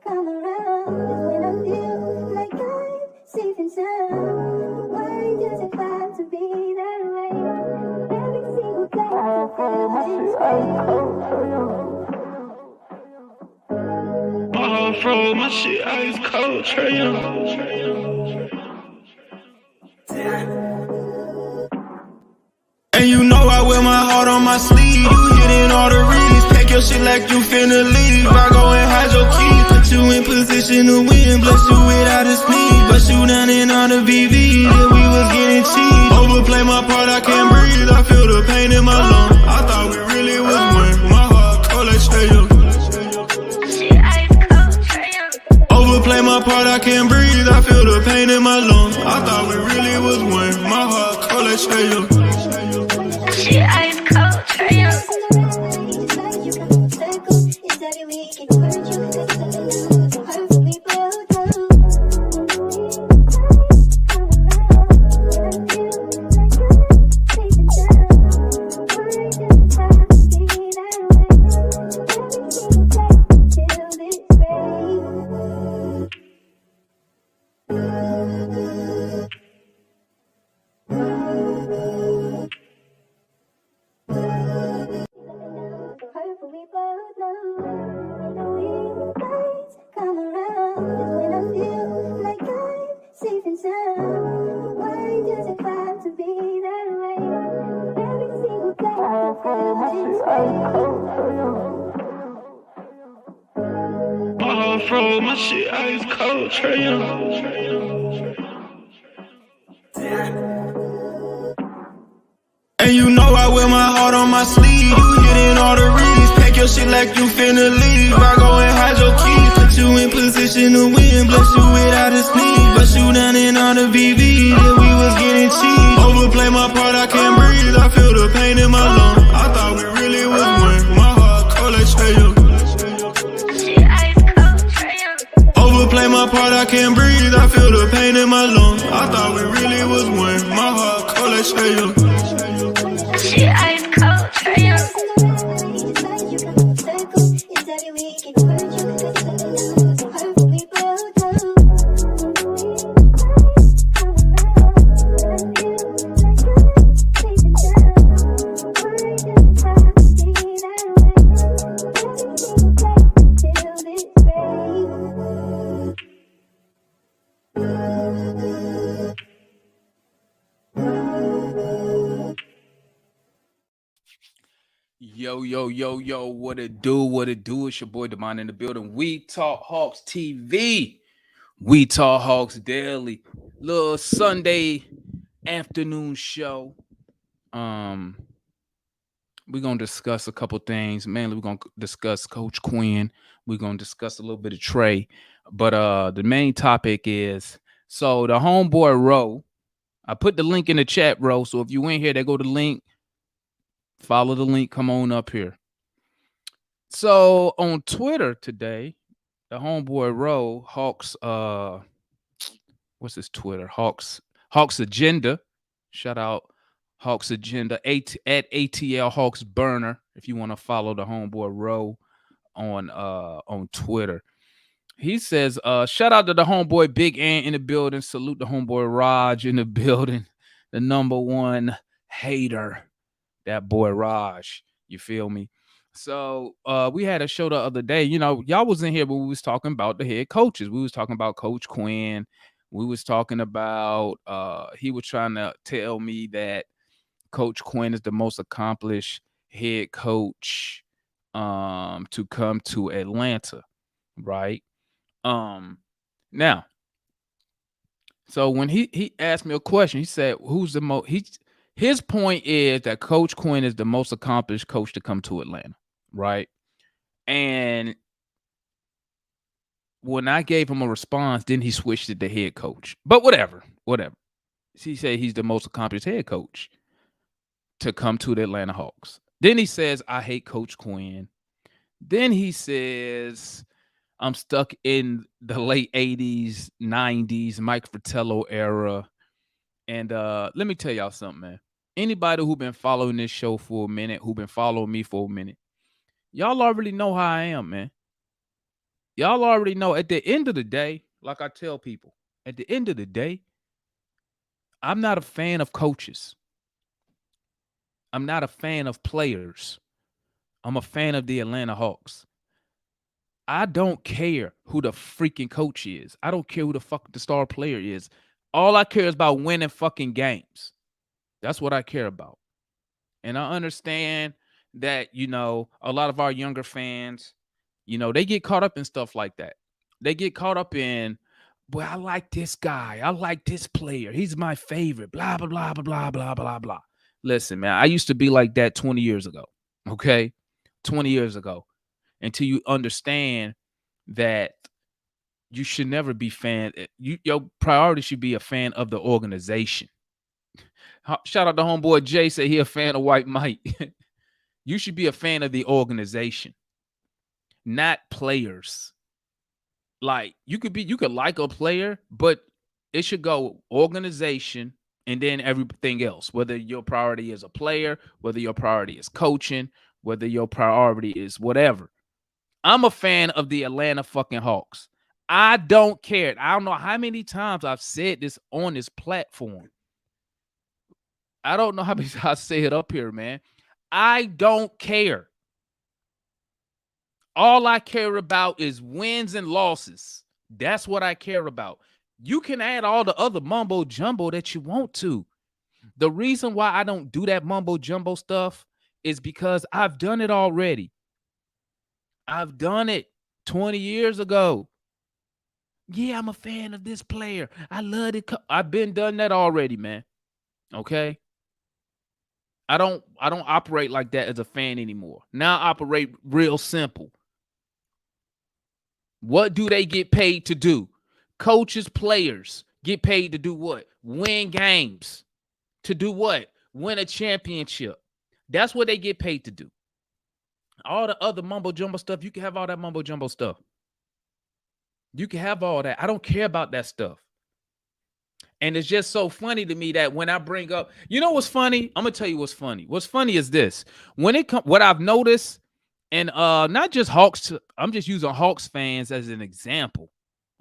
come around is when I feel like I'm safe and sound. Why does it have to be that way? Every single day I feel this way. My heart froze, my shit ice cold, Trey Young. And you know I wear my heart on my sleeve. You hitting all the reads. Pack your shit like you finna leave. I go and hide your keys. Put you in position to win. Bless you without a sneeze. Bust you down in all the VV. Yeah, we was getting cheap. Overplay my part, I can't breathe. I feel the pain in my lungs. I thought we really was one. My heart cold like Trey Young. Overplay my part, I can't breathe. I feel the pain in my lungs. I thought we really was one. My heart cold like Trey Young. She ice cold, Trey Young. Come around is when I feel like I'm safe and sound. Why does it have to be that way? Every single day I feel this way. My heart froze, my shit ice cold, Trey Young. And you know I wear my heart on my sleeve. You hitting all the reads. Pack your shit like you finna leave. I go and hide your keys. Put you in position to win. Bless you without a sneeze. Bust you down in all the VV. Yeah, we was getting cheap. Overplay my part, I can't breathe. I feel the pain in my lungs. I thought we really was one. My heart cold like Trey Young. She ice cold, Trey Young. Overplay my part, I can't breathe. I feel the pain in my lungs. I thought we really was one. My heart cold like Trey Young. She ice cold, Trey Young. Yo, what it do? It's your boy Demond in the building. We Talk Hawks TV. We Talk Hawks Daily. Little Sunday afternoon show. We're gonna discuss a couple things. Mainly, we're gonna discuss Coach Quinn. We're gonna discuss a little bit of Trey. But the main topic is so the homeboy Row. I put the link in the chat, Row. So if you in here, they go to the link. Follow the link. Come on up here. So on Twitter today, the homeboy Row Hawks. What's his Twitter? Hawks Agenda. Shout out Hawks Agenda at ATL Hawks Burner. If you want to follow the homeboy Row on Twitter. He says, shout out to the homeboy Big Ant in the building. Salute the homeboy Raj in the building. The number one hater. That boy Raj. You feel me? So we had a show the other day. You know, y'all was in here when we was talking about the head coaches. We was talking about Coach Quinn. We was talking about he was trying to tell me that Coach Quinn is the most accomplished head coach to come to Atlanta, right? Now, so when he asked me a question, he said, "Who's the most?" His point is that Coach Quinn is the most accomplished coach to come to Atlanta, right? And when I gave him a response, then he switched it to head coach. But whatever. He said he's the most accomplished head coach to come to the Atlanta Hawks. Then he says, I hate Coach Quinn. Then he says, I'm stuck in the late 80s, 90s, Mike Fratello era. And let me tell y'all something, man. Anybody who been following this show for a minute, who been following me for a minute, y'all already know how I am, man. Y'all already know at the end of the day, like I tell people, at the end of the day, I'm not a fan of coaches. I'm not a fan of players. I'm a fan of the Atlanta Hawks. I don't care who the freaking coach is. I don't care who the fuck the star player is. All I care is about winning fucking games. That's what I care about. And I understand that, a lot of our younger fans, they get caught up in stuff like that. They get caught up in, well, I like this guy. I like this player. He's my favorite. Blah, blah, blah, blah, blah, blah, blah, blah. Listen, man, I used to be like that 20 years ago. Okay. 20 years ago. Until you understand that you should never be your priority should be a fan of the organization. Shout out to homeboy Jay, say he a fan of White Mike. You should be a fan of the organization, not players. Like you could like a player, but it should go organization and then everything else. Whether your priority is a player, whether your priority is coaching, whether your priority is whatever. I'm a fan of the Atlanta fucking Hawks. I don't care. I don't know how many times I've said this on this platform. I don't know how many times I say it up here, man. I don't care. All I care about is wins and losses. That's what I care about. You can add all the other mumbo jumbo that you want to. The reason why I don't do that mumbo jumbo stuff is because I've done it already. I've done it 20 years ago. Yeah, I'm a fan of this player. I love it. I've been done that already, man. Okay. I don't operate like that as a fan anymore. Now I operate real simple. What do they get paid to do? Coaches, players get paid to do what? Win games. To do what? Win a championship. That's what they get paid to do. All the other mumbo jumbo stuff, you can have all that mumbo jumbo stuff. You can have all that. I don't care about that stuff. And it's just so funny to me that when I bring up, you know what's funny? I'm gonna tell you what's funny. What's funny is this: when it comes, what I've noticed, and not just Hawks. I'm just using Hawks fans as an example,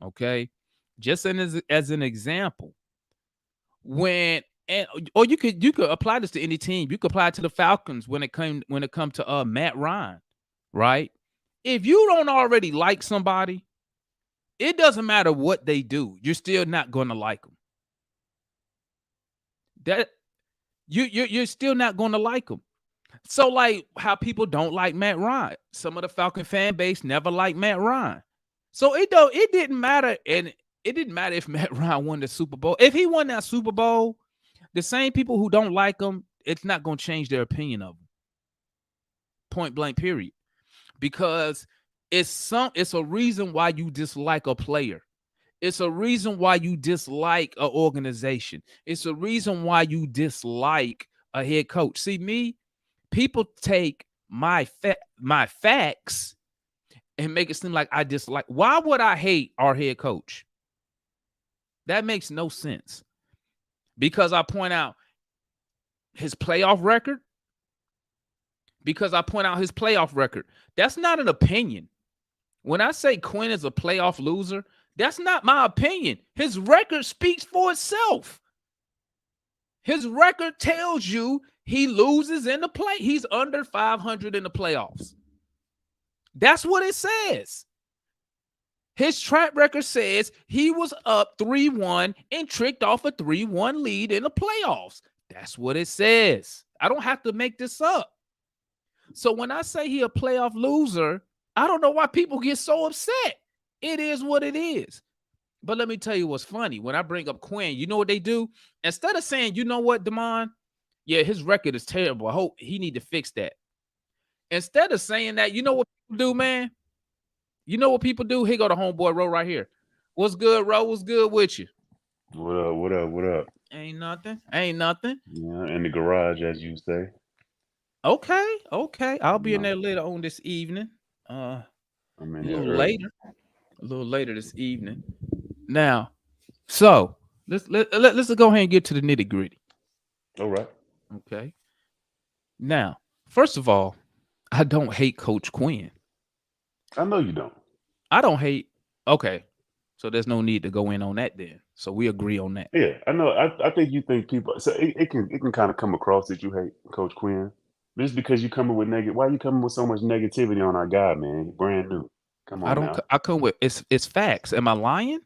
okay? Just as an example. Or you could apply this to any team. You could apply it to the Falcons when it comes to Matt Ryan, right? If you don't already like somebody, it doesn't matter what they do. You're still not going to like them. That you're still not going to like them. So like how people don't like Matt Ryan. Some of the Falcon fan base never liked Matt Ryan. So it didn't matter, and it didn't matter if Matt Ryan won the Super Bowl. If he won that Super Bowl, the same people who don't like him, it's not going to change their opinion of him. Point blank, period. Because it's a reason why you dislike a player. It's a reason why you dislike an organization. It's a reason why you dislike a head coach. See, me, people take my facts and make it seem like I dislike. Why would I hate our head coach? That makes no sense. Because I point out his playoff record. That's not an opinion. When I say Quinn is a playoff loser, that's not my opinion. His record speaks for itself. His record tells you he loses in the play. He's under 500 in the playoffs. That's what it says. His track record says he was up 3-1 and tricked off a 3-1 lead in the playoffs. That's what it says. I don't have to make this up. So when I say he a playoff loser, I don't know why people get so upset. It is what it is. But let me tell you what's funny. When I bring up Quinn, you know what they do? Instead of saying, you know what, Damon? Yeah, his record is terrible. I hope he need to fix that. Instead of saying that, you know what people do, man? You know what people do? Here go the homeboy Ro right here. What's good, Ro? What's good with you? What up? What up? What up? Ain't nothing. Yeah, in the garage, as you say. Okay. I'll be in No, there later on this evening. I'm A in there little early. later this evening. Now, so let's go ahead and get to the nitty gritty. All right. Okay. Now, first of all, I don't hate Coach Quinn. I know you don't. I don't hate. Okay, so there's no need to go in on that then. So we agree on that. Yeah, I know. I think you think people. So it can kind of come across that you hate Coach Quinn just because you coming with negative. Why you coming with so much negativity on our guy, man? He brand new. Come I on don't. now. I come with it's facts. Am I lying?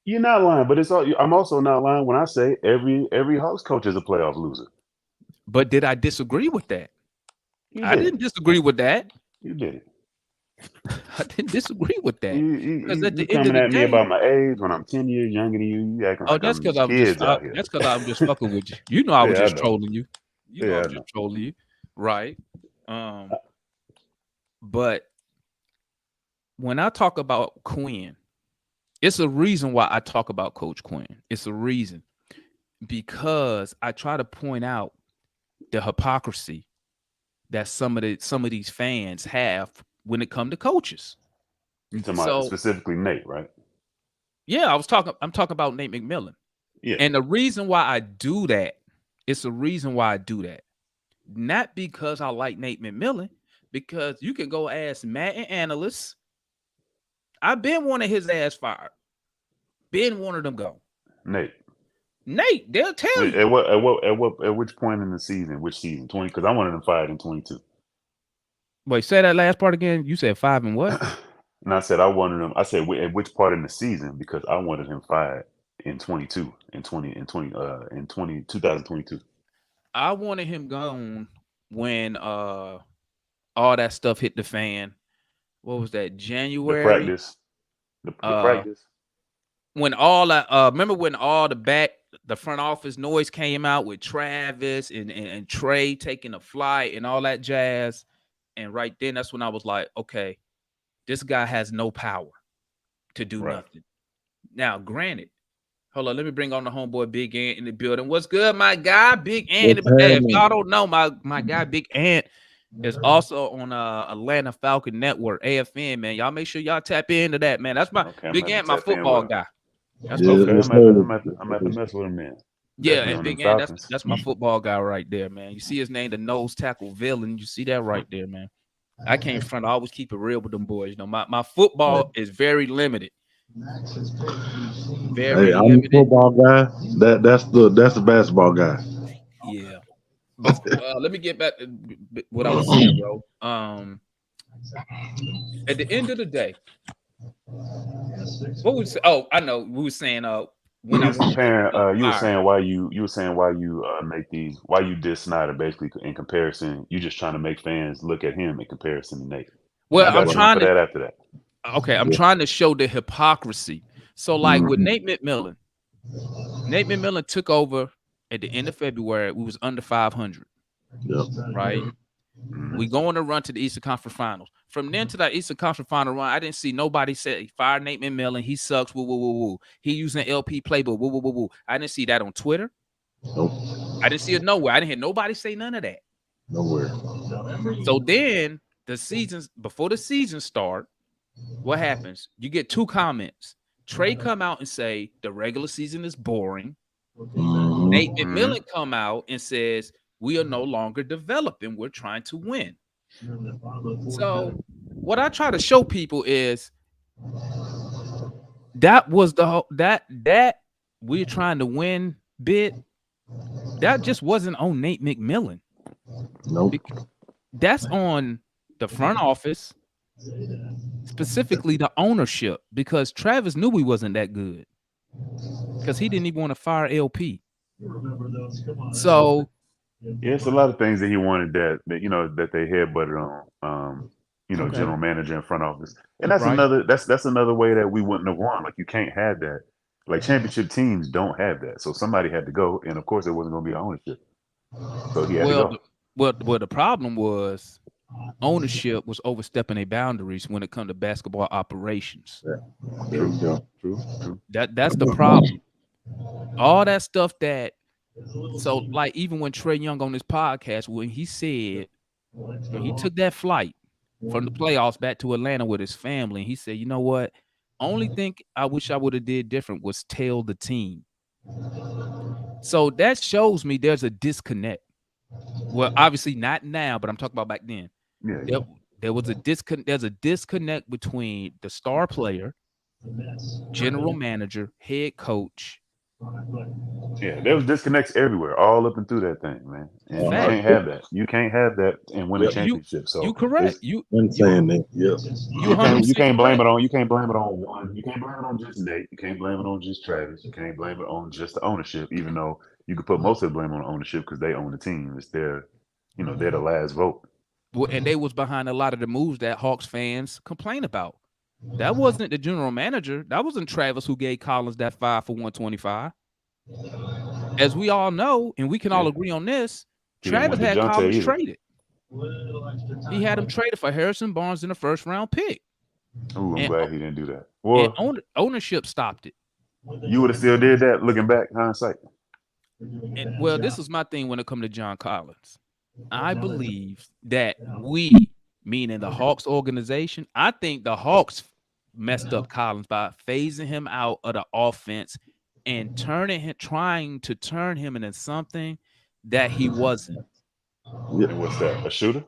You're not lying, but it's all. I'm also not lying when I say every Hawks coach is a playoff loser. But did I disagree with that? You I did didn't it. disagree with that. You did it. I didn't disagree with that. Because at You the end of coming the at me day, about my age when I'm 10 years younger than you. You acting oh, like I'm kids out here. that's because I'm just fucking with you. You know, I was Yeah, I just know. trolling you. You know, I Yeah, was I know. just trolling you, right? But when I talk about Quinn, it's a reason why I talk about Coach Quinn. It's a reason because I try to point out the hypocrisy that some of these fans have when it comes to coaches. You talking about So specifically Nate, right? yeah, I'm talking about Nate McMillan. Yeah. And the reason why I do that, it's a reason why I do that. Not because I like Nate McMillan, because you can go ask Matt and analysts. I've been wanting his ass fired. Been wanting them go. Nate. Nate, they'll tell you. At which point in the season? Which season? 20? Because I wanted him fired in 22. Wait, say that last part again. You said 5 and what? And I said I wanted him. I said at which part in the season because I wanted him fired in 22, in 2022. I wanted him gone when all that stuff hit the fan. What was that? The January? practice, the Uh practice. when all that remember when all the front office noise came out with Travis and Trey taking a flight and all that jazz. And right then that's when I was like, okay, this guy has no power to do Right. nothing. Now, granted, hold on, let me bring on the homeboy Big Ant in the building. What's good, my guy? Big Ant. Hey, if y'all don't know, my guy Big Ant is also on Atlanta Falcon Network, AFN, man. Y'all make sure y'all tap into that, man. That's my Okay, I'm Big gonna have Ant, to my tap in football with him. guy. That's Yeah, my Okay, yes, I'm at sir. to mess with him then. yeah, Definitely and on Big them Ant, Falcons. that's my football guy right there, man. You see his name, the nose tackle villain. You see that right there, man. I can't front. I always keep it real with them boys. You know, my football is very limited. Very Hey, I'm the limited. football guy. That's the basketball guy. Yeah. But let me get back to what I was saying, bro. At the end of the day, what was I know we were saying when You I was want comparing. You were fired. saying why you make these why you diss Snyder basically in comparison. You just trying to make fans look at him in comparison to Nate. Well, I I'm got something trying for to that after that. okay, I'm Yeah. trying to show the hypocrisy. So, like with Mhm. Nate McMillan took over at the end of February. We was under 500, Yep. right? Mhm. We going to run to the Eastern Conference Finals. From then to that Eastern Conference Final run, I didn't see nobody say fire Nate McMillan. He sucks. Woo woo woo woo. He using LP playbook. Woo woo woo woo. I didn't see that on Twitter. Nope. I didn't see it nowhere. I didn't hear nobody say none of that. Nowhere. So then before the season start, what happens? You get two comments. Trey come out and say the regular season is boring. Mhm. Nate Mhm. McMillan come out and says we are no longer developing. We're trying to win. So what I try to show people is that was that we're trying to win bit. That just wasn't on Nate McMillan. Nope. That's on the front office, specifically the ownership, because Travis knew he wasn't that good because he didn't even want to fire LP. So Yeah, it's a lot of things that he wanted that that they headbutted on. okay, General manager and front office, and that's right. another way that we wouldn't have won. Like you can't have that. Like championship teams don't have that. So somebody had to go, and of course it wasn't going to be ownership. So he had to Well, go. the problem was ownership was overstepping their boundaries when it comes to basketball operations. There you go. True. That's the problem. All that stuff that so like even when Trey Young on this podcast, when he said when he took that flight from the playoffs back to Atlanta with his family, he said, you know what? Only thing I wish I would have did different was tell the team. So that shows me there's a disconnect. Well, obviously not now, but I'm talking about back then. Yeah. There's a disconnect between the star player, general manager, head coach. Yeah, there was disconnects everywhere, all up and through that thing, man. And you Fact. can't have that. You can't have that and win a Yep. championship. You So correct. it's I'm saying that. Yep. You you can't 100% blame correct. it on one. You can't blame it on just Nate. You can't blame it on just Travis. You can't blame it on just the ownership, even though you could put most of the blame on the ownership because they own the team. It's their, they're the last vote. Well, and they was behind a lot of the moves that Hawks fans complain about. That wasn't the general manager. That wasn't Travis who gave Collins that 5 for 125. As we all know, and we can all Yeah. agree on this, He didn't Travis want had DeJounte Collins either. traded. He had him traded for Harrison Barnes in the first round pick. Ooh, I'm And, glad he didn't do that. and Well, ownership stopped it. you would have still did that looking back, hindsight. And, well, this is my thing when it comes to John Collins. I believe that we, meaning the Hawks organization, I think the Hawks messed up Collins by phasing him out of the offense and trying to turn him into something that he wasn't, And what's that? A shooter?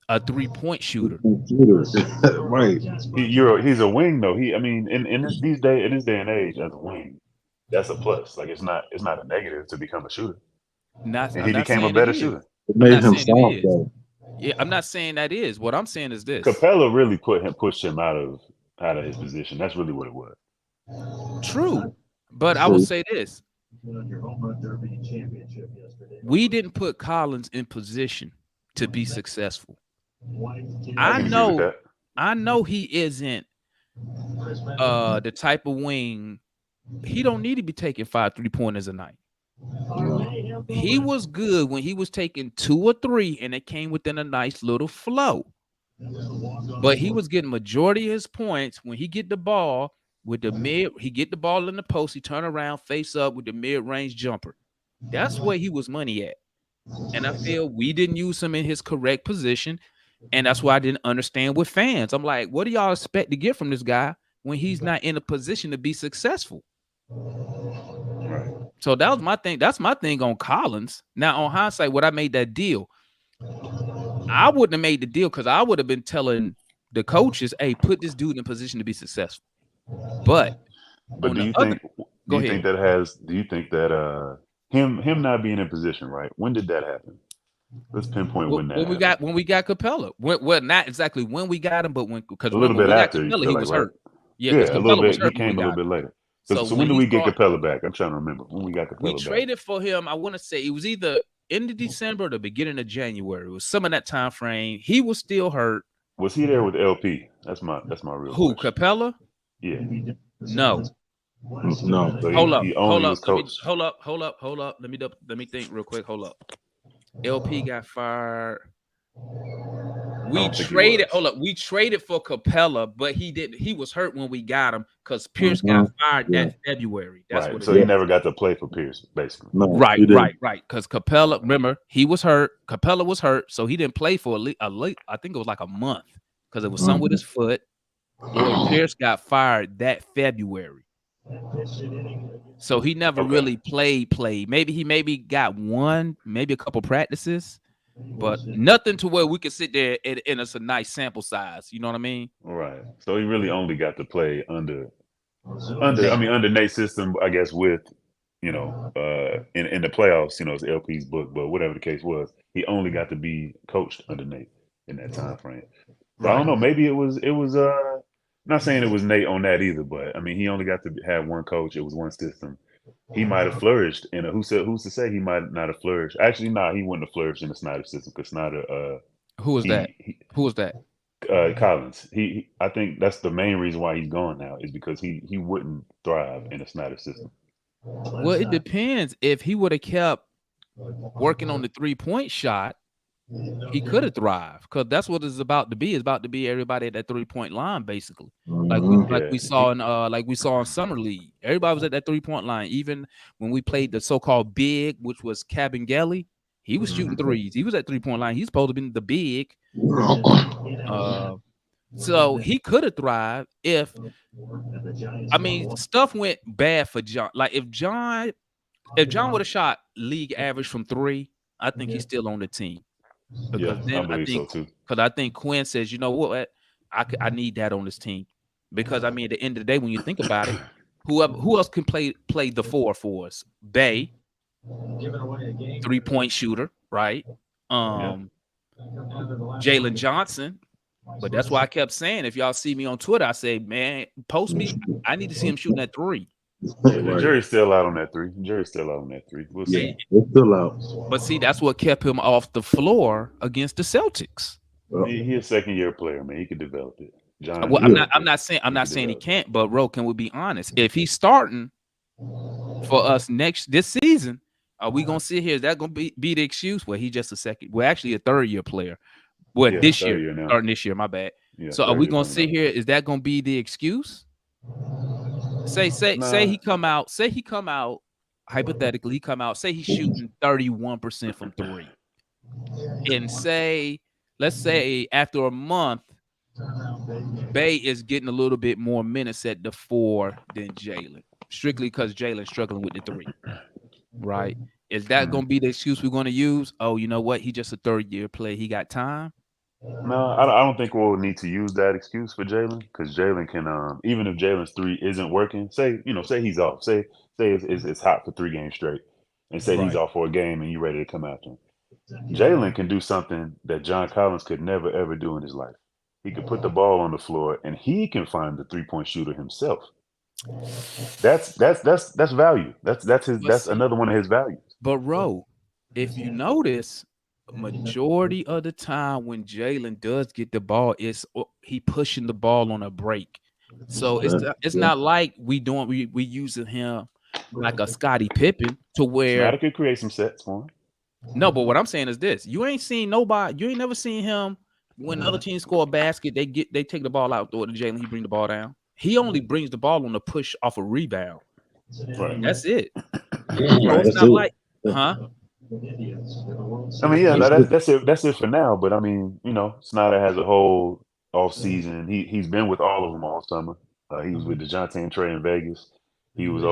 a 3-point shooter. Right. He's a wing though. In this day and age, as a wing, that's a plus. Like it's not a negative to become a shooter. And I'm he not became a saying better it is. shooter. It I'm made not him saying it soft is. though. Yeah, I'm not saying that is. What I'm saying is this. Capella really pushed him out of his position. That's really what it was. True. But I will say this. We didn't put Collins in position to be successful. I can agree with that. I know he isn't the type of wing. He don't need to be taking 5 3-pointers a night. He was good when he was taking 2 or 3 and it came within a nice little flow. But he was getting majority of his points when he get the ball with the mid. He get the ball in the post. He turn around, face up with the mid-range jumper. That's where he was money at. And I feel we didn't use him in his correct position. And that's why I didn't understand with fans. I'm like, what do y'all expect to get from this guy when he's not in a position to be successful? Right. So that was my thing. That's my thing on Collins. Now, on hindsight, would I made that deal? I wouldn't have made the deal because I would have been telling the coaches, hey, put this dude in position to be successful. But do you think that him not being in position, right? When did that happen? Let's pinpoint when that happened. When we got Capella. Well, not exactly when we got him, but because a little bit after we got Capella, you feel he like, was right? hurt. Yeah, Yeah, because a Capella little was bit. hurt. He came a little bit later. So when when do he we get started- Capella back? I'm trying to remember when we got Capella We back. traded for him. I want to say it was either end of December or the beginning of January. It was some of that time frame. He was still hurt. Was he there with LP? That's my real Who, question. Capella? Yeah. No. No. So Hold up. he only was coached. Hold up. Let me think real quick. Hold up. LP got fired. We traded for Capella, but he didn't. He was hurt when we got him because Pierce got fired that February. That's right. what it So was. he never got to play for Pierce, basically. No. Right. Because Capella, remember, he was hurt. Capella was hurt, so he didn't play for I think it was like a month because it was something with his foot. And Pierce got fired that February. So he never really played. Maybe he got maybe a couple practices, but nothing to where we could sit there and it's a nice sample size. You know what I mean? Right. So he really only got to play under Nate's system, I guess, with in the playoffs, it's LP's book, but whatever the case was, he only got to be coached under Nate in that time frame. So I don't know, maybe it was not saying it was Nate on that either, but I mean he only got to have one coach, it was one system. He might have flourished in who's to say he might not have flourished. Actually, he wouldn't have flourished in the Snyder system because Snyder Who was that? Who was that? Collins. I think that's the main reason why he's gone now is because he wouldn't thrive in the Snyder system. Well, it depends. If he would have kept working on the 3-point shot, he could have thrived because that's what it's about to be. It's about to be everybody at that 3-point line, basically. Like we saw in Summer League. Everybody was at that 3-point line. Even when we played the so-called big, which was Cabangeli, he was shooting threes. He was at 3-point line. He's supposed to be the big. So he could have thrived if stuff went bad for John. Like if John would have shot league average from 3, I think he's still on the team. Because I then believe so too. I think Quinn says, you know what, I need that on this team. Because I mean, at the end of the day, when you think about it, who else can play the 4 for us? Bay, 3-point shooter, right? Jalen Johnson. But that's why I kept saying, if y'all see me on Twitter, I say, man, post me. I need to see him shooting that 3. Yeah, the jury's still out on that 3. The jury's still out on that 3. We'll see. Yeah, it's still out. But see, that's what kept him off the floor against the Celtics. He's a second-year player, man. He could develop it. John, Well, I'm not saying he can't, but Ro, can we be honest? If he's starting for us this season, are we gonna sit here? Is that gonna be the excuse? Well, he's just a second. Well, actually a 3rd-year player. Well, this year, starting this year, my bad. Yeah, so are we gonna sit here? Is that gonna be the excuse? Say he come out. Say he come out. Hypothetically, he come out. Say he's shooting 31% from 3, and let's say after a month, Bay is getting a little bit more minutes at the 4 than Jalen, strictly because Jalen's struggling with the 3, right? Is that going to be the excuse we're going to use? Oh, you know what? He just a 3rd-year player. He got time. No, I don't think we'll need to use that excuse for Jalen, because Jalen can, even if Jalen's 3 isn't working, say he's off, say it's hot for 3 games straight, and say he's off for a game and you're ready to come after him. Jalen can do something that John Collins could never ever do in his life. He could put the ball on the floor and he can find the 3-point shooter himself. That's value. That's another one of his values. But Ro, if you notice, majority of the time when Jalen does get the ball, he pushing the ball on a break. So it's not like we using him like a Scottie Pippen to where I could create some sets for him. No, but what I'm saying is this: you ain't never seen him when the other team score a basket, they take the ball out, throw it to Jalen, he bring the ball down. He only brings the ball on the push off a rebound. Right. That's it. It's not like, huh? I mean, yeah, that's it for now. But I mean, Snyder has a whole off season. He's been with all of them all summer. He was with DeJounte and Trey in Vegas. He was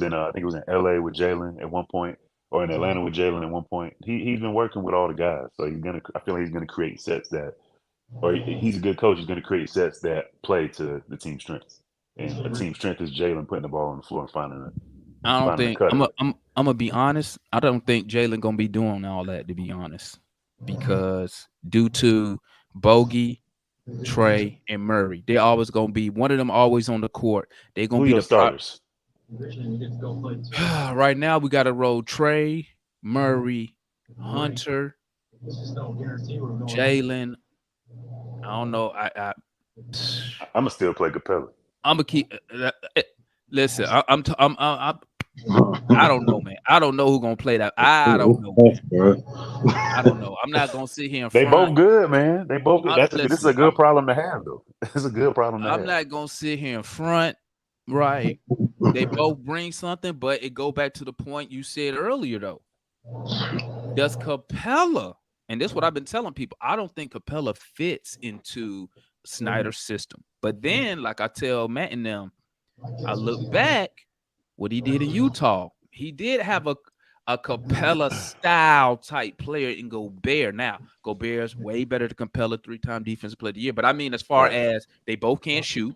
in I think it was in LA with Jalen at one point, or in Atlanta with Jalen at one point. He's been working with all the guys, so I feel like he's gonna create sets that, or he's a good coach. He's gonna create sets that play to the team's strengths, and the team's strength is Jalen putting the ball on the floor and finding it. I don't think I'm gonna be honest. I don't think Jalen gonna be doing all that, to be honest, because due to Bogey, Trey, and Murray, they're always gonna be one of them always on the court. They're gonna be the starters. Right now, we got to roll Trey, Murray, Hunter, Jalen. I don't know. I'm gonna still play Capella. I'm gonna keep. Listen, I don't know, man. I don't know who's gonna play that. I don't know. I don't know. I'm not gonna sit here and. They both good, man. They both good. This is a good problem to have, though. It's a good problem to have. I'm not gonna sit here in front. Right. They both bring something, but it go back to the point you said earlier, though. Does Capella, and this is what I've been telling people, I don't think Capella fits into Snyder's system. But then, like I tell Matt and them, I look back what he did in Utah. He did have a Capella style type player in Gobert. Now, Gobert's way better than Capella, 3-time defensive player of the year. But I mean, as far as they both can't shoot,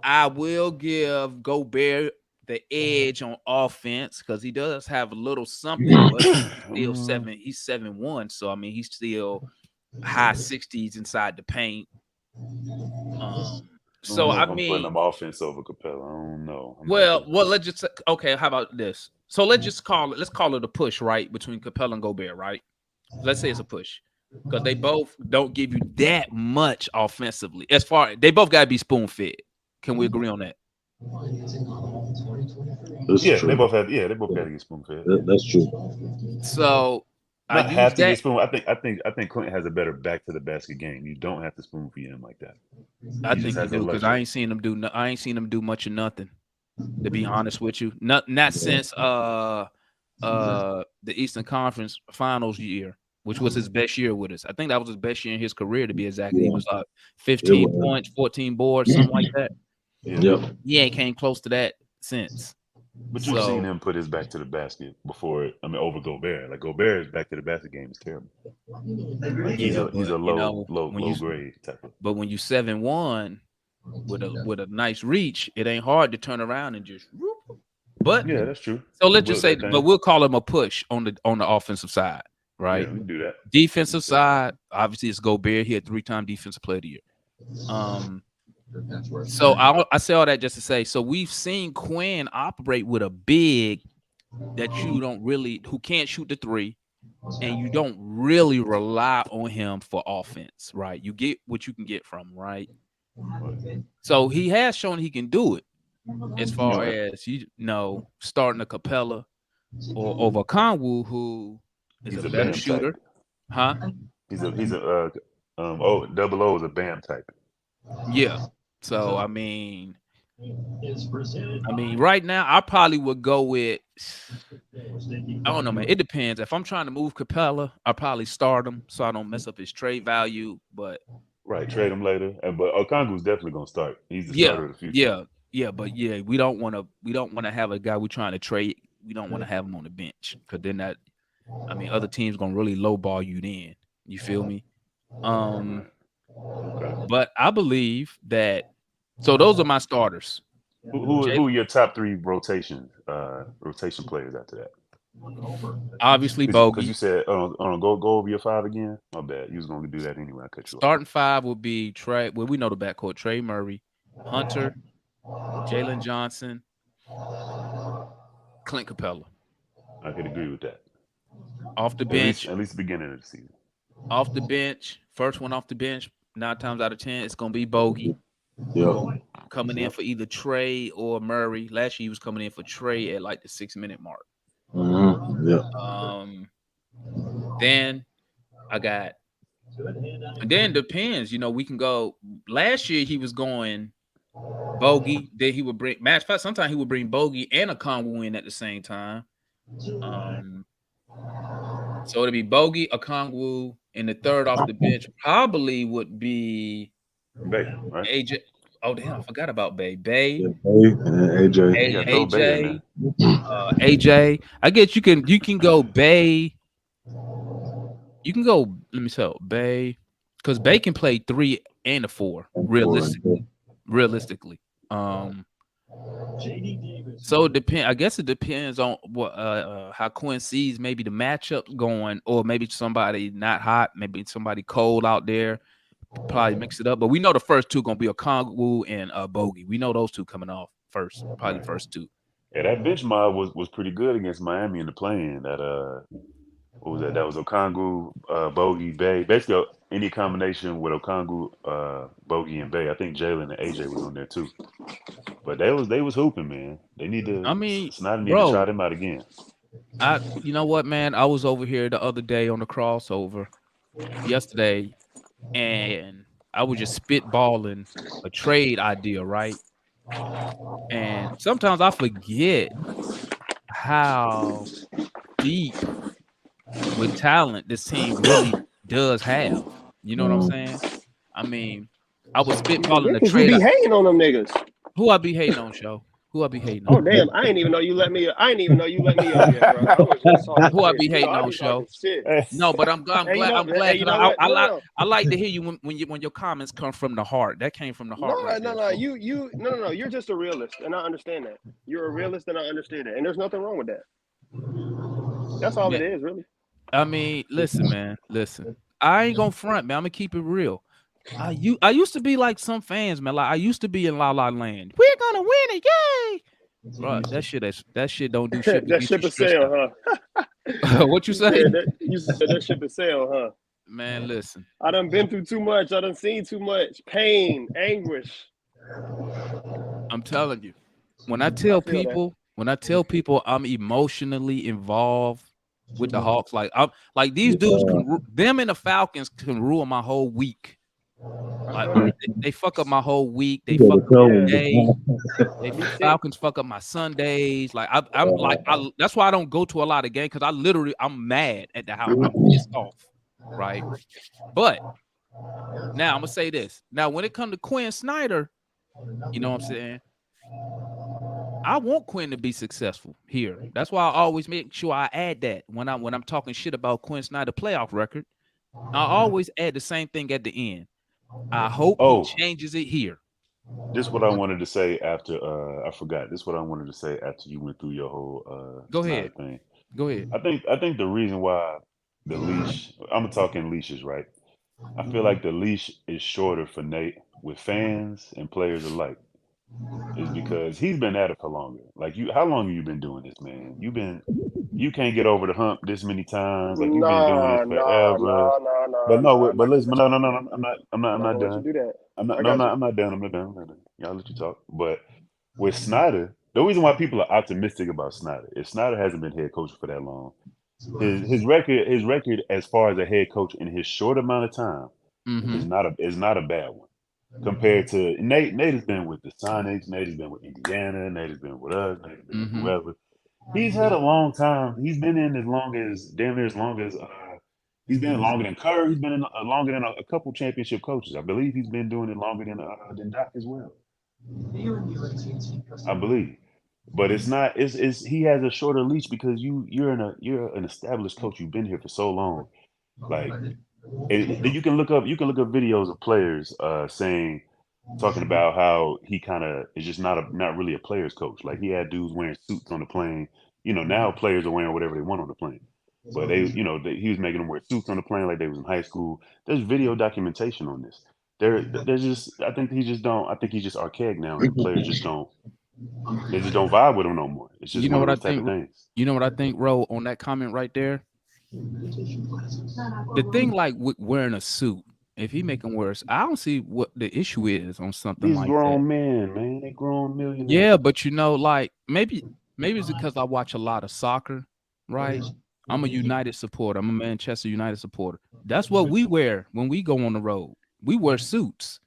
I will give Gobert the edge on offense because he does have a little something, but still he's 7'1", so I mean he's still high 60s inside the paint. So I mean, putting him offense over Capella. I don't know. Well, let's just okay. How about this? So let's call it a push, right, between Capella and Gobert, right? Let's say it's a push. Because they both don't give you that much offensively. As far they both gotta be spoon fed. Can we agree on that? They both have to get spoon fed. That's true. So I have to get spoon. I think Clint has a better back to the basket game. You don't have to spoon feed him like that. I think you do, because I ain't seen him do much of nothing. To be honest with you, not since the Eastern Conference Finals year, which was his best year with us. I think that was his best year in his career, to be exact. He was 15 points, 14 boards, something like that. Yep. He ain't came close to that since. But you've seen So him put his back to the basket before. I mean, over Gobert. Like Gobert's back to the basket game is terrible. He's yeah, a but low grade type of. when you 7-1 with a nice reach, it ain't hard to turn around and just whoop. But Yeah, that's true. so let's just Built say, that thing. but we'll call him a push on the offensive side, right? Yeah, we can do that. Defensive side, obviously it's Gobert. He had 3-time defensive player of the year. So I say all that just to say, so we've seen Quinn operate with a big that who can't shoot the three, and you don't really rely on him for offense, right? You get what you can get from him, right? So he has shown he can do it as far as starting a Capella or over Conwu, who is He's a a better Bam shooter, type. huh? Double O is a Bam type. Yeah. So I mean, right now I probably would go with. I don't know, man. It depends. If I'm trying to move Capella, I'll probably start him so I don't mess up his trade value. But Right, trade him later. But Okongu's definitely gonna start. He's the starter of the future. but we don't want to have a guy we're trying to trade. We don't want to have him on the bench because then other teams gonna really lowball you then. You feel me? But I believe that. So those are my starters. Who are your top 3 rotation players after that? Obviously, Because Bogey. you said, go over your 5 again. My bad. You was going to do that anyway. I cut you off. Starting 5 will be Trey. Well, we know the backcourt: Trey Murray, Hunter, Jalen Johnson, Clint Capella. I could agree with that. Off the bench, at least the beginning of the season. Off the bench, first one off the bench. 9 times out of 10, it's gonna be Bogey. Yeah. Coming in for either Trey or Murray. Last year he was coming in for Trey at like the 6-minute mark. Mm-hmm. Yeah. Then I got, and then depends. We can go. Last year he was going Bogey. Then he would bring match. Sometimes he would bring Bogey and a Conwu in at the same time. So it'd be Bogey, a Conwu, and the third off the bench probably would be Bay, right? AJ. Oh damn, I forgot about Bay. Bay and AJ. AJ. AJ. I guess you can go Bay. You can go. Let me tell Bay, because Bay can play 3 and a 4 realistically. So it depends. I guess it depends on what how Quinn sees maybe the matchups going, or maybe somebody not hot, maybe somebody cold out there. Probably mix it up, but we know the first 2 gonna be a Conwu and a Bogey. We know those 2 coming off first, probably the first 2. Yeah, that bench mob was pretty good against Miami in the play-in. That what was that? That was Okongu, Bogey, Bay. Basically, any combination with Okongu, Bogey, and Bay. I think Jalen and AJ was on there too. But they was hooping, man. They need to. Snoddy need to try them out again. You know what, man? I was over here the other day on the crossover yesterday, and I was just spitballing a trade idea, right? And sometimes I forget how deep with talent this team really does have. You know what I'm saying? I mean, I was spitballing the trade. You be hating on them niggas. Who I be hating on, show? Who I be hating Oh on? damn! I ain't even know you let me. I ain't even know you let me on yet, bro. I was just talking Who I shit. be hating I on, be show? talking shit. No, but I'm glad. Hey, you know- I'm glad. hey, you know what? I like to hear you when your comments come from the heart. That came from the heart. No, right no, there, no. No. You're just a realist, and I understand that. You're a realist, and I understand that, and there's nothing wrong with that. That's all it is, really. I mean, listen, man. Listen, I ain't gonna front, man. I'm gonna keep it real. I used to be like some fans, man. Like I used to be in La La Land. We're gonna win it, yay! Bro, that shit don't do shit. That ship is sail, huh? What you say? You said that ship is sail, huh? Man, listen. I done been through too much. I done seen too much pain, anguish. I'm telling you, when I tell people I'm emotionally involved with the Hawks, like these dudes them and the Falcons can ruin my whole week. Like they fuck up my whole week. They fuck up my day. Falcons fuck up my Sundays. Like I'm that's why I don't go to a lot of games, because I'm mad at the house. I'm pissed off, right? But now I'm gonna say this. Now when it comes to Quinn Snyder, you know what I'm saying? I want Quinn to be successful here. That's why I always make sure I add that when I'm talking shit about Quinn Snyder playoff record. I always add the same thing at the end. I hope he Oh, changes it here. this is what I wanted to say after I forgot. This is what I wanted to say after you went through your whole Go Snyder ahead. thing. Go ahead. I think the reason why the leash I'm talking leashes, right? I feel like the leash is shorter for Nate with fans and players alike is because he's been at it for longer. Like you, how long have you been doing this, man? You can't get over the hump this many times. Like you've been doing Nah, it nah, forever. nah, nah, nah, But nah. no, I'm but not gonna listen, let no, you no, do no, that. no, I'm I'm not not gonna let you done. do that. I'm not, I no, got you. I'm not done. I'm not done. I'm not done. Y'all let you talk. But with Snyder, the reason why people are optimistic about Snyder is Snyder hasn't been head coach for that long. His record as far as a head coach in his short amount of time Mm-hmm. is not a bad one compared to Nate. Nate has been with the Sonics. Nate has been with Indiana. Nate has been with us. Nate has been with Mm-hmm. whoever. He's had a long time. He's been in as long as damn near as long as he's been longer than Kerr. He's been in longer than a couple championship coaches. I believe he's been doing it longer than Doc as well. I believe. But it's not. It's he has a shorter leash because you're an established coach. You've been here for so long. Like you can look up videos of players saying talking about how he kind of is just not really a player's coach. Like he had dudes wearing suits on the plane. You know, now players are wearing whatever they want on the plane. But he was making them wear suits on the plane like they was in high school. There's video documentation on this. There's just I think he just don't. I think he's just archaic now, and the players just don't. They just don't vibe with him no more. It's just You know one of what I those type of think? things. You know what I think, Ro, on that comment right there? The thing like with wearing a suit, if he make him wear, I don't see what the issue is on something These like that. grown men, man, they grown Yeah, millionaires. but like maybe it's because I watch a lot of soccer, right? I'm a United supporter. I'm a Manchester United supporter. That's what we wear when we go on the road. We wear suits.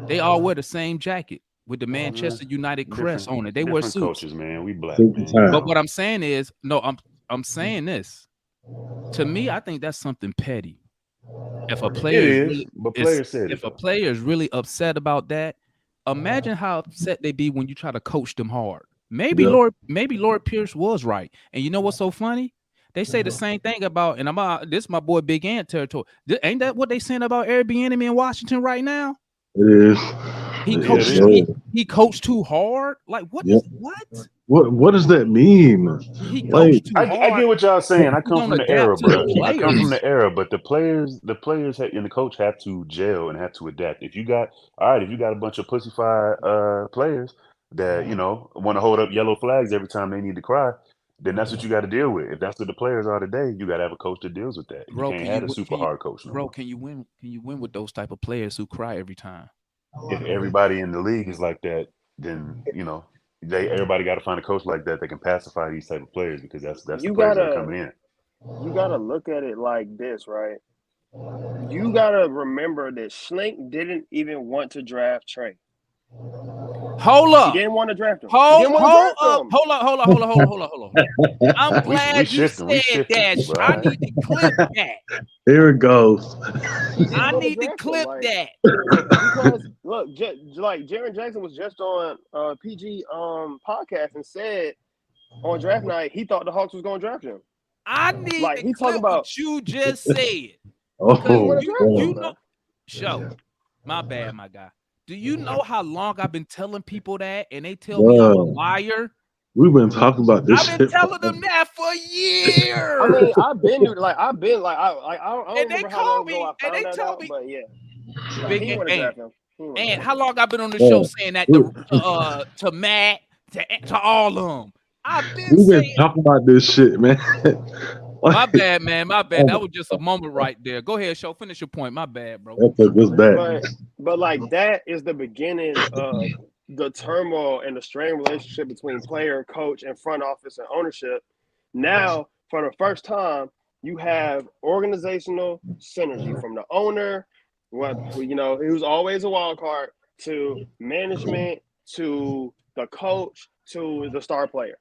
They all wear the same jacket with the Uh, Manchester United crest different on it. They wear different suits. cultures, man. We black, Take man. your You time. But what know. I'm saying is, no, I'm saying this. To me, I think that's something petty. If a It player is is, really but is players said it if a though. player is really upset about that, imagine how upset they be when you try to coach them hard. Yep. Maybe Lord Pierce was right. And you know what's so funny? They say the same thing about, and this my boy Big Ant territory. Ain't that what they saying about Airbnb in Washington right now? It is. He Yeah, it It coached is. sure. he coached too hard. Like Yep. what? What does that mean? He Like coached too I hard. get what y'all saying. I He come don't from the era, adapt to the bro. I come from players. the era, but the players and the coach have to gel and have to adapt. If you got a bunch of pussyfied players that want to hold up yellow flags every time they need to cry, then that's what you got to deal with. If that's what the players are today, you got to have a coach that deals with that. You Bro, can't have a super hard coach no more. can you win? Can you win with those type of players who cry every time? If everybody in the league is like that, then everybody got to find a coach like that that can pacify these type of players because that's the You players that are gotta coming in. you gotta look at it like this, right? You gotta remember that Schlenk didn't even want to draft Trey. Hold He up. didn't want to draft him. He didn't want to draft him. Hold up. I'm We glad you shifting, we said shifting, that. I bro. need to clip that. Here it goes. He didn't I want to need to draft him, clip like that. because look, like Jaron Jackson was just on PG podcast and said on draft night he thought the Hawks was going to draft him. I need Like to he talking clip about what you just said. he didn't Because Oh, want to draft him, you boy. know, bro. show. My bad, my guy. Do you know how long I've been telling people that and they tell me I'm a Bruh. liar? We've been talking about this I've been shit telling for them that for I years. mean, I've been I don't And they remember how call long ago me I and found they that tell out, me but yeah, no, he big didn't want to and draft him. He didn't want to and draft how him. long I've been on the show Bruh. saying that We, to Matt, to all of them. I've been we've been saying talking about this shit, man. my Like, bad, man. My bad. That oh, was just a moment right there. Go ahead, show. Finish your point. My bad, bro. that took us back. But like that is the beginning of the turmoil and the strained relationship between player, coach, and front office and ownership. Now, for the first time, you have organizational synergy from the owner, who's always a wild card, to management, to the coach, to the star player.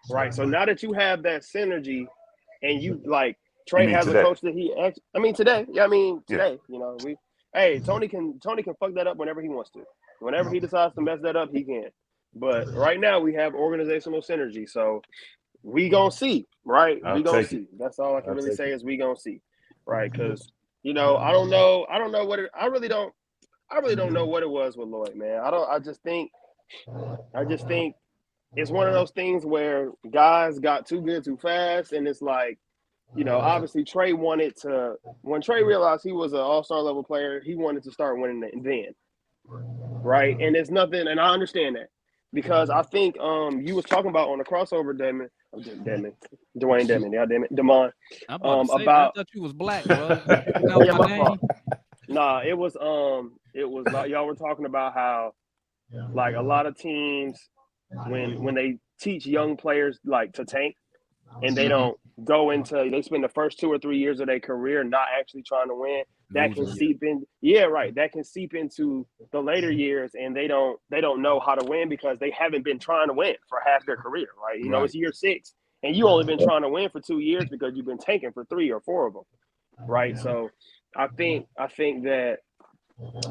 Right. So now that you have that synergy and you like You Trey mean has a today? coach that today. Yeah, I mean Yeah. today, Tony can fuck that up whenever he wants to. Whenever he decides to mess that up, he can. But right now we have organizational synergy, so we gonna see, right? I'll We gonna take it. see. That's all I can I'll really take say it. is we gonna see, right? Because I don't know. I don't know what it. I really don't. I really don't know what it was with Lloyd, man. I don't. I just think. It's one of those things where guys got too good too fast, and it's like, obviously Trey wanted to. When Trey realized he was an all-star level player, he wanted to start winning then, right? And it's nothing, and I understand that because I think you was talking about on the crossover, Dwayne Demon, yeah, damn it, Demon, I'm about to say, man, I about thought you was black, bro. You pronounce yeah, my my name? fault. Nah, it was like y'all were talking about how like a lot of teams when they teach young players like to tank and they don't go into they spend the first 2 or 3 years of their career not actually trying to win, that can Losing. seep in that can seep into the later years, and they don't know how to win because they haven't been trying to win for half their career, right? Right. It's year 6 and you only been trying to win for 2 years because you've been tanking for 3 or 4 of them, right? So I think that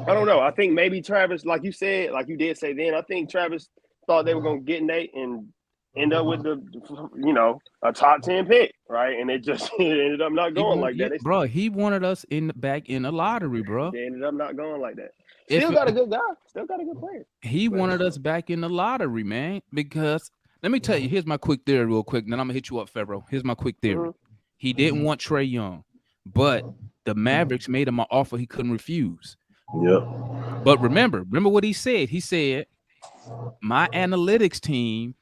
I don't know. I think maybe Travis, like you said, like you did say then, I think Travis thought they were going to get Nate and end up with a top 10 pick, right? And it just it ended up not going like that. Bro, he wanted us back in the lottery, bro. They ended up not going like that. If Still got a good guy. Still got a good player. he wanted us back in the lottery, man, because let me tell you, here's my quick theory real quick, then I'm going to hit you up, Febro. Here's my quick theory. He didn't want Trey Young, but the Mavericks made him an offer he couldn't refuse. Yep. But remember what he said. He said, my analytics team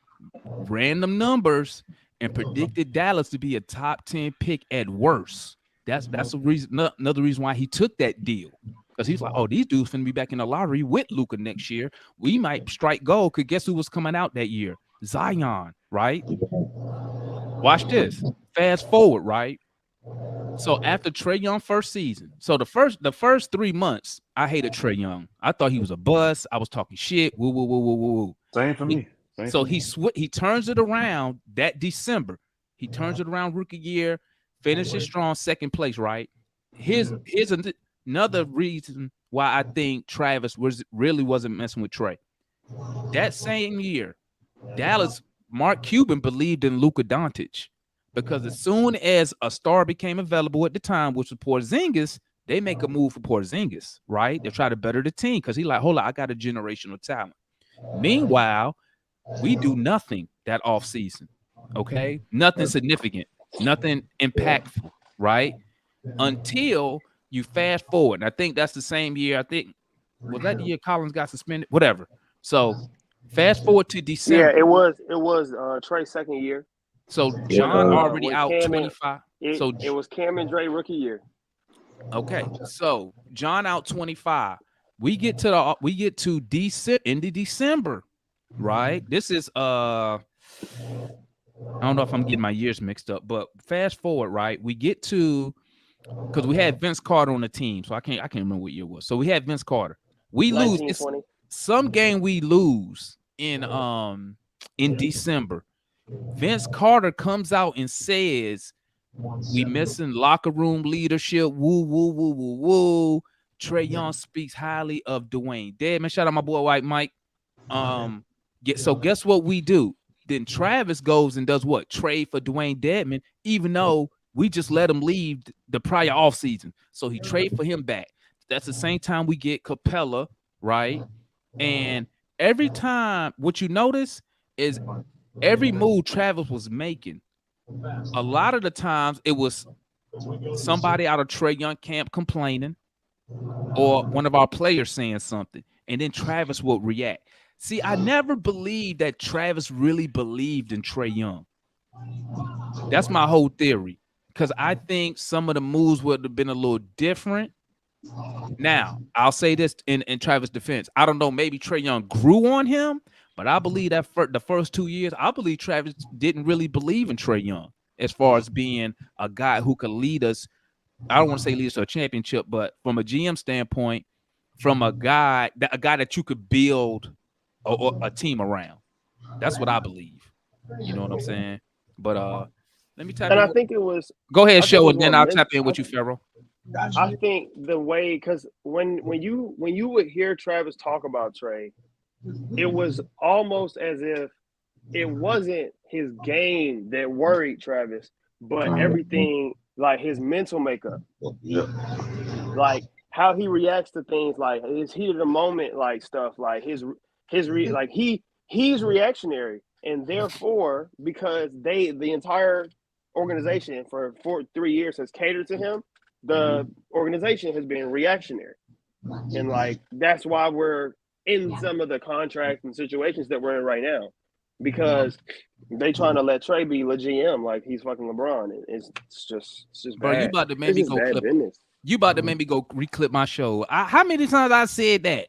ran them numbers and predicted Dallas to be a top 10 pick at worst. That's the reason. Another reason why he took that deal, because he's like, oh, these dudes finna be back in the lottery with Luka next year. We might strike gold. Because guess who was coming out that year? Zion, right? Watch this. Fast forward, right? So after Trey Young first season, so the first 3 months, I hated Trey Young. I thought he was a bust. I was talking shit. Woo, woo, woo, woo, woo. Same for me. So he turns it around that December. He turns it around rookie year, finishes strong, second place, right? Here's another reason why I think Travis really wasn't messing with Trey. That same year, Dallas, Mark Cuban believed in Luka Doncic. Because as soon as a star became available at the time, which was Porzingis, they make a move for Porzingis, right? They try to better the team because he like, hold on, I got a generational talent. Meanwhile, we do nothing that offseason, okay? Nothing significant, nothing impactful, right? Until you fast forward. And I think that's the same year. I think, was that the year Collins got suspended? Whatever. So fast forward to December. Yeah, it was Trey's second year. So John already out Cam 25. It was Cam and Dre rookie year. Okay, so John out 25. We get to December, right? This is I don't know if I'm getting my years mixed up, but fast forward, right? We get to, because we had Vince Carter on the team, so I can't remember what year it was. So we had Vince Carter. We lose some game. We lose in December. Vince Carter comes out and says, we missing locker room leadership. Woo, woo, woo, woo, woo. Trey Young speaks highly of Dwayne Dedman. Shout out my boy White Mike. So guess what we do? Then Travis goes and does what? Trade for Dwayne Dedman, even though we just let him leave the prior offseason. So he trade for him back. That's the same time we get Capella, right? And every time, what you notice is every move Travis was making, a lot of the times it was somebody out of Trey Young camp complaining or one of our players saying something, and then Travis would react. See, I never believed that Travis really believed in Trey Young. That's my whole theory, because I think some of the moves would have been a little different. Now, I'll say this in Travis' defense. I don't know, maybe Trey Young grew on him, but I believe that for the first 2 years, I believe Travis didn't really believe in Trey Young as far as being a guy who could lead us. I don't want to say lead us to a championship, but from a GM standpoint, from a guy that you could build a team around. That's what I believe. You know what I'm saying? But let me tap in. And I think it was. Go ahead, show, and then I'll tap in with you, Pharaoh. I think the way, because when you would hear Travis talk about Trey, it was almost as if it wasn't his game that worried Travis, but everything like his mental makeup, Yeah. like how he reacts to things, like his heat of the moment, like stuff, like like he's reactionary, and therefore because the entire organization for 3 years has catered to him, the organization has been reactionary, and like that's why we're in some of the contracts and situations that we're in right now, because they trying to let Trey be the GM like he's fucking LeBron. It's just Bro, bad. you about to make It's me just go bad clip. business. You about to make me go reclip my show. How many times I said that?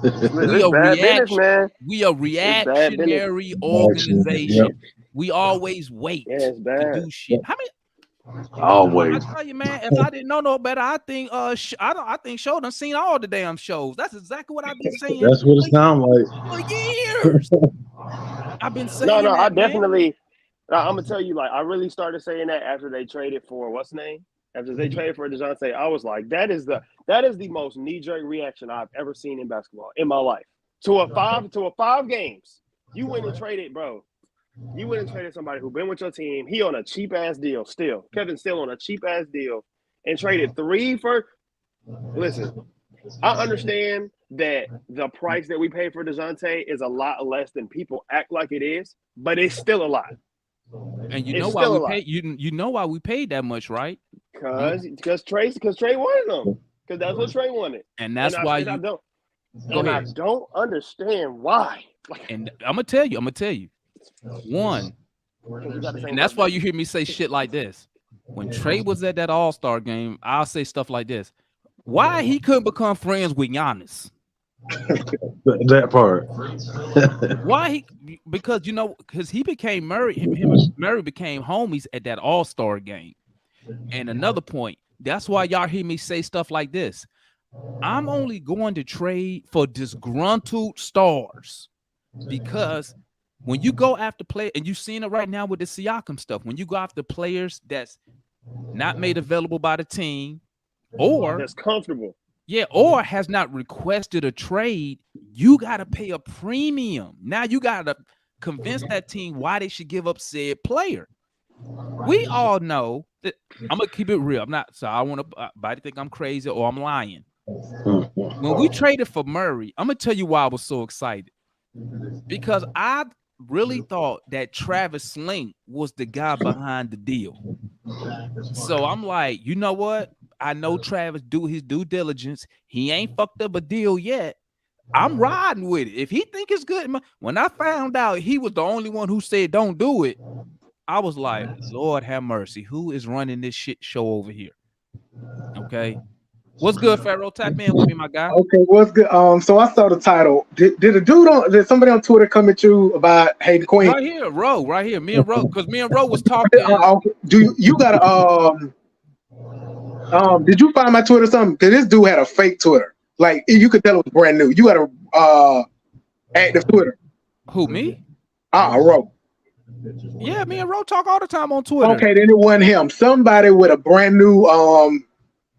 It's We a bad business, man. We a It's bad business. reactionary organization. Yep. We always wait Yeah, it's to bad. do shit. How many? Always. I tell you, man. If I didn't know no better, I think I think Show done seen all the damn shows. That's exactly what I've been saying. That's what it sounds like. For years. I've been saying No, that, I man. definitely. I'm gonna tell you, like, I really started saying that after they traded for what's his name. After they traded for DeJounte, I was like, that is the most knee-jerk reaction I've ever seen in basketball in my life. To a five games, you went and traded, bro. You went and traded somebody who been with your team. He on a cheap ass deal still. Kevin's still on a cheap ass deal, and traded 3 for. Listen, I understand that the price that we paid for DeJounte is a lot less than people act like it is, but it's still a lot. And you know why we paid you know why we paid that much, right? Because Trey wanted them. Because that's what Trey wanted. And that's why I don't understand why. And I'm gonna tell you. One, and that's why you hear me say shit like this. When Trey was at that All-Star game, I'll say stuff like this. Why he couldn't become friends with Giannis? That part. Why because he became Murray, him and Murray became homies at that All-Star game. And another point, that's why y'all hear me say stuff like this. I'm only going to trade for disgruntled stars, because when you go after play, and you've seen it right now with the Siakam stuff, when you go after players that's not made available by the team, or that's comfortable, or has not requested a trade, you got to pay a premium. Now you got to convince that team why they should give up said player. We all know that. I'm gonna keep it real. I want to think I'm crazy or I'm lying. When we traded for Murray, I'm gonna tell you why I was so excited, because I really thought that Travis Schlenk was the guy behind the deal. So I'm like, you know what? I know Travis do his due diligence. He ain't fucked up a deal yet. I'm riding with it. If he think it's good, when I found out he was the only one who said don't do it, I was like, Lord have mercy. Who is running this shit show over here? Okay. What's good, Pharaoh? Tap in with me, my guy. Okay, what's good? So I saw the title. Did somebody on Twitter come at you about hating Quinn? Right here, Ro, right here. Me and Ro, because me and Ro was talking. Do you got did you find my Twitter something? Because this dude had a fake Twitter. Like you could tell it was brand new. You got a active Twitter. Who, me? Ro. Yeah, me and Ro talk all the time on Twitter. Okay, then it wasn't him. Somebody with a brand new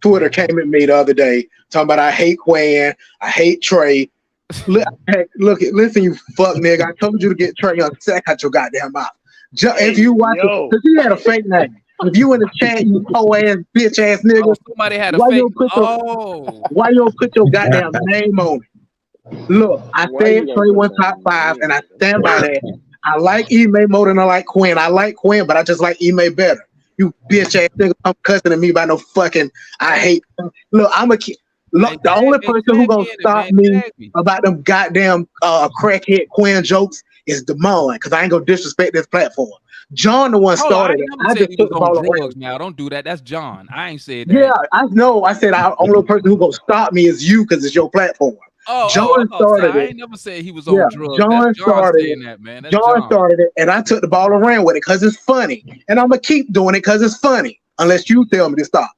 Twitter came at me the other day talking about I hate Quinn, I hate Trey. Listen, you fuck nigga. I told you to get Trey on sack out your goddamn mouth. If you watch it, because he had a fake name. If you in the chat, you hoe ass bitch ass nigga. Oh, somebody had a fake. Why you don't put your goddamn name on it? Look, I said Trey won top 5, and I stand by that. I like Ime more than I like Quinn. I like Quinn, but I just like Ime better. You bitch ass nigga, I'm cussing at me about no fucking. I hate. Look, I'm a kid. Look, the only person who gonna stop me about them goddamn crackhead Quinn jokes is Damon, because I ain't gonna disrespect this platform. John, the one started it. I just took the ball away. Now, don't do that. That's John. I ain't said that. Yeah, I know. I said the only person who gonna stop me is you, because it's your platform. John started it. I ain't never said he was on drugs. John started it. That, man. John started it, and I took the ball and ran with it because it's funny, and I'm gonna keep doing it because it's funny unless you tell me to stop.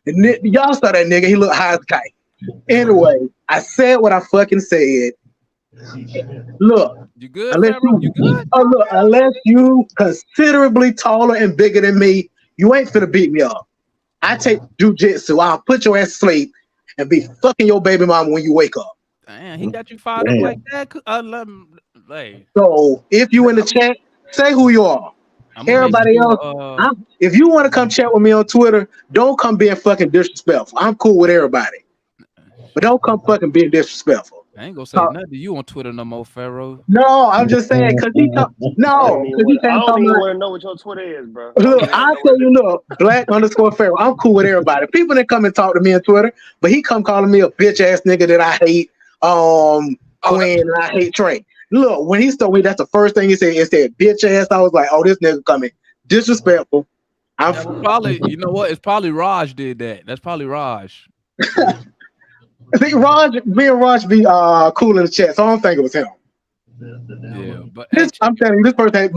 And y'all saw that nigga; he looked high as a kite. Anyway, I said what I fucking said. Look, you good? You good? Look, unless you considerably taller and bigger than me, you ain't finna beat me up. I take jujitsu. I'll put your ass to sleep and be fucking your baby mama when you wake up. Damn, he got you fired up Damn. like that. Hey, So if you in the chat, say who you are. I'm gonna make Everybody sure. else, if you want to come chat with me on Twitter, don't come being fucking disrespectful. I'm cool with everybody, but don't come fucking being disrespectful. I ain't gonna say nothing to you on Twitter no more, Pharaoh. No, I'm just saying because he I no, don't even because he can't talk about. want to know what your Twitter is, bro. Look, I'll tell you, look, black_Pharaoh. I'm cool with everybody. People that come and talk to me on Twitter, but he come calling me a bitch ass nigga that I hate, Quinn, and I hate Trey. Look, when he told me that's the first thing he said, bitch ass. I was like, oh, this nigga coming disrespectful. Probably, you know what? It's probably Raj did that. That's probably Raj. I think me and Raj be cool in the chat, so I don't think it was him. Yeah, but I'm telling you, this person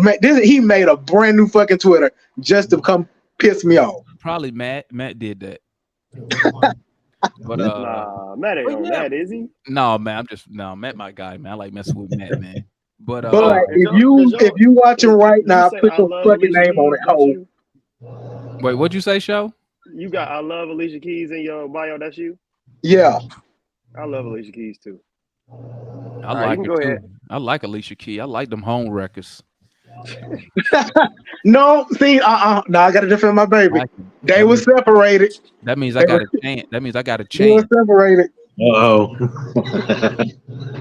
he made a brand new fucking Twitter just to come piss me off. Probably Matt did that. But nah, Matt ain't on that, is he? No, man, Matt my guy, man. I like messing with Matt, man. But if you watching right now, put your fucking name on it, ho. Wait, what'd you say, Show? You got I love Alicia Keys in your bio. That's you. Yeah, I love Alicia Keys too. I like her too. I like Alicia Keys. I like them home records. No, see, no, I gotta defend my baby. They were separated. That means I got a chance. That means I got a They were chance. separated. Oh.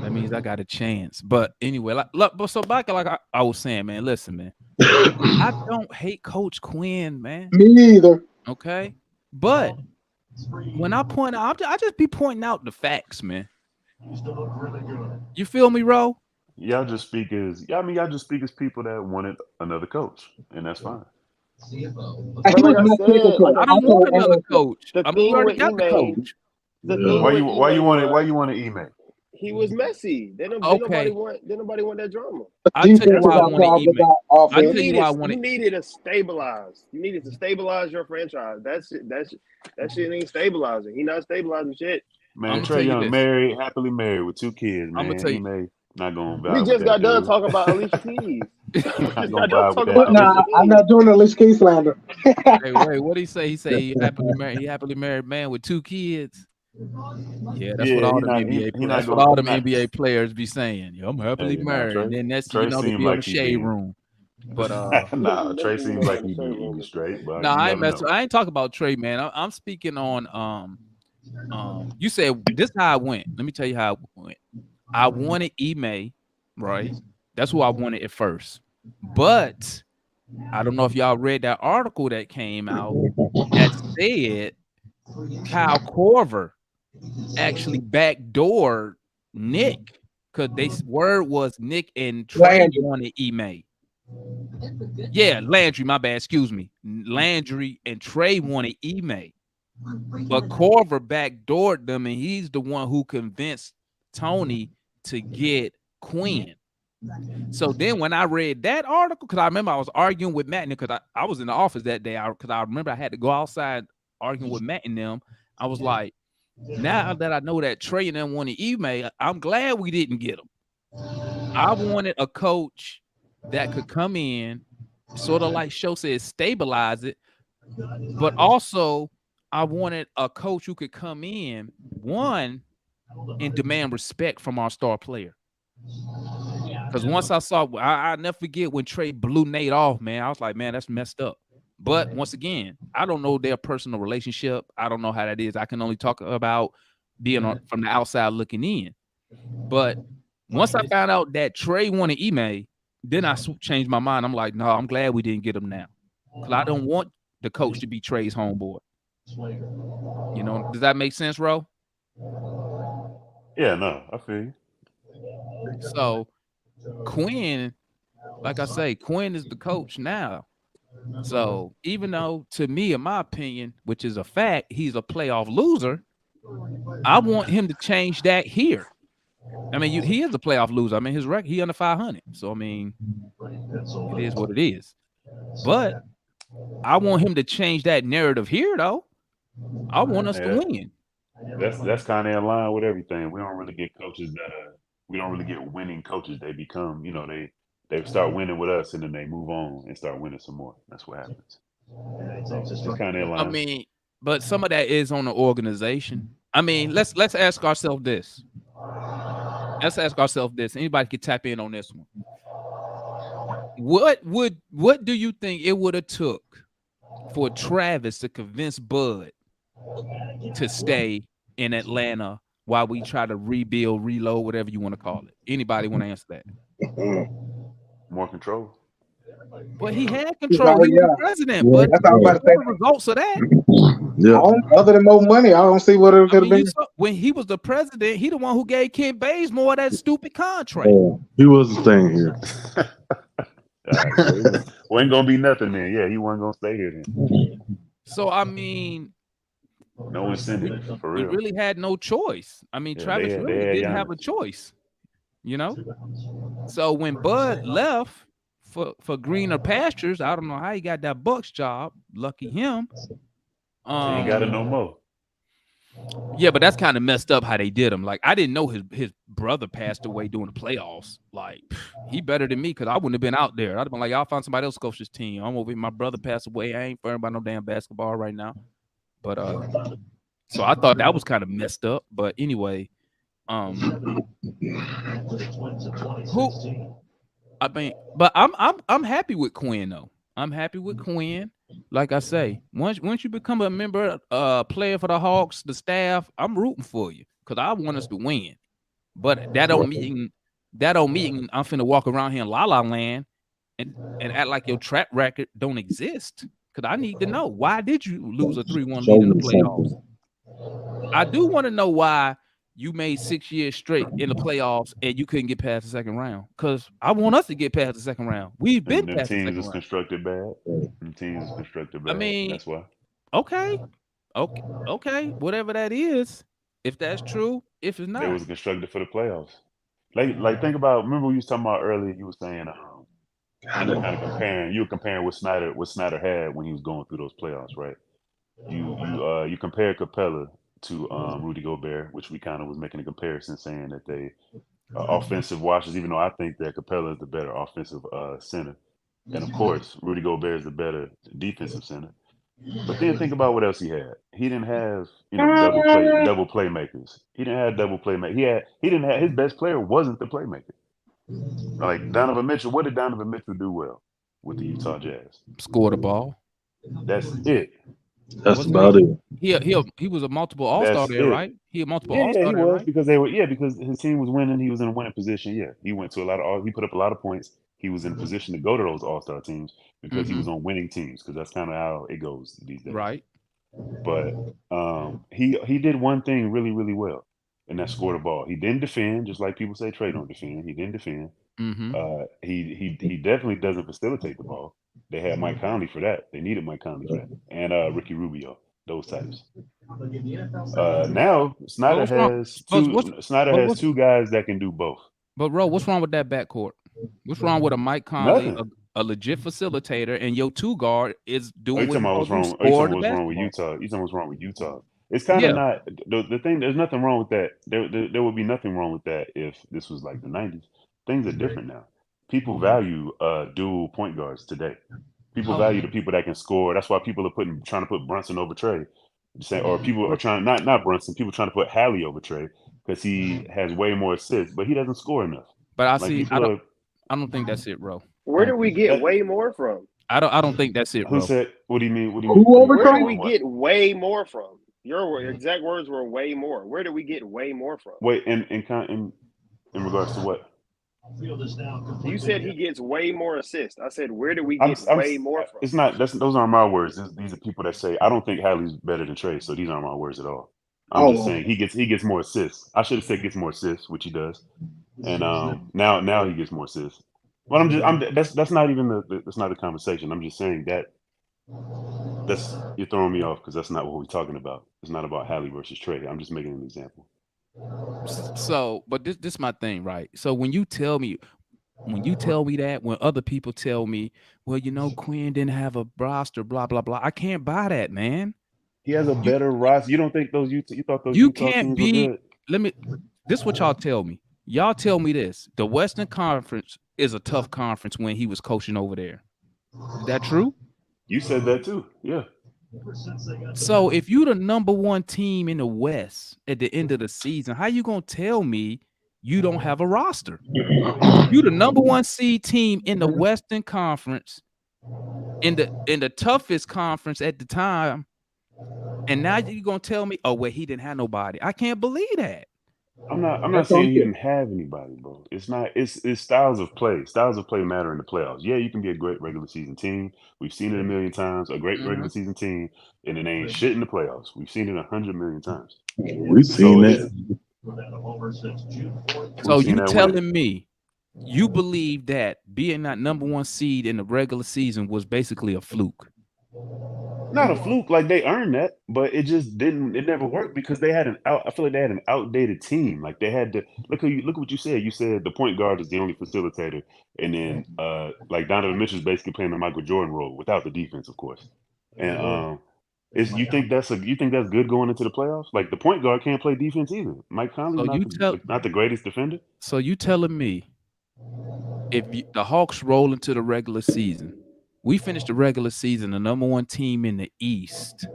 That means I got a chance. But anyway, so back like I was saying, man. Listen, man. I don't hate Coach Quinn, man. Me neither. Okay, but when I point out, I just be pointing out the facts, man. You feel me, Ro? Y'all just speak as people that wanted another coach, and that's fine. I don't want another coach. I mean, we already got the coach. Why you want to email? He was messy. Nobody want that drama. I'll tell you why I want to email. I'll tell you why I want You needed to stabilize. You needed to stabilize your franchise. That shit ain't stabilizing. He not stabilizing shit. Man, Trey Young happily married with 2 kids, man. I'm gonna tell you. Not going to We just got done talking about Alicia Keys. I'm not doing the Alicia Keys slander. Hey, wait, what did he say? He said he happily married man with 2 kids. Yeah, that's what all the NBA players be saying. Yeah, I'm happily married. And then that's Trey to be on the shade room. But Trey seems like he be straight. But I ain't talking about Trey, man. I'm speaking on you said this how it went. Let me tell you how it went. I wanted Ime, right? That's who I wanted at first. But I don't know if y'all read that article that came out that said Kyle Korver actually backdoored Nick because they word was Nick and Trey wanted Ime. Yeah, Landry, my bad, excuse me. Landry and Trey wanted Ime. But Korver backdoored them, and he's the one who convinced Tony to get Quinn. So then when I read that article, because I remember I was arguing with Matt, because I was in the office that day, because I remember I had to go outside arguing with Matt and them. I was like, now that I know that Trey and them wanted Ime, I'm glad we didn't get him. I wanted a coach that could come in, sort of like Show said, stabilize it, but also I wanted a coach who could come in, one, and demand respect from our star player. Because once I saw, I never forget when Trey blew Nate off, man. I was like, man, that's messed up. But once again, I don't know their personal relationship. I don't know how that is. I can only talk about being from the outside looking in. But once I found out that Trey wanted Ime, then I changed my mind. I'm like, no, I'm glad we didn't get him now. Because I don't want the coach to be Trey's homeboy. You know, does that make sense, Ro? Yeah, no, I feel you. So Quinn, like I say, Quinn is the coach now. So even though, to me, in my opinion, which is a fact, he's a playoff loser, I want him to change that here. I mean, he is a playoff loser. I mean, his record, he under 500. So I mean, it is what it is. But I want him to change that narrative here, though. I want us to win. That's kind of in line with everything. We don't really get coaches we don't really get winning coaches. They become, they start winning with us and then they move on and start winning some more. That's what happens. It's kind of in line. I mean, but some of that is on the organization. I mean, let's ask ourselves this. let's ask ourselves this. Anybody can tap in on this one. What do you think it would have took for Travis to convince Bud to stay in Atlanta while we try to rebuild, reload, whatever you want to call it? Anybody want to answer that? More control. But he had control. He was the president. But That's all I'm about to say. the results of that. Yeah. Other than more money, I don't see what it could have been. When he was the president, he the one who gave Ken Bays more of that stupid contract. He was staying here. Well, ain't gonna be nothing then. Yeah, he wasn't gonna stay here then. So I mean, no incentive for real. He really had no choice. I mean, Travis really didn't have a choice. You know. So when Bud left for greener pastures, I don't know how he got that Bucks job. Lucky him. He got it no more. Yeah, but that's kind of messed up how they did him. Like, I didn't know his brother passed away during the playoffs. Like, he better than me because I wouldn't have been out there. I'd have been like, y'all found somebody else to coach this team. I'm over here. My brother passed away. I ain't worried about no damn basketball right now. But so I thought that was kind of messed up. But anyway, I'm happy with Quinn though. I'm happy with Quinn. Like I say, once you become a member, player for the Hawks, the staff, I'm rooting for you because I want us to win. But that don't mean I'm finna walk around here in La La Land and act like your track record don't exist. Because I need to know, why did you lose a 3-1 lead in the playoffs? I do want to know why you made 6 years straight in the playoffs and you couldn't get past the second round. Because I want us to get past the second round. We've been past the second round. Teams is constructed bad. I mean, that's why. Okay. Whatever that is, if that's true, if it's not. It was constructed for the playoffs. Like think about, remember we was talking about earlier, you were saying you were comparing what Snyder had when he was going through those playoffs, right? You compared Capella to Rudy Gobert, which we kind of was making a comparison, saying that they offensive watches, even though I think that Capella is the better offensive center. And of course, Rudy Gobert is the better defensive center. But then think about what else he had. He didn't have, double playmakers. He didn't have double playmakers. He didn't have, his best player wasn't the playmaker. Like Donovan Mitchell, what did Donovan Mitchell do well with the Utah Jazz? Score the ball. That's it. That's about it. He was a multiple All-Star there, right? He a multiple All-Star he there, was, right? because his team was winning. He was in a winning position. Yeah, he went to he put up a lot of points. He was in a position to go to those All-Star teams because he was on winning teams. Because that's kind of how it goes these days, right? But he did one thing really, really well, and that's score the ball. He didn't defend, just like people say Trey don't defend. He didn't defend. He definitely doesn't facilitate the ball. They had Mike Conley for that. They needed Mike Conley for that, and Ricky Rubio, those types. Now Snyder has two guys that can do both. But Ro, what's wrong with that backcourt? What's wrong with a Mike Conley, a legit facilitator, and your two guard is doing what's wrong with Utah? You talking what's wrong with Utah? It's kind of not the thing. There's nothing wrong with that. There would be nothing wrong with that if this was like the 90s. Things are different now. People value dual point guards today. People value the people that can score. That's why people are trying to put Brunson over Trey. Or people are trying not Brunson. People trying to put Hallie over Trey because he has way more assists, but he doesn't score enough. But I don't think that's it, bro. Where do we get way more from? I don't think that's it, bro. Who said? What do you mean? Where do we get way more from? Your exact words were way more. Where do we get way more from? Wait, in regards to what? You said he gets way more assists. I said, where do we get way more from? It's not. Those aren't my words. These are people that say I don't think Hallie's better than Trey. So these aren't my words at all. I'm just saying he gets more assists. I should have said gets more assists, which he does. And now he gets more assists. But that's not even that's not the conversation. I'm just saying you're throwing me off because that's not what we're talking about. It's not about Hallie versus Trey. I'm just making an example. So, but this my thing, right? So when you tell me that, when other people tell me, well, Quinn didn't have a roster, blah blah blah, I can't buy that, man. He has a better roster. You don't think you thought those Utah can't teams be. were good? This is what y'all tell me. Y'all tell me this: the Western Conference is a tough conference when he was coaching over there. Is that true? You said that too. Yeah. So if you the number one team in the West at the end of the season, how you gonna tell me you don't have a roster? You the number one seed team in the Western Conference, in the toughest conference at the time, and now you gonna tell me, oh well, he didn't have nobody. I can't believe that. I'm not That's saying he unfair. didn't have anybody, bro. It's not. It's styles of play. Styles of play matter in the playoffs. Yeah, you can be a great regular season team. We've seen it a million times. A great regular season team, and it ain't shit in the playoffs. We've seen it 100 million times. We've So seen it's that. So we've seen you that when telling me you believe that being that number one seed in the regular season was basically a fluke? not a fluke, like they earned that, but it just didn't. It never worked because they had an out. I feel like they had an outdated team. Like they had to look what you said. You said the point guard is the only facilitator, and then like Donovan Mitchell's basically playing the Michael Jordan role without the defense, of course. And is you think that's good going into the playoffs? Like the point guard can't play defense either. Mike Conley's So not you tell not the greatest defender. so you telling me if the Hawks roll into the regular season, we finished the regular season the number one team in the East.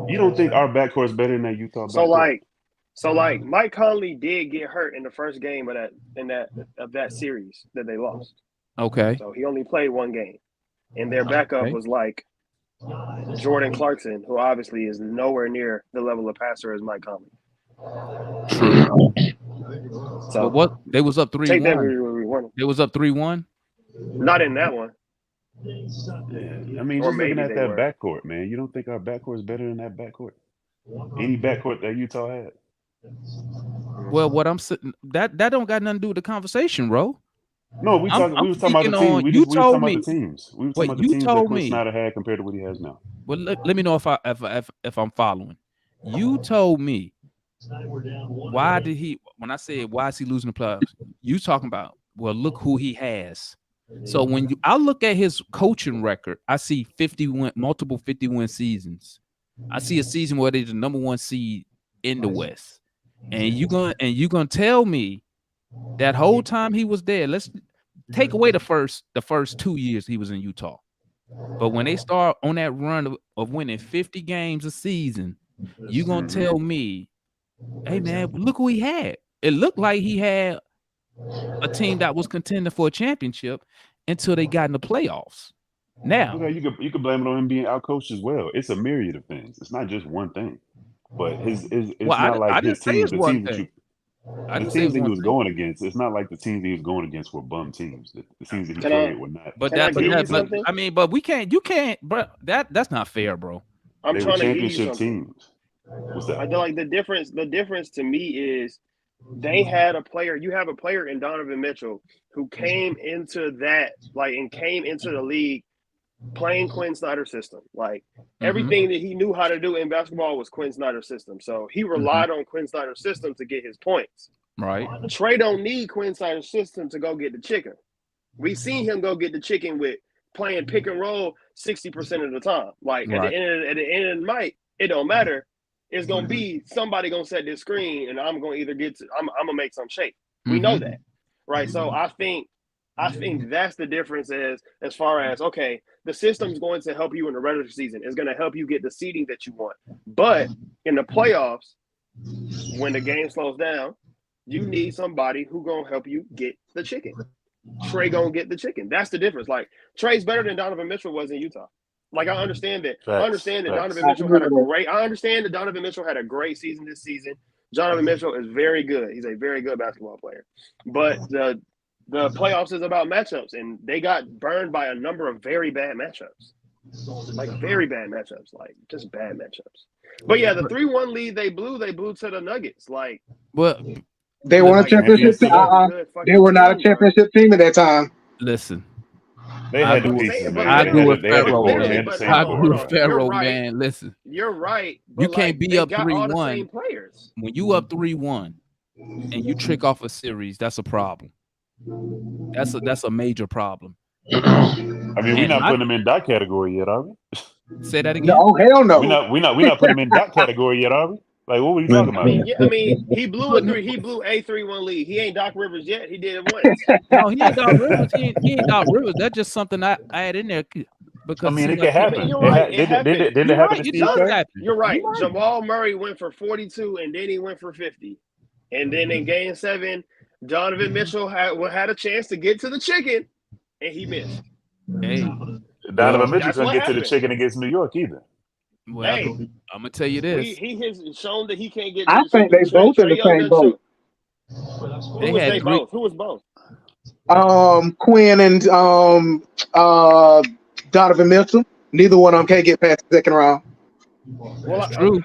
You don't think our backcourt's better than that Utah So backcourt? like Mike Conley did get hurt in the first game of that series that they lost. Okay. So he only played one game. And their backup Okay. was like Jordan Clarkson, who obviously is nowhere near the level of passer as Mike Conley. True. So But what they was up take that 3-1. where we want. They was up 3-1. Not in that one. Yeah. I mean, Or just looking maybe at they that were. backcourt, man. You don't think our backcourt is better than that backcourt? Any backcourt that Utah had? Well, what I'm saying that don't got nothing to do with the conversation, bro. No, we I'm was talking about the speaking team. on. We You was talking told about me. the teams. We were talking Wait, about the you teams that told Quinn me. Snyder had compared to what he has now. Well, let me know if I'm following. You told me why did he? When I said why is he losing the playoffs? You talking about? Well, look who he has. So when I look at his coaching record, I see multiple 50-win seasons. I see a season where they're the number one seed in the West, and you gonna tell me that whole time he was there. Let's take away the first 2 years he was in Utah. But when they start on that run of winning 50 games a season, you gonna tell me, hey man, look who he had. It looked like he had a team that was contending for a championship until they got in the playoffs. Now, Okay, you could blame it on him being outcoached as well. It's a myriad of things. It's not just one thing. But it's well, not like I didn't his say team. it's The one teams that thing. I the didn't say teams it's that he one was thing. going against. It's not like the teams he was going against were bum teams. The teams that he Can I- played were not. But Can I that, but give you that, but something? I mean, but you can't, bro. That's not fair, bro. I'm They were trying to give you championship something. teams. What's I that? feel like the difference to me is they had a player. You have a player in Donovan Mitchell who came into the league playing Quinn Snyder's system. Like everything that he knew how to do in basketball was Quinn Snyder's system. So he relied on Quinn Snyder's system to get his points. Right. Trey don't need Quinn Snyder's system to go get the chicken. We seen him go get the chicken with playing pick and roll 60% of the time. Like Right. at the end of the night, it don't matter. It's gonna be somebody gonna set this screen, and I'm gonna either I'm gonna make some shape. We know that, right? So I think that's the difference as far as okay, the system's going to help you in the regular season. It's going to help you get the seeding that you want, but in the playoffs, when the game slows down, you need somebody who gonna help you get the chicken. Trey gonna get the chicken. That's the difference. Like Trey's better than Donovan Mitchell was in Utah. Like I understand that. Facts. I understand that Facts. Donovan Mitchell had a great season this season. Donovan Mitchell is very good. He's a very good basketball player. But the playoffs is about matchups, and they got burned by a number of very bad matchups. Like very bad matchups, like just bad matchups. But yeah, the 3-1 lead they blew to the Nuggets. Like Well, They weren't a championship team. They were not a championship team at that time. listen. They I had the agree- pieces, man. I agree with They had the Pharaoh, core. They man. had the same I core. agree with You're Pharaoh, right. man. Listen, You're right. You can't be they up got all the 3-1. same players. when you up 3-1 and you trick off a series, that's a problem. That's a major problem. I mean, we're And not I- putting them in that category yet, are we? Say that again. No, hell no. We're not putting them in that category yet, are we? Like, what were you talking about? I mean, he blew a 3-1 lead. He ain't Doc Rivers yet. He did it once. No, he ain't Doc Rivers. He ain't Doc Rivers. That's just something I add in there. Because I mean, it like, can I happen. mean, you're right. It happened. Didn't it you're happen right. to It Steve does Kerr? happen. You're right. You're right. Jamal Murray went for 42, and then he went for 50. And then in Game 7, Donovan Mitchell had a chance to get to the chicken, and he missed. Hey, Donovan Mitchell That's couldn't what get to the happened. chicken against New York either. well, Hey, I'm gonna tell you this. he has shown that he can't get to I the think chicken. they both in the Young same boat. They had They three. both? Who was both? Quinn and Donovan Mitchell. Neither one of them can't get past the second round. That's true.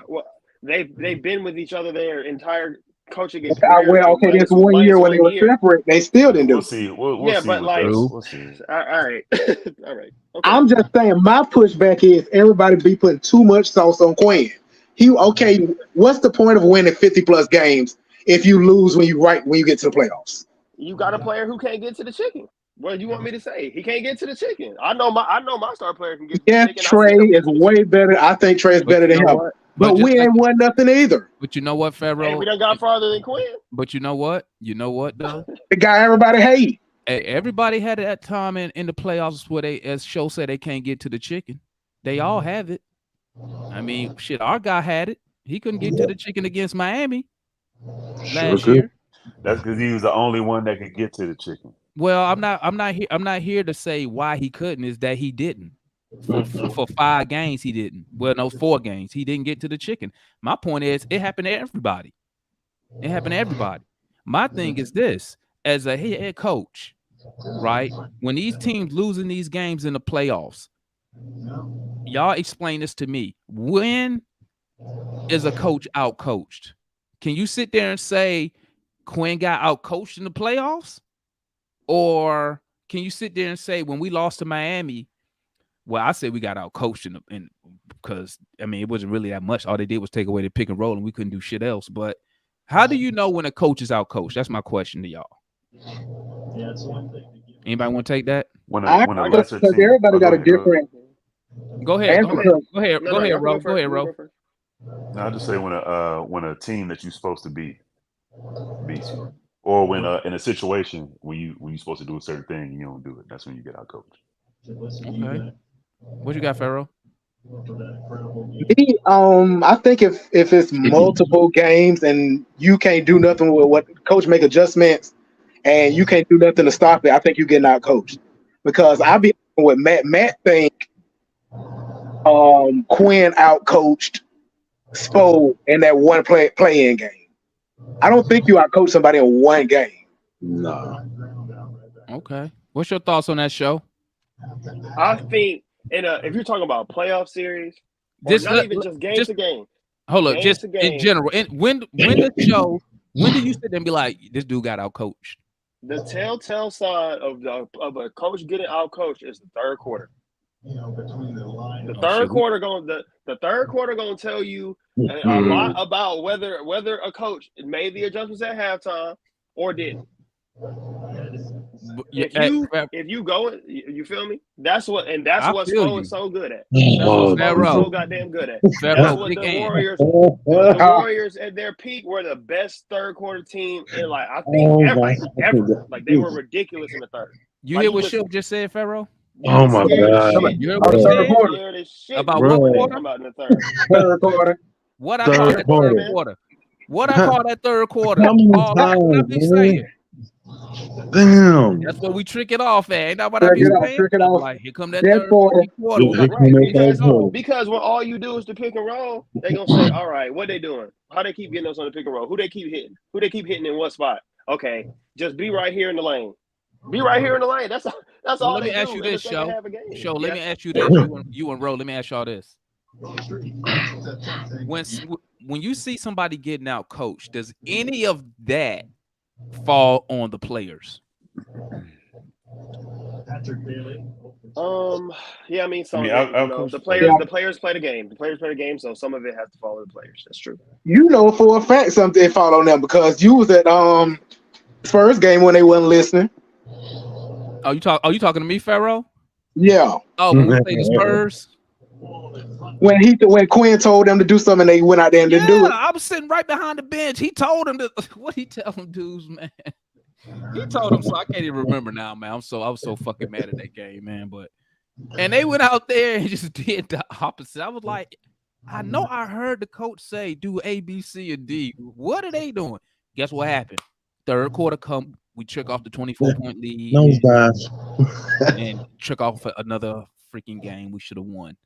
They've been with each other their entire coaching This experience. one year when they were separate, they still didn't do We'll it. see. We'll Yeah, see. but like, We'll see. all right, all right. Okay. I'm just saying, my pushback is everybody be putting too much sauce on Quinn. What's the point of winning 50 plus games if you lose when you get to the playoffs? You got a player who can't get to the chicken. What do you want me to say? He can't get to the chicken. I know my star player can get to the chicken. Trey is way better. I think Trey is better than him. But we ain't won nothing either. But you know what, Pharaoh? Hey, we done got farther than Quinn. But you know what? You know what though? The guy everybody hate. Hey, everybody had that time in the playoffs where they, as Show said, they can't get to the chicken. They all have it. I mean, shit, our guy had it. He couldn't get to the chicken against Miami last year. That's because he was the only one that could get to the chicken. Well, I'm not here to say why he couldn't. Is that he didn't for 5 games he didn't. Well, no, 4 games he didn't get to the chicken. My point is, it happened to everybody. It happened to everybody. My thing is this: as a head coach, right? When these teams losing these games in the playoffs, y'all explain this to me. When is a coach out coached? Can you sit there and say Quinn got out coached in the playoffs? Or can you sit there and say when we lost to Miami, well, I say we got out coached in because I mean it wasn't really that much. All they did was take away the pick and roll and we couldn't do shit else. But how do you know when a coach is out coached? That's my question to y'all. Yeah, it's one thing. Anybody want to take that? When a lesser team, everybody got a different. Go ahead, Ro. Go ahead, Ro. I'll just say when a team that you're supposed to beats you, or when in a situation when you're supposed to do a certain thing and you don't do it, that's when you get out coached. Okay. What you got, Pharaoh? I think if it's multiple games and you can't do nothing with what coach make adjustments and you can't do nothing to stop it, I think you're getting out coached. Because I be with Matt. Matt think Quinn out coached Spo in that one play-in game. I don't think you out coach somebody in one game. No. Okay. What's your thoughts on that show? I think if you're talking about playoff series, not even just game to game. Hold up, just in general. And when do you sit there and be like, this dude got out coached? The telltale sign of a coach getting out coached is the third quarter. The third quarter going to tell you a lot about whether a coach made the adjustments at halftime or didn't. If you go, you feel me? That's what Spo is so good at. That's what Spo is so goddamn good at. That's what the Warriors at their peak were the best third quarter team in I think ever. Like they were ridiculous in the third. You hear what Ship just said, Pharaoh? Oh my God! You heard what he said about what quarter? About in the third quarter. What I call that third quarter? What I call that third quarter? Damn. That's what we trick it off at. Ain't that what I be saying? Trick it off. Like, here come that third quarter. Because when all you do is the pick and roll, they gonna say, all right, what they doing? How they keep getting us on the pick and roll? Who they keep hitting? Who they keep hitting in what spot? Okay, just be right here in the lane. Be right here in the lane. That's all. Let me ask you this, Show. Let me ask you this. You and Ro, let me ask y'all this. When you see somebody getting out coached, does any of that fall on the players? Yeah, I mean, the players play the game. The players play the game, so some of it has to fall on the players. That's true. You know for a fact something fall on them because you was at first game when they wasn't listening. Are you talking to me, Pharaoh? Yeah. Oh, when we play the Spurs. When Quinn told them to do something, they went out there and didn't do it. I was sitting right behind the bench. He told them what he tell them dudes, man. He told them so. I can't even remember now, man. I was so fucking mad at that game, man. But And they went out there and just did the opposite. I was like, I know I heard the coach say do A, B, C, and D. What are they doing? Guess what happened? Third quarter come, we check off the 24-point lead Nose dives. and check off another freaking game we should have won.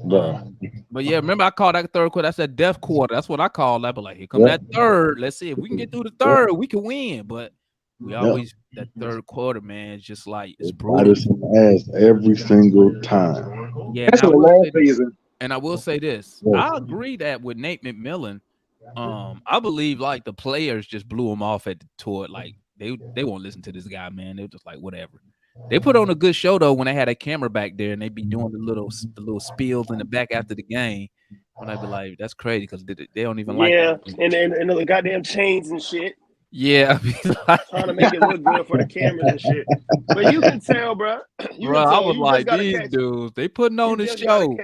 Bruh. But yeah, remember I called that third quarter. That's that death quarter. That's what I call that. But like, here come that third. Let's see if we can get through the third, we can win. But we always that third quarter, man. It's just like it's brutal. Bite us in the ass every single time. Yeah, That's and a long season. and I will say this. I agree that with Nate McMillan, I believe like the players just blew him off at the tour. Like they won't listen to this guy, man. They're just like whatever. They put on a good show though when they had a camera back there and they be doing the little spills in the back after the game. When I be like, that's crazy because they don't even like Yeah, that. and the goddamn chains and shit. Yeah, Trying to make it look good for the cameras and shit. But you can tell, bro. Bro, I was like, these dudes, they putting on the show.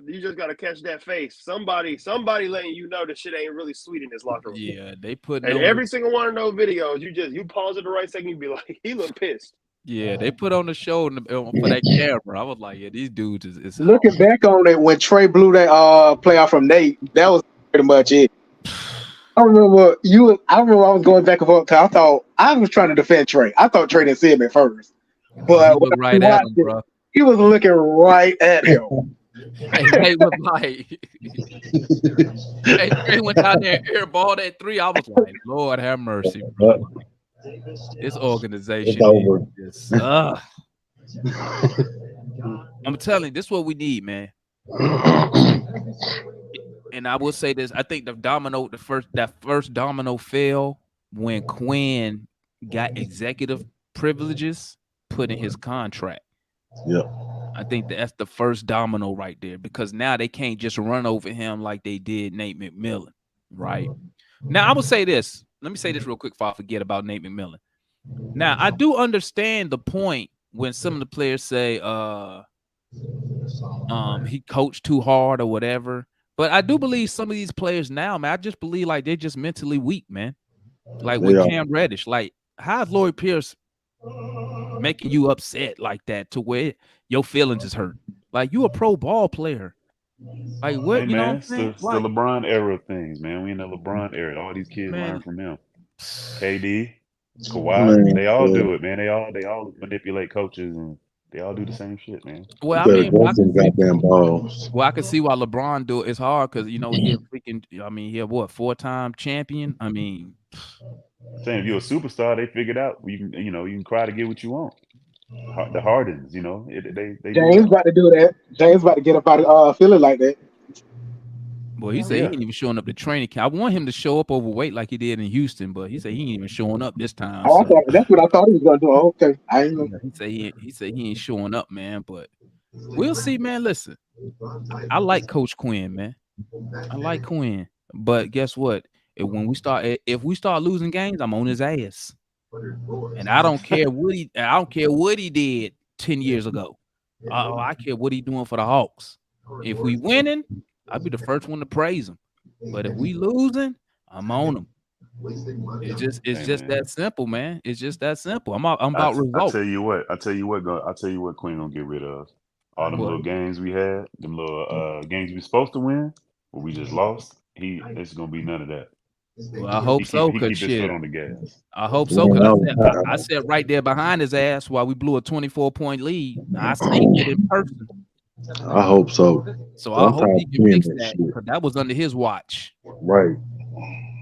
You just gotta catch that face. Somebody letting you know the shit ain't really sweet in this locker room. Yeah, they put. And every single one of those videos, you pause at the right second, you be like, he look pissed. Yeah, they put on the show for that camera. I was like, yeah, these dudes is looking back on it when Trey blew that playoff from Nate. That was pretty much it. I remember I was going back and forth. I thought I was trying to defend Trey. I thought Trey didn't see him at first, but he, right at him, bro. He was looking right at him. They was like, Trey went down there and airballed that three. I was like, Lord have mercy, bro. This organization is I'm telling you, this is what we need, man. And I will say this: I think that first domino fell when Quinn got executive privileges put in his contract. Yeah, I think that's the first domino right there because now they can't just run over him like they did Nate McMillan, right? Now I will say this. Let me say this real quick before I forget about Nate McMillan. Now, I do understand the point when some of the players say he coached too hard or whatever. But I do believe some of these players now, man, I just believe like they're just mentally weak, man. Like with Cam Reddish. Like, how's Lloyd Pierce making you upset like that to where your feelings is hurt? Like, you a pro ball player. Like what? Hey, you man, know, it's the LeBron era of things, man. We in the LeBron era. All these kids learn from him. KD, Kawhi, they all do it, man. They all manipulate coaches and they all do the same shit, man. Well, I mean, goddamn balls. Well, I can see why LeBron do it. It's hard because he a freaking. I mean, he a what 4-time champion. I mean, I'm saying if you're a superstar, they figured out you can cry to get what you want. The Hardens, they James about to do that. James about to get up out of feeling like that. Boy, he said he ain't even showing up to training camp. I want him to show up overweight like he did in Houston, but he said he ain't even showing up this time. Oh, so. That's what I thought he was gonna do. Okay, I ain't know. He said he ain't showing up, man. But we'll see, man. Listen, I like Coach Quinn, man. I like Quinn, but guess what? If we start losing games, I'm on his ass, and I don't care what he did 10 years ago. I care what he doing for the Hawks. If we winning, I'll be the first one to praise him. But if we losing, I'm on him. It's just that simple, man. It's just that simple. I'm about results. I'll tell you what Quinn gonna get rid of. All them little games we had, them little games we supposed to win, but we just lost. It's gonna be none of that. Well, I hope so, because shit. On the gas. I hope so, because I sat right there behind his ass while we blew a 24-point lead. I seen it in person. I hope so. So I hope he can fix that, because that was under his watch. Right.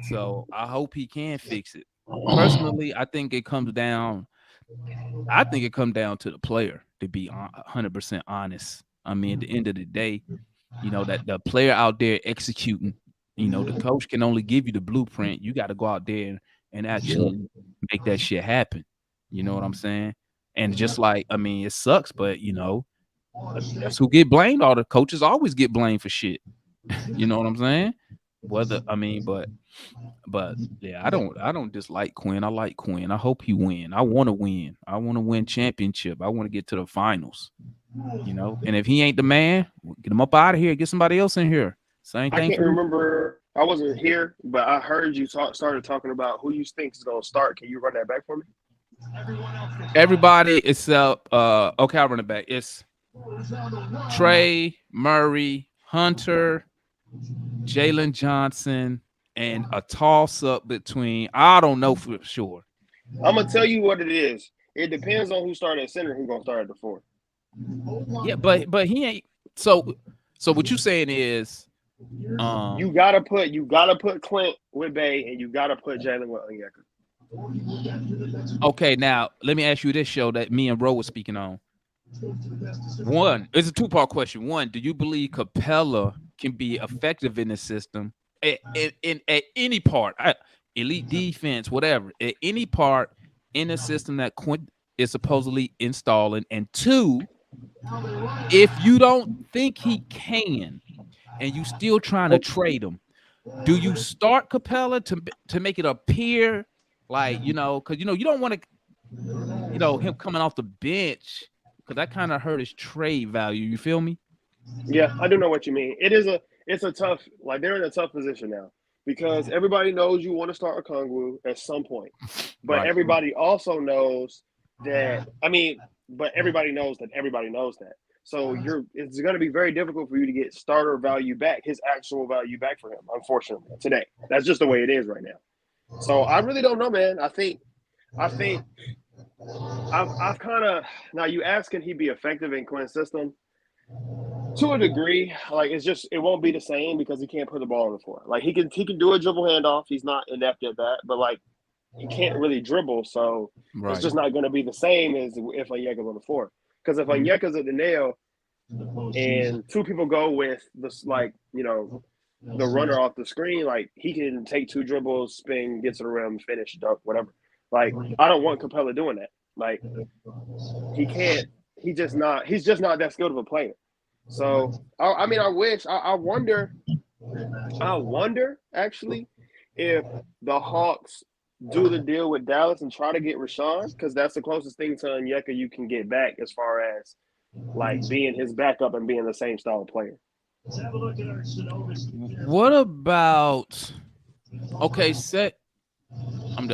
So I hope he can fix it. Personally, I think it comes down to the player, to be 100% honest. I mean, at the end of the day, that the player out there executing, the coach can only give you the blueprint. You got to go out there and actually make that shit happen. You know what I'm saying? And just like, I mean, it sucks, but that's who get blamed. All the coaches always get blamed for shit. You know what I'm saying? But yeah, I don't dislike Quinn. I like Quinn. I hope he win. I want to win. I want to win championship. I want to get to the finals. And if he ain't the man, get him up out of here. Get somebody else in here. Same thing. I can't remember. I wasn't here, but I heard you started talking about who you think is gonna start. Can you run that back for me? Everybody except okay, I'll run it back. It's Trey, Murray, Hunter, Jalen Johnson, and a toss-up between, I don't know for sure. I'm gonna tell you what it is. It depends on who started at center, who's gonna start at the 4. Yeah, but he ain't. So what you saying is, you gotta put Clint with Bay, and you gotta put Jalen with Onyeka. Okay, now let me ask you this, show that me and Ro was speaking on. One, it's a two-part question. One, do you believe Capella can be effective in the system at any part, elite defense, whatever, at any part in the system that Quinn is supposedly installing? And two, if you don't think he can, and you still trying to trade him, do you start Capella to make it appear like, because you don't want to, him coming off the bench, because that kind of hurt his trade value. You feel me? Yeah, I do know what you mean. It's a tough, like they're in a tough position now because everybody knows you want to start Okongwu at some point, but Right. everybody also knows that. But everybody knows that everybody knows that. So it's going to be very difficult for you to get starter value back, his actual value back for him. Unfortunately, today, that's just the way it is right now. So I really don't know, man. I think I've kind of, now you ask, can he be effective in Quinn's system? To a degree, like it won't be the same because he can't put the ball on the floor. Like he can do a dribble handoff. He's not inept at that, but like he can't really dribble, so Right. it's just not going to be the same as if Onyeka's on the floor. Because if Onyeka's at the nail and two people go with this, like the runner off the screen, like he can take 2 dribbles, spin, get to the rim, finish, dunk, whatever. Like I don't want Capella doing that. Like he can't. He's just not that skilled of a player. So I wonder actually if the Hawks do the deal with Dallas and try to get Rashawn, because that's the closest thing to Onyeka you can get back as far as like being his backup and being the same style of player. What about? Okay, set. I'm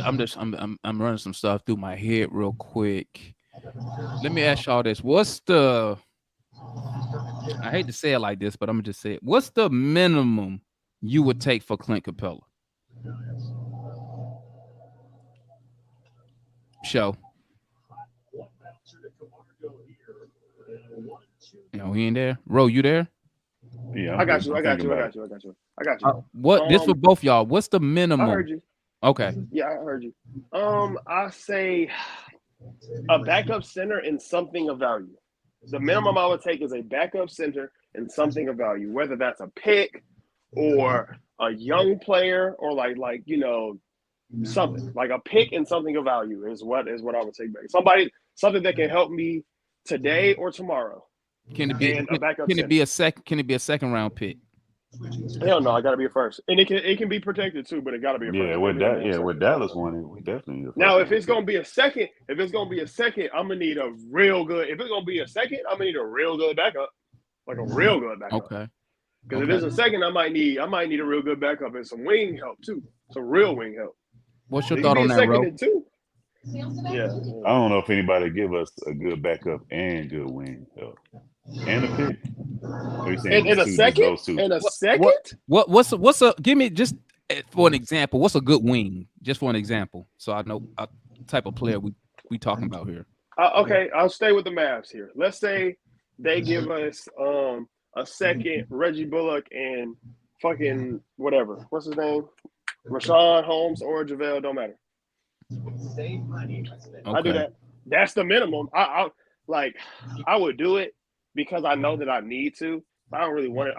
running some stuff through my head real quick. Let me ask y'all this: what's the? I hate to say it like this, but I'm gonna just say it. What's the minimum you would take for Clint Capella? Show. He ain't there. Ro, you there? Yeah, I got you. What? This for both y'all. What's the minimum? I heard you. Okay. Yeah, I heard you. I say a backup center and something of value. The minimum I would take is a backup center and something of value, whether that's a pick or a young player or like something like a pick and something of value is what I would take back. Something that can help me today or tomorrow. Can it be a second round pick? Hell no, I gotta be a first. And it can be protected too, but it gotta be a first. With Dallas wanted, we definitely now if it's gonna be a second, I'm gonna need a real good. If it's gonna be a second, I'm gonna need a real good backup. Like a real good backup. Okay. Because if it's a second, I might need a real good backup and some wing help too. Some real wing help. What's your thought on that, Ro? Yeah. I don't know if anybody give us a good backup and good wing help. And a pick. In a second? What's a give me just for an example, what's a good wing? Just for an example. So I know a type of player we talking about here. Okay, I'll stay with the Mavs here. Let's say they give us a second Reggie Bullock and fucking whatever. What's his name? Rashawn Holmes or JaVale, don't matter. Okay. I do that. That's the minimum. I would do it because I know that I need to. I don't really want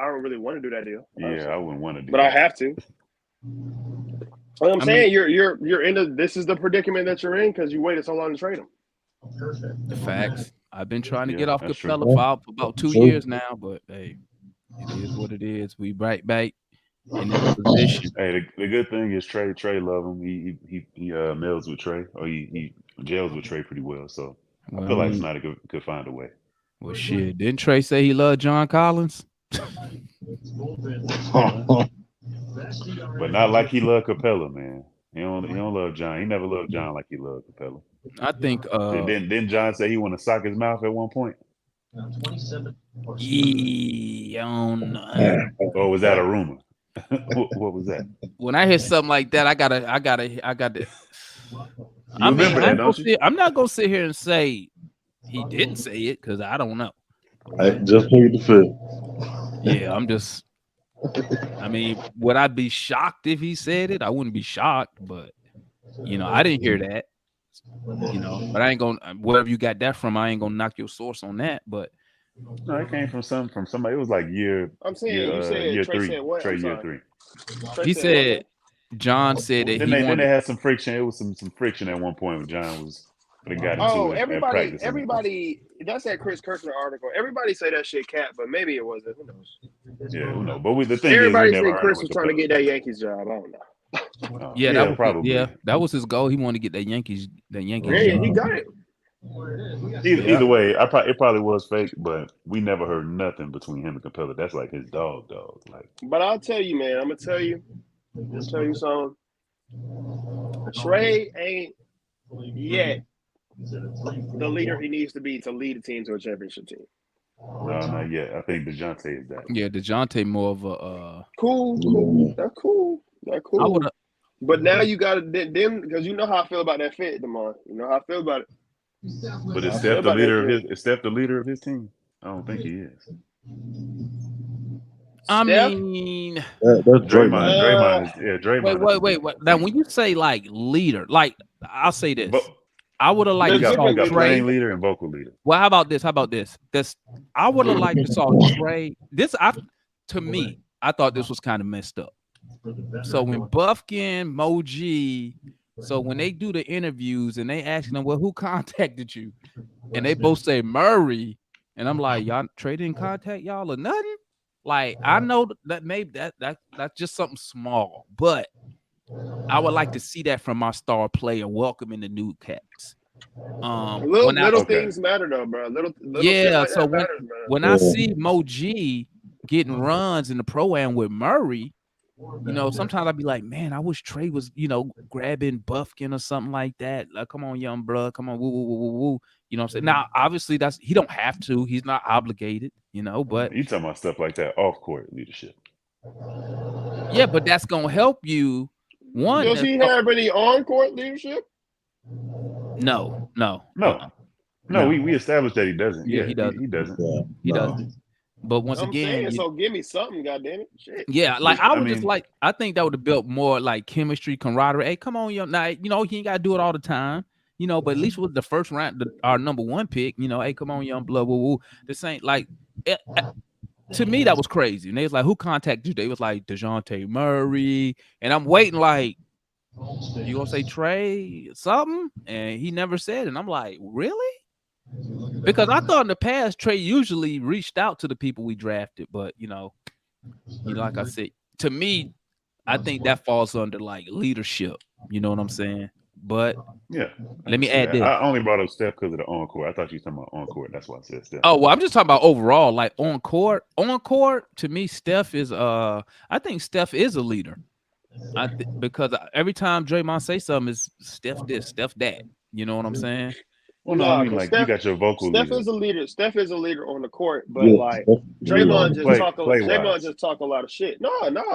to do that deal. Yeah, I wouldn't want to do but that. I have to. What I'm saying, you're in this is the predicament that you're in because you waited so long to trade him. The facts. I've been trying to get off Capella for about 2 years now, but hey, it is what it is. We right back in this position. Hey, the good thing is Trey love him. He melds with Trey, or he gels with Trey pretty well. So I feel like somebody could find a way. Well, shit. Didn't Trey say he loved John Collins? But not like he loved Capella, man. He don't love John. He never loved John like he loved Capella. I think didn't John say he want to sock his mouth at one point? Yeah, I don't know. Or was that a rumor? What was that? When I hear something like that, I gotta. You remember that, don't you? I'm not gonna sit here and say he didn't say it because I don't know. I just need to feel. Yeah, I'm just. I mean, would I be shocked if he said it? I wouldn't be shocked, but I didn't hear that. But I ain't gonna wherever you got that from. I ain't gonna knock your source on that. But No, it came from somebody. It was like year I'm saying you said year Trey 3. said what? Trey I'm year sorry. 3. Trey he said what, said man? John said that Then he they wanted. had some friction. It was some friction at one point when John was they got into Oh, it at practice. everybody. That's that Chris Kirkland article. Everybody say that shit cat, but maybe it wasn't. Who knows? Yeah, who knows? But the thing is, we Everybody never said heard Chris him was with trying to Capella. get that Yankees job. I don't know. Yeah, that was probably. that was his goal. He wanted to get that Yankees Yeah, job. he got it. Either way, it probably was fake, but we never heard nothing between him and Capella. That's like his dog. Like, But I'll tell you, man. I'm gonna tell you something. Trey ain't yet the leader he needs to be to lead a team to a championship team. no, not yet. I think DeJounte is that. Yeah, DeJounte more of a Cool. That's cool. I would. But now you got to them because you know how I feel about that fit, Demar. You know how I feel about it. But is Steph the leader of his? Is Steph the leader of his team? I don't think he is. I Steph? mean, That's Draymond. Draymond is Draymond. wait. Now, when you say like leader, like I'll say this, I would have liked We to saw got Trey. playing leader and vocal leader. Well, how about this? I would have liked to saw Trey. To me, I thought this was kind of messed up. So when Buffkin, Moji, so when they do the interviews and they ask them, well, who contacted you? And they both say Murray, and I'm like, y'all Trey didn't contact y'all or nothing. Like I know that maybe that's just something small, but I would like to see that from my star player welcoming the new cats. Little things matter though, bro. Little yeah. Like So when I see Moji getting Mm-hmm. runs in the pro-am with Murray, sometimes I'd be like, man, I wish Trey was, grabbing Buffkin or something like that. Like, come on, young bro, come on, woo, woo, woo, woo, woo. You know what I'm saying? Now, obviously, he don't have to. He's not obligated, but You talking about stuff like that off court leadership? Yeah, but that's gonna help you. One, does he have any on court leadership? No. We established that he doesn't. Yeah, he doesn't. He doesn't. Yeah, He no. doesn't. But once again, so give me something, goddamn it. Shit. yeah, like I think that would have built more like chemistry, camaraderie. Hey, come on, young. Now, he ain't got to do it all the time, but at least with the first round, our number 1 pick, hey, come on, young blood, woo, woo. This ain't like, to me, that was crazy. And they was like, who contacted you? They was like, DeJounte Murray. And I'm waiting like, you gonna say Trey something? And he never said it. And I'm like, really? Because I thought in the past Trey usually reached out to the people we drafted, but like I said, to me, I think that falls under like leadership. You know what I'm saying? But yeah, let me add this. I only brought up Steph because of the on court. I thought you were talking about on court. That's why I said Steph. Oh well, I'm just talking about overall, like on court. On court, to me, Steph is I think Steph is a leader. Because every time Draymond say something, is Steph this, Steph that. You know what I'm saying? Well, no, I mean like Steph, you got your vocal Steph leader. is a leader. Steph is a leader on the court, but Yeah, like Steph- Draymond just talk. Play-wise. Draymond just talk a lot of shit. No,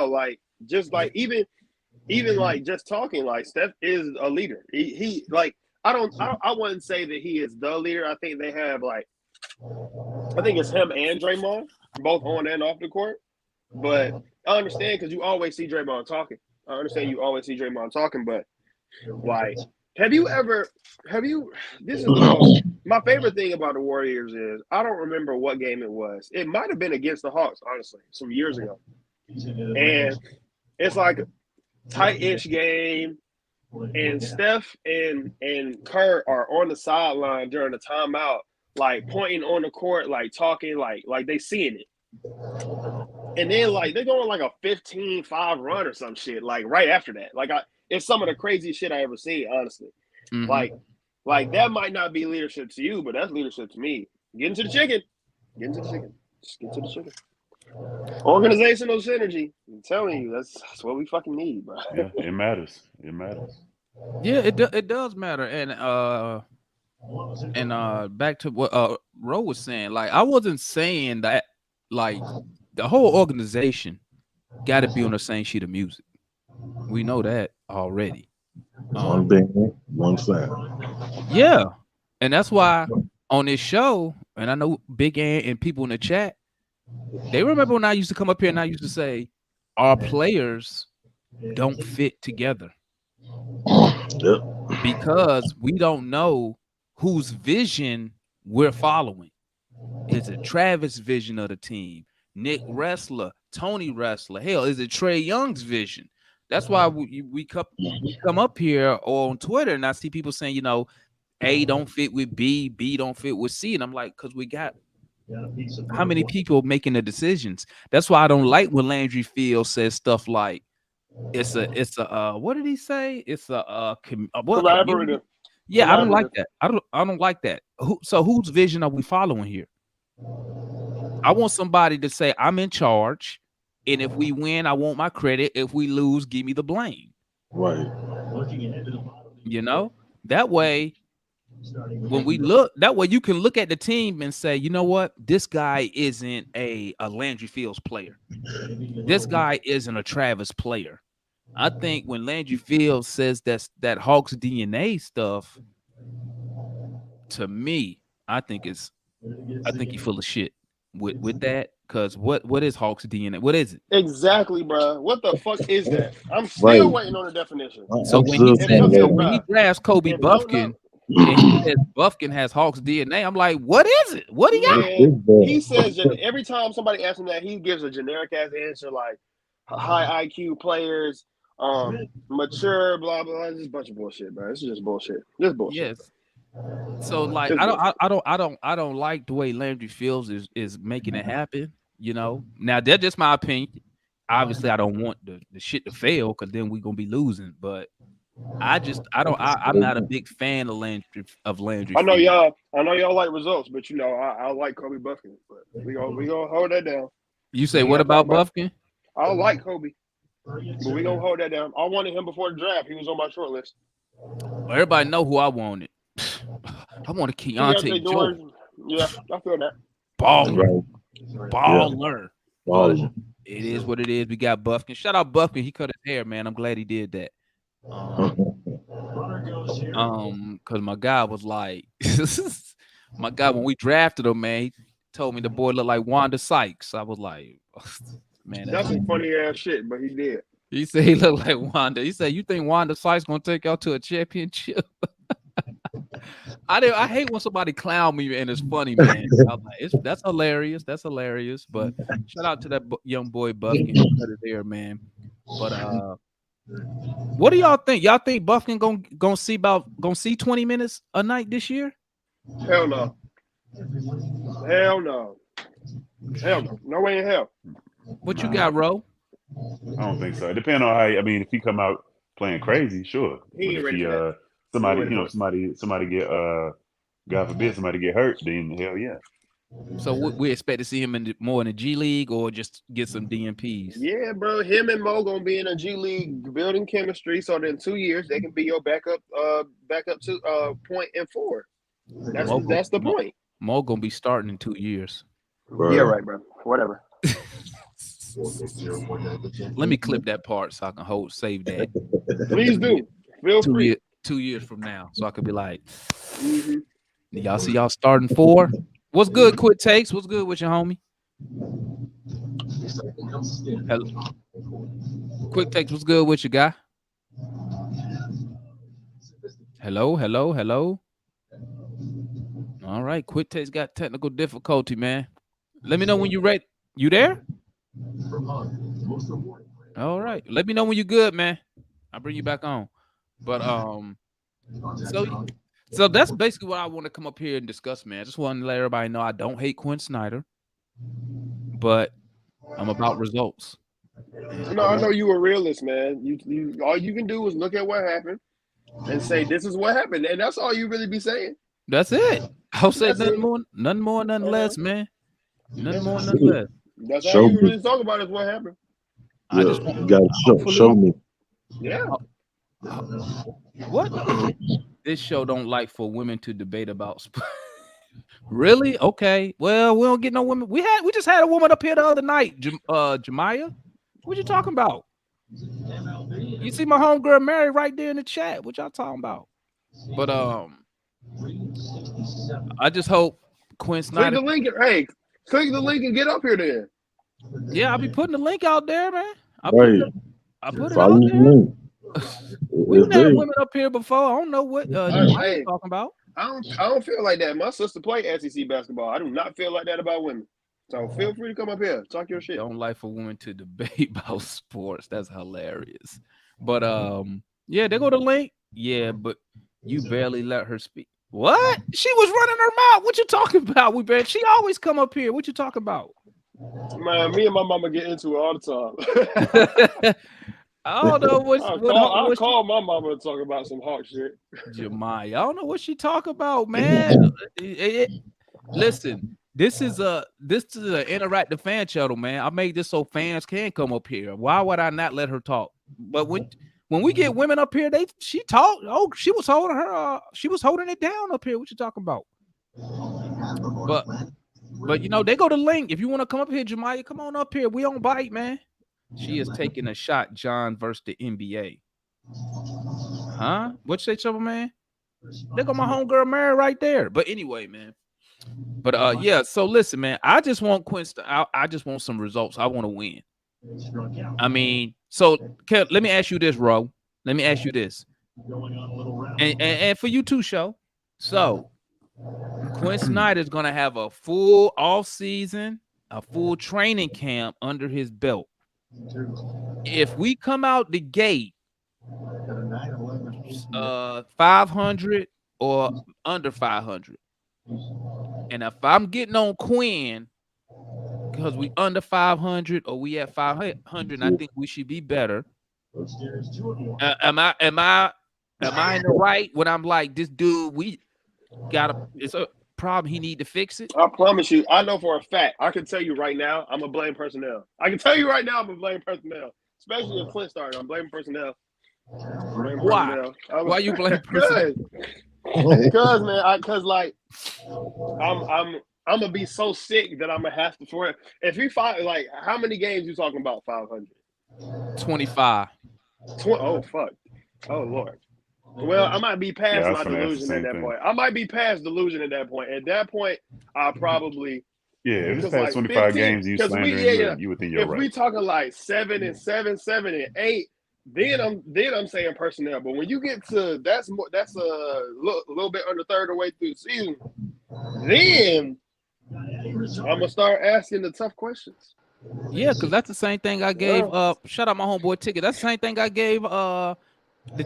like just like even like just talking. Like Steph is a leader. He like I wouldn't say that he is the leader. I think they have like I think it's him and Draymond both on and off the court. But I understand because you always see Draymond talking. I understand you always see Draymond talking, but like. Have you this is my favorite thing about the Warriors is I don't remember what game it was. It might have been against the Hawks, honestly, some years ago. And it's like a tight-ish game. And Steph and Kerr are on the sideline during the timeout, like pointing on the court, like talking, like they seeing it. And then like they're going like a 15-5 run or some shit, like right after that. Like it's some of the craziest shit I ever seen, honestly. Mm-hmm. Like that might not be leadership to you, but that's leadership to me. Get into the chicken. Just get to the chicken. Organizational synergy. I'm telling you, that's what we fucking need, bro. Yeah, it matters. Yeah, it does matter. And back to what Ro was saying. Like, I wasn't saying that. Like, the whole organization got to be on the same sheet of music. We know that already. One band, one sound. Yeah, and that's why on this show, and I know Big Ann and people in the chat, they remember when I used to come up here and I used to say, our players don't fit together Yep. because we don't know whose vision we're following. Is it Travis' vision of the team? Nick Wrestler, Tony Wrestler? Hell, is it Trey Young's vision? That's why we come up here on Twitter and I see people saying, you know, A don't fit with B, B don't fit with C. And I'm like, because we got how many people making the decisions? That's why I don't like when Landry Fields says stuff like it's a what did he say? It's a Collaborative. Yeah, I don't like that. I don't like that. So whose vision are we following here? I want somebody to say I'm in charge, and if we win, I want my credit. If we lose, give me the blame. Right. You know, that way when we look, that way you can look at the team and say, you know what, this guy isn't a Landry Fields player. This guy isn't a Travis player. I think when Landry Fields says that Hawks DNA stuff, to me, I think he's full of shit with that. Because what is Hawks DNA? What is it? Exactly, bro. What the fuck is that? I'm still waiting on the definition. So when he drafts Kobe Buffkin, and he says Buffkin has Hawks DNA, I'm like, what is it? What do you got? He says every time somebody asks him that, he gives a generic ass answer like high IQ players, mature, blah blah. It's just a bunch of bullshit, bro. It's just bullshit. Just bullshit. Yes. So like I don't like the way Landry Fields is making it happen. You know, now that's just my opinion. Obviously, I don't want the shit to fail because then we're gonna be losing. But I'm not a big fan of Landry. I know y'all like results, but you know I like Kobe Buffkin. But we gonna hold that down. You say what about Buffkin? I like Kobe, but we gonna hold that down. I wanted him before the draft. He was on my short list. Everybody know who I wanted. I wanted Keontae Jordan. Yeah, I feel that. Baller. Baller. It is what it is. We got Buffkin. Shout out Buffkin. He cut his hair, man. I'm glad he did that. Because my guy was like, my guy when we drafted him, man, he told me the boy looked like Wanda Sykes. I was like, man, that's some funny ass shit, but he did. He said he looked like Wanda. He said, you think Wanda Sykes gonna take y'all to a championship? I hate when somebody clown me and it's funny, man. I'm like, that's hilarious. That's hilarious. But shout out to that young boy Buffkin there, man. But what do y'all think? Y'all think Buffkin gonna see 20 minutes a night this year? Hell no. Hell no. Hell no. No way in hell. What you got, Ro? I don't think so. Depending on how. I mean, if he come out playing crazy, sure. He but if somebody get God forbid somebody get hurt, then hell yeah. So we expect to see him more in the G League or just get some DMPs. Yeah, bro. Him and Mo gonna be in a G League building chemistry, so that in 2 years they can be your backup to point and forward. That's the point. Mo gonna be starting in 2 years. Bro. Yeah, right, bro. Whatever. Let me clip that part so I can save that. Please do. Feel free. 2 years from now, so I could be like, y'all see y'all starting 4. What's good, Quick Takes? What's good with your homie? Hello. Quick Takes, what's good with you, guy? Hello. All right, Quick Takes got technical difficulty, man. Let me know when you're ready. You there? All right. Let me know when you're good, man. I'll bring you back on. But so that's basically what I want to come up here and discuss, man. I just want to let everybody know I don't hate Quinn Snyder, but I'm about results. No, I know you a realist, man. You all you can do is look at what happened and say this is what happened, and that's all you really be saying. That's it. I'll say nothing more, nothing less, man. Nothing more, nothing less. That's all you really talk about is what happened. I just want to show me. Yeah. What? This show don't like for women to debate about Really? Okay. Well, we don't get no women. We just had a woman up here the other night, Jemiah. What you talking about? You see my homegirl Mary right there in the chat. What y'all talking about? But I just hope Quinn Click Snyder. the link. Hey, click the link and get up here then. Yeah, I'll be putting the link out there, man. I Right. put it Follow out the there. link. We It's done had there. women up here before. I don't know what Hey, talking about. I don't feel like that. My sister played SEC basketball. I do not feel like that about women. So feel free to come up here, talk your shit. Don't like for women to debate about sports. That's hilarious. But yeah, they go to link. Yeah, but you barely let her speak. What? She was running her mouth. What you talking about? She always come up here. What you talking about? Man, me and my mama get into it all the time. I don't know I'll call my mama to talk about some hawk shit. Jemiah, I don't know what she talk about, man. Listen, this is an interactive fan channel, man. I made this so fans can come up here. Why would I not let her talk? But when we get women up here, she talk. Oh, she was holding it down up here. What you talking about? But you know, they go to link. If you want to come up here, Jemiah, come on up here. We on bite, man. She is taking a shot, John versus the NBA. Huh? What you say, Trouble Man? They got my homegirl Mary right there. But anyway, man. But yeah, so listen, man. I just want Quinn. I just want some results. I want to win. I mean, so let me ask you this, Ro. Let me ask you this. And for you too, Show. So Quinn Snyder is gonna have a full off season, a full training camp under his belt. If we come out the gate 500 or under 500, and if I'm getting on Quinn because we under 500 or we at 500, I think we should be better. Am I in the right when I'm like, this dude, it's a problem, he need to fix it? I promise you, I know for a fact. I can tell you right now, I'm gonna blame personnel. I can tell you right now, I'm gonna blame personnel. Especially if Clint started, I'm blaming personnel. Why? Why you blame personnel? Because man, like I'm gonna be so sick that I'm gonna have to for it. If he fight, like, how many games you talking about? 500. 25. Oh fuck. Oh Lord. Well, I might be past my delusion at that point. I might be past delusion at that point. At that point, I probably if it's past 25 games, you slandering, you would think you're right. If we talking like 7 and 7, 7 and 8, then I'm saying personnel. But when you get to that's a little bit under third of the way through the season, then I'm gonna start asking the tough questions. Yeah, because that's the same thing I gave. Shout out my homeboy Ticket. That's the same thing I gave the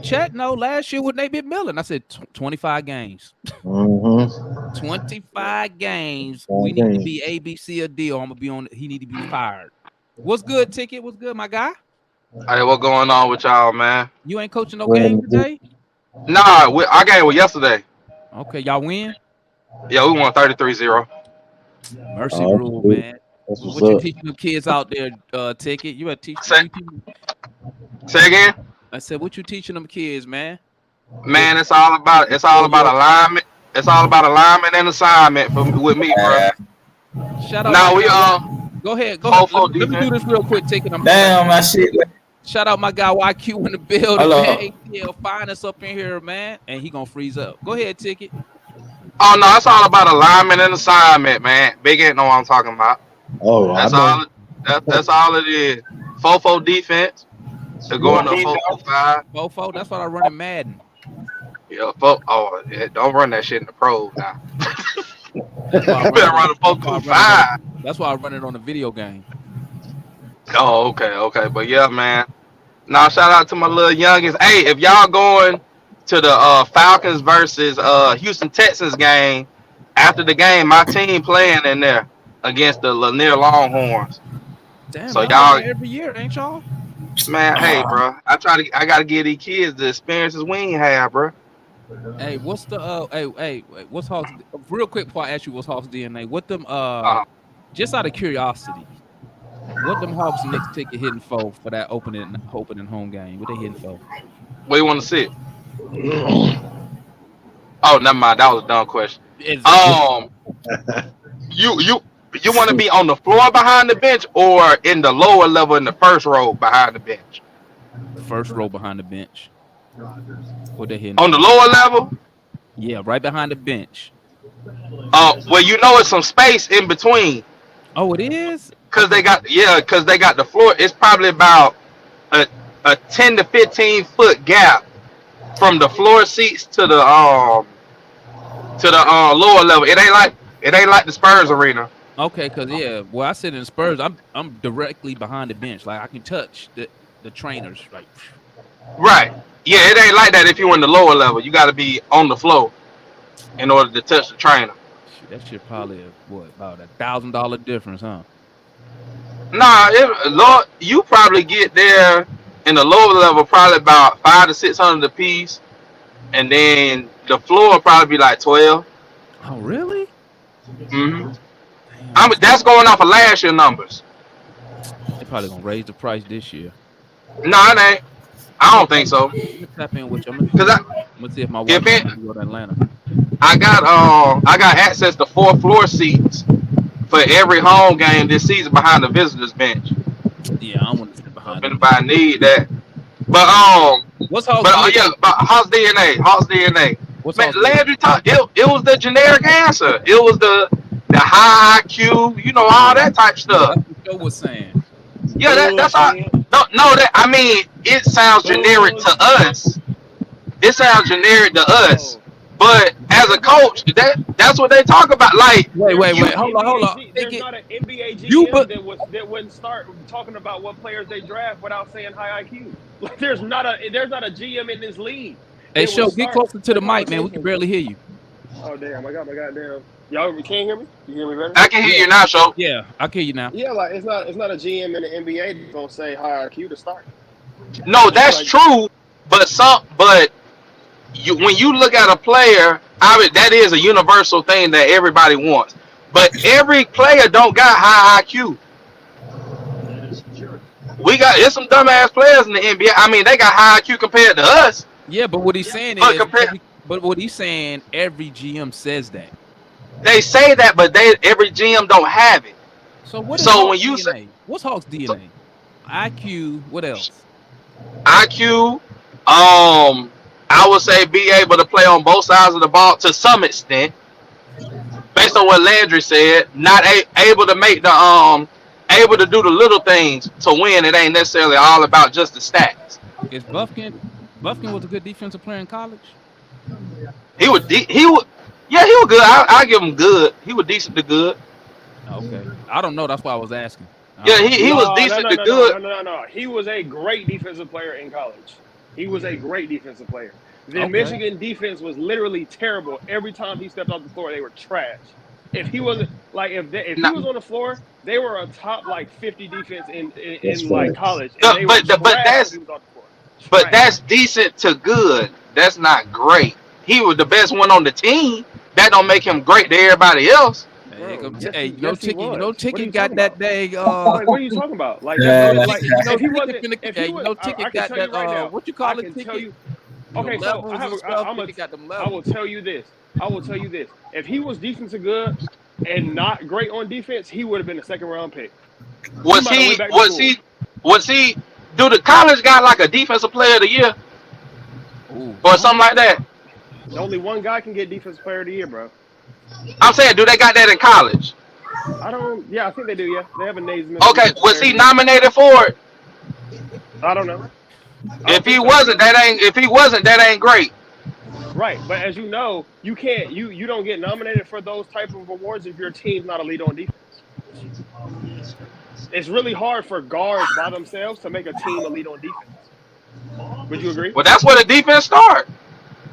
chat last year with Nate Millen. I said 25 games. 25 games. We need to be A, B, C, or D, or I'm gonna be on. He need to be fired. What's good, Ticket? What's good, my guy? Hey, what going on with y'all, man? You ain't coaching no game today? Nah, our game was yesterday. Okay, y'all win? Yeah, we won 33-0. Mercy rule, man. What you teaching them kids out there, Ticket? You better teach them. Say again? I said, what you teaching them kids, man? Man, it's all about alignment. It's all about alignment and assignment with me, bro. Shout out. Now go ahead. Let me do this real quick. Damn, my shit. Shout out my guy YQ in the building. Hello. Man. ATL, find us up in here, man, and he gonna freeze up. Go ahead, Ticket. Oh no, it's all about alignment and assignment, man. Big ain't know what I'm talking about. Oh, that's all. That's all it is. 4-4 defense. They're going to 4-5. 4-4. That's what I run in Madden. Yeah, don't run that shit in the pros now. You better run a 4-5. That's why I run it on the video game. Oh, okay. But yeah, man. Now shout out to my little youngest. Hey, if y'all going to the Falcons versus Houston Texans game, after the game, my team playing in there against the Lanier Longhorns. Damn, so y'all every year, ain't y'all? Man, hey, bro. I gotta give these kids the experiences we ain't have, bro. Hey, what's the what's Hawks? Real quick before I ask you what's Hawks DNA, what them just out of curiosity, what them Hawks Knicks ticket hitting for that opening home game? What they hitting for? Where you want to sit? Oh, never mind. That was a dumb question. You want to be on the floor behind the bench or in the lower level in the first row behind the bench? First row behind the bench. What they hitting? On the lower level? Yeah, right behind the bench. Well, you know, it's some space in between. Oh, it is? Cause they got the floor. It's probably about a 10 to 15 foot gap from the floor seats to the lower level. It ain't like the Spurs arena. Okay, cause I sit in Spurs. I'm directly behind the bench. Like I can touch the trainers. Like Right. Yeah, it ain't like that if you're in the lower level. You got to be on the floor in order to touch the trainer. That shit probably about $1,000 difference, huh? Nah, Lord, you probably get there in the lower level probably about $500 to $600 a piece, and then the floor will probably be like 12. Oh, really? Mm-hmm. That's going off of last year numbers. They probably gonna raise the price this year. Nah, it ain't. I don't think so. Let me tap in with you. I'm gonna see if my wife can go to Atlanta. I got access to 4 floor seats for every home game this season behind the visitors bench. Yeah, I don't want to sit behind. If anybody need that, but what's Hawks? But Hawks DNA. What's Man, Landry talk. It was the generic answer. It was the high IQ, you know, all that type stuff. That's what Joe was saying. Yeah, that's all. No, that I mean, it sounds generic to us. It sounds generic to us. But as a coach, that's what they talk about. Like, wait, hold on. There's not an NBA GM that wouldn't start talking about what players they draft without saying high IQ. Like, there's not a GM in this league. Hey, Show, get closer to the mic, man. We can barely hear you. Oh damn! I got my goddamn. Y'all can't hear me? You hear me better? I can hear you now, Show. Yeah, I can hear you now. Yeah, like it's not a GM in the NBA that's gonna say high IQ to start. No, that's true. But when you look at a player, that is a universal thing that everybody wants. But every player don't got high IQ. It's some dumbass players in the NBA. I mean, they got high IQ compared to us. Yeah, but what he's saying every GM says that. They say that, but every GM don't have it. So what? When you say what's Hawks DNA? IQ. What else? IQ. I would say be able to play on both sides of the ball to some extent, based on what Landry said. Not able to make able to do the little things to win. It ain't necessarily all about just the stats. Is Buffkin was a good defensive player in college? He was good. I give him good. He was decent to good. Okay, I don't know. That's why I was asking. He was decent to good. No. He was a great defensive player in college. He was a great defensive player. The Michigan defense was literally terrible. Every time he stepped off the floor, they were trash. If he wasn't like he was on the floor, they were a top like 50 defense in like college. But that's decent to good. That's not great. He was the best one on the team. That don't make him great to everybody else. No ticket got that dang. Like, what are you talking about? Like, if he wasn't, no ticket got that. Right what you call it? Ticket. Okay, so I will tell you this. If he was defensive good and not great on defense, he would have been a second round pick. Was he? Do the college got like a defensive player of the year? Or something like that? Only one guy can get defensive player of the year, bro. I'm saying, do they got that in college? Yeah, I think they do. Yeah, they have a Naismith. Okay, was he nominated for it? I don't know. If he wasn't, that ain't great. Right, but as you know, you can't. You don't get nominated for those type of awards if your team's not elite on defense. It's really hard for guards by themselves to make a team elite on defense. Would you agree? Well, that's where the defense start.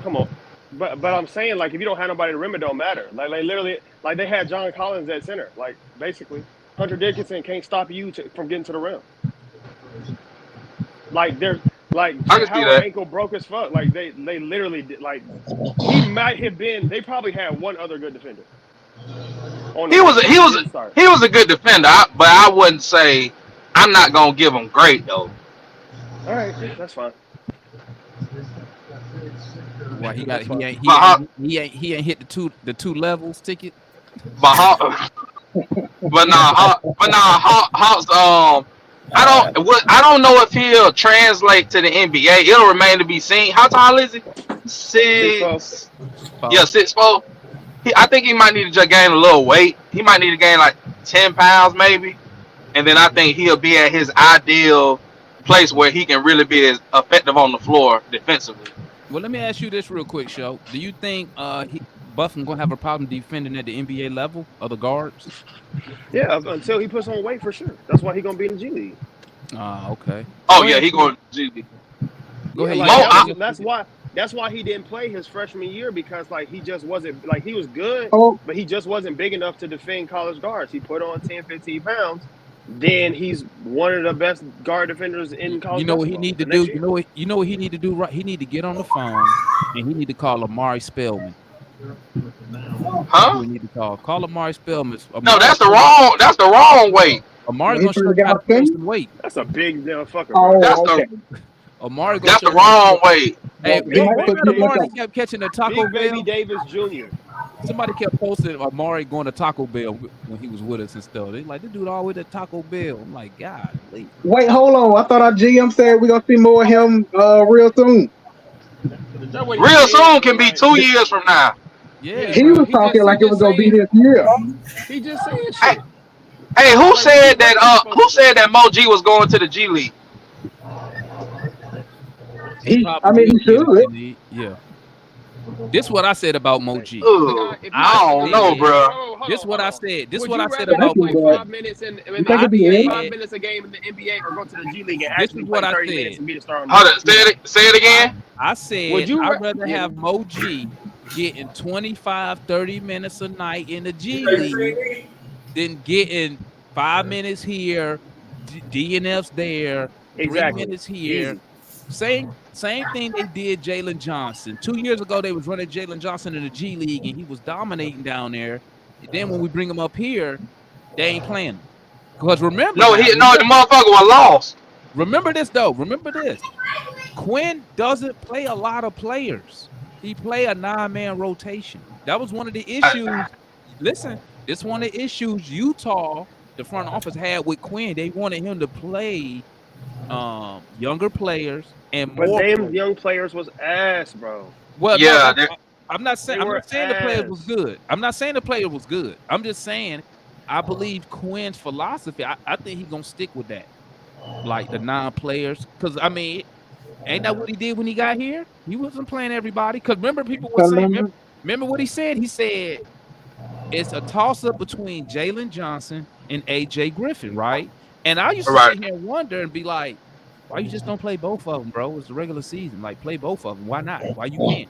Come on. But I'm saying, like, if you don't have nobody to rim, it don't matter. Like literally, like they had John Collins at center. Like, basically, Hunter Dickinson can't stop you from getting to the rim. Like, they're like Howard ankle broke as fuck. Like they literally did, like he might have been. They probably had one other good defender. He was a good defender, but I wouldn't say. I'm not gonna give him great though. All right, that's fine. Why he ain't hit the two levels ticket? But Hawks. I don't know if he'll translate to the NBA. It'll remain to be seen. How tall is he? 6. Yeah, 6'4". I think he might need to just gain a little weight. He might need to gain like 10 pounds maybe, and then I think he'll be at his ideal place where he can really be as effective on the floor defensively. Well, let me ask you this real quick, Show. Do you think Buffon gonna have a problem defending at the NBA level of the guards? Yeah, until he puts on weight for sure. That's why he's gonna be in the G League. Okay. Oh yeah, he going to G League. Go ahead. Like, that's why he didn't play his freshman year, because like he just wasn't, like, he was good, but he just wasn't big enough to defend college guards. He put on 10, 15 pounds. Then he's one of the best guard defenders in college. You know what he need to do? You know what he need to do? Right? He need to get on the phone and he need to call Amari Spellman. Huh? We need to call Amari Spellman. No, that's the wrong way. Amari gonna show you how to put some weight. That's a big fucker. Oh, That's okay. Amari. That's the wrong way. Hey, Amari kept catching the Taco Big Bell. Baby Davis Jr. Somebody kept posting Amari going to Taco Bell when he was with us and stuff. They like, this dude all the way to Taco Bell. I'm like, God, please. Wait, hold on. I thought our GM said we're gonna see more of him real soon. Real soon can be 2 years from now. Yeah, He was talking like it was gonna be this year. He just saying shit. Hey, who said that Mo G was going to the G League? He should. Yeah. This is what I said about Mo G. I don't know, bro. This is what I said. This is what I said rather about play Mo G. 5 minutes in You think it'd be 5 minutes a game in the NBA, or go to the G League and This actually is play what I 30 said. minutes and be the star? Hold on, say it again. I said I'd rather have Mo G getting 25, 30 minutes a night in the G League than getting 5 minutes here, DNFs there, 3 minutes here. Easy. Same thing they did Jalen Johnson. 2 years ago, they was running Jalen Johnson in the G League, and he was dominating down there. And then when we bring him up here, they ain't playing. Because remember, the motherfucker was lost. Remember this though. Remember this. Quinn doesn't play a lot of players. He play a 9-man rotation. That was one of the issues. Listen, this one of the issues Utah, the front office, had with Quinn. They wanted him to play younger players and more. But them young players was ass, bro. Well, yeah, no, I'm not saying the player was good. I'm not saying the player was good. I'm just saying I believe Quinn's philosophy. I think he's gonna stick with that, like the 9 players. Because I mean, ain't that what he did when he got here? He wasn't playing everybody. Because remember, people were saying. Remember what he said? He said it's a toss up between Jalen Johnson and AJ Griffin, right? And I used to sit here and wonder and be like, why you just don't play both of them, bro? It's the regular season. Like, play both of them. Why not? Why you can't?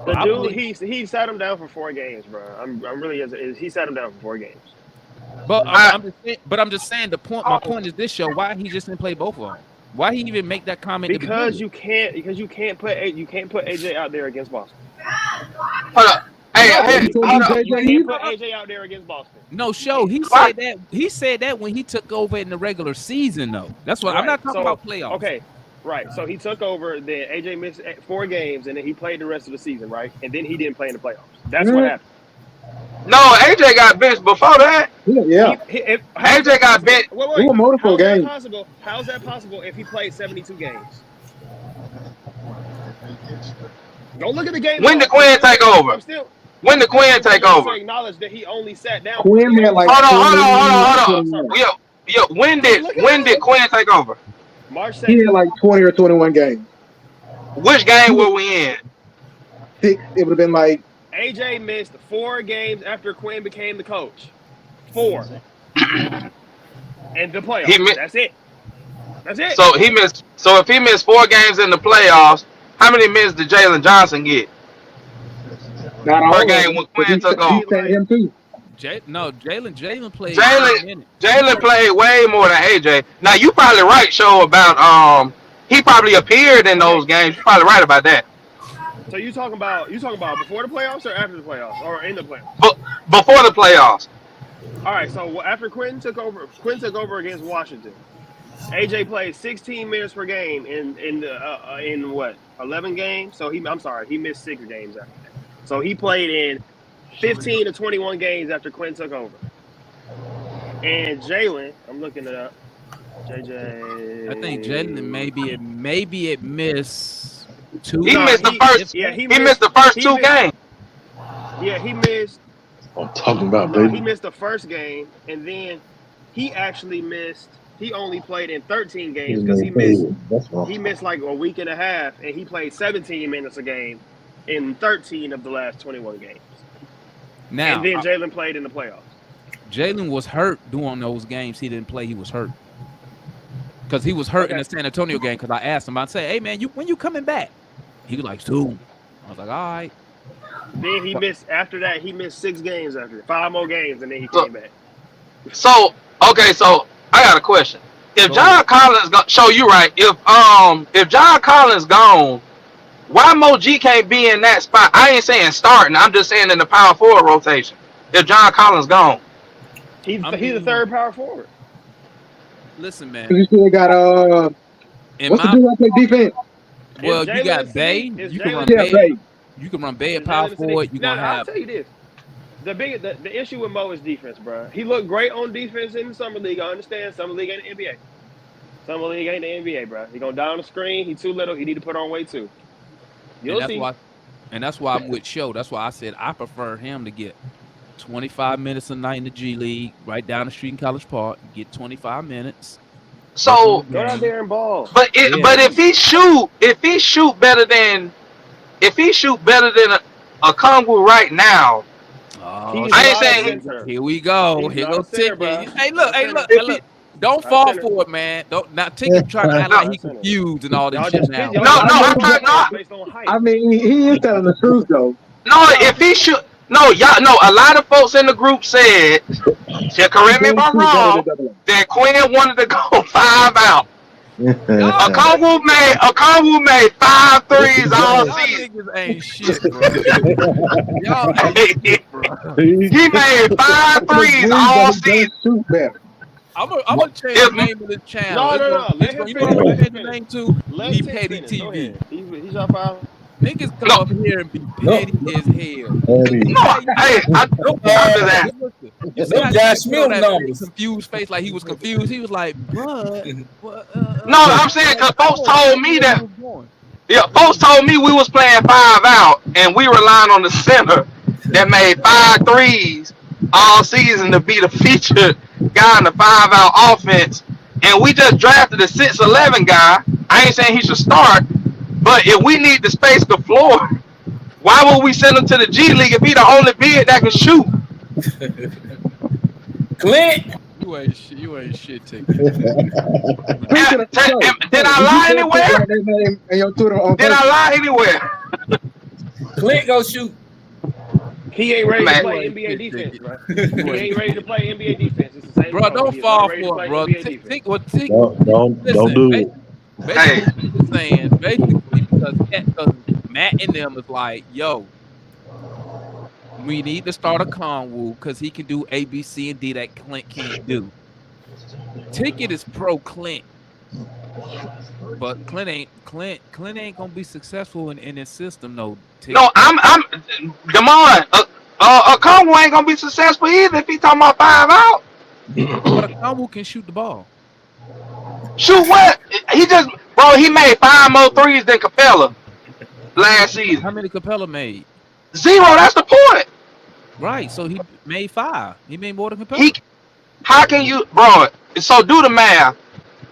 The dude, he sat him down for 4 games, bro. I'm really he sat him down for 4 games. But I'm just saying the point. My point is this: show why he just didn't play both of them. Why he even make that comment? Because you can't put AJ out there against Boston. Hold up. Hey, you can't put AJ out there against Boston. No, show. He said that. He said that when he took over in the regular season, though. That's what I'm not talking about playoffs. Okay, right. So he took over. Then AJ missed 4 games, and then he played the rest of the season, right? And then he didn't play in the playoffs. That's what happened. No, AJ got benched before that. Yeah. AJ got benched. Wait. Multiple games. How's that possible if he played 72 games? Go look at the game. When did Quinn take over? When did Quinn take over? Acknowledge that he only sat down. Quinn had like. Hold on. Yeah. When did Quinn take over? March 2nd. He had like 20 or 21 games. Which game were we in? 6. It would have been like. AJ missed 4 games after Quinn became the coach. 4. And the playoffs. That's it. So he missed. So if he missed 4 games in the playoffs, how many minutes did Jalen Johnson get? Not all per game when Quinn took over. Him too. Jalen played. Jalen played way more than AJ. Now you probably right, show about he probably appeared in those games. You're probably right about that. So you talking about before the playoffs or after the playoffs or in the playoffs? Before the playoffs. All right. So after Quinn took over against Washington. AJ played 16 minutes per game in what 11 games. So he missed 6 games after that. So he played in 15 to 21 games after Quinn took over. And Jalen, I'm looking it up. JJ. I think Jalen maybe it missed 2. He missed the first. Yeah, he missed the first 2 games. Yeah, he missed. I'm talking about, No, baby. he missed the first game, and then he actually missed. He only played in 13 games because he missed like a week and a half, and he played 17 minutes a game in 13 of the last 21 games. Now, and then Jalen played in the playoffs. Jalen was hurt during those games. He didn't play. He was hurt because he was hurt in the San Antonio game. Because I asked him, I said, "Hey man, when you coming back?" He was like, "Soon." I was like, "All right." Then he missed after that. He missed 6 games after 5 more games, and then he came back. So I got a question. If John Collins show you right, if John Collins gone, why Mo G can't be in that spot? I ain't saying starting. I'm just saying in the power forward rotation. If John Collins gone, he's the third power forward. Listen, man. You still got what's the dude that play defense? Well, you got Bay. You can run Bay. You can run Bay at power forward. You gonna have. I'll tell you this: the issue with Mo is defense, bro. He looked great on defense in the summer league. I understand summer league ain't the NBA. Summer league ain't the NBA, bro. He gonna down the screen. He too little. He need to put on weight too. You'll see. And that's why I'm with Show. That's why I said I prefer him to get 25 minutes a night in the G League, right down the street in College Park. Get 25 minutes. So go out there and ball. But if he shoot better than a Kongwu right now, I ain't saying here we go. Here goes Ticket. Hey look. Don't fall for it, man. Don't not Ticket trying to act like he confused and all this shit now. No, I'm trying not. I mean, he is telling the truth though. No, if he should. No, y'all know a lot of folks in the group said, correct me if I'm wrong, that Quinn wanted to go 5 out. A Kongwu made 5 threes all season. Niggas ain't shit, bro. Y'all ain't shit, bro. He made 5 threes all season. I'm gonna change the name of the channel. No. You know what I'm change the name to? Be Petty TV. He's your father. Niggas come up here and be petty as hell. You see Josh Smith numbers. Confused face, like he was confused. He was like, "What?" No, I'm saying because folks told me that. Yeah, folks told me we was playing 5 out, and we relying on the center that made 5 threes all season to be the featured guy in the 5 out offense, and we just drafted a 6'11" guy. I ain't saying he should start. But if we need to space the floor, why would we send him to the G League if he the only big that can shoot? Clint, you ain't shit, Ticket. Did I lie anywhere? Did I lie anywhere? Clint go shoot. He ain't ready to play NBA defense, bro. He ain't ready to play NBA defense. It's the same. Bro, don't fall for it, bro. Don't do it. Basically, because Matt and them is like, yo, we need to start a Kongwu because he can do A, B, C, and D that Clint can't do. Ticket is pro Clint, but Clint ain't gonna be successful in his system, no. Ticket. No, I'm Damon. A Kongwu ain't gonna be successful either if he talking about 5 out. But a Kongwu can shoot the ball. Shoot what? He made 5 more threes than Capella last season. How many Capella made? 0. That's the point. Right. So he made 5. He made more than Capella. How can you, bro? So do the math.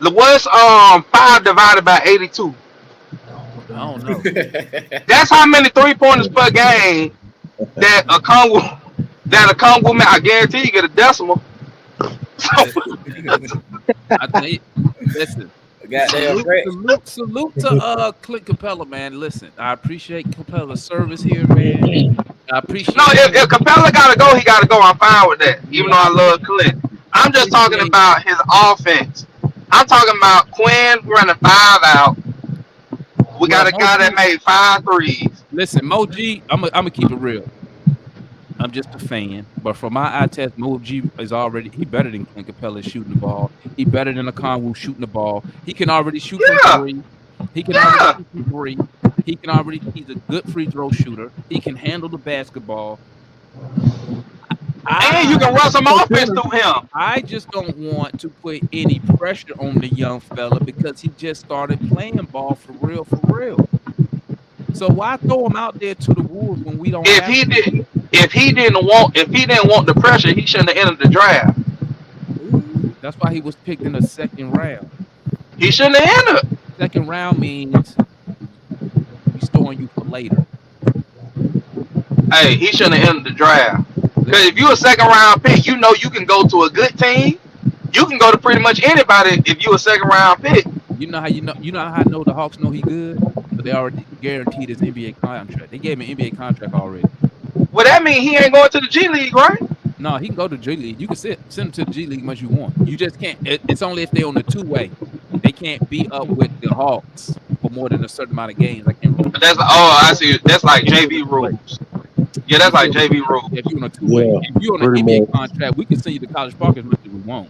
What's 5 divided by 82? I don't know. That's how many 3-pointers per game that a Kongwu man. I guarantee you get a decimal. I think. Listen. Salute to Clint Capella, man. Listen, I appreciate Capella's service here, man. I appreciate. No, if Capella gotta go, he gotta go. I'm fine with that. Even though I love Clint, I'm just talking about his offense. I'm talking about Quinn running 5 out. We got a guy that made 5 threes. Listen, Mo G, I'm gonna keep it real. I'm just a fan, but from my eye test, Mo G is he better than Clint Capella shooting the ball. He better than a Kongwu shooting the ball. He can already shoot from 3. He can already shoot from 3. He's a good free throw shooter. He can handle the basketball. And you can run some offense through him. I just don't want to put any pressure on the young fella because he just started playing ball for real, for real. So why throw him out there to the Wolves when we don't If have he to? did, if he didn't want the pressure, he shouldn't have entered the draft. Ooh, that's why he was picked in the second round. He shouldn't have entered. Second round means we storing you for later. Hey, he shouldn't have entered the draft. Because if you're a second round pick, you know you can go to a good team. You can go to pretty much anybody if you're a second round pick. You know how I know the Hawks know he good? But they already guaranteed his NBA contract. They gave him an NBA contract already. Well, that means he ain't going to the G League, right? No, he can go to G League. You can send him to the G League as much as you want. You just can't. It's only if they're on the two-way. They can't be up with the Hawks for more than a certain amount of games. I can't remember. I see. That's like JV rules. Yeah, that's like JV rules. If you're on a two-way, if you're on an NBA contract, we can send you to College Park as much as we want.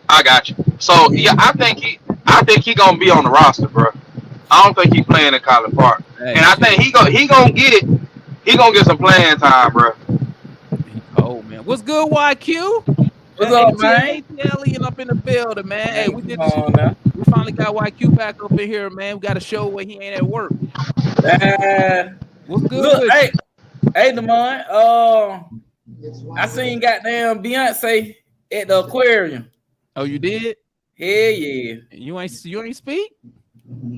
I got you. So yeah, I think he gonna be on the roster, bro. I don't think he playing in College Park, and I think he gonna get it. He gonna get some playing time, bro. Oh man, what's good, YQ? What's up, man? Alien up in the building, man. Hey, we did this. We finally got YQ back up in here, man. We got a show where he ain't at work. What's good? Look, hey, Demond. I seen goddamn Beyonce at the aquarium. Oh, you did? Hell yeah. You ain't speak?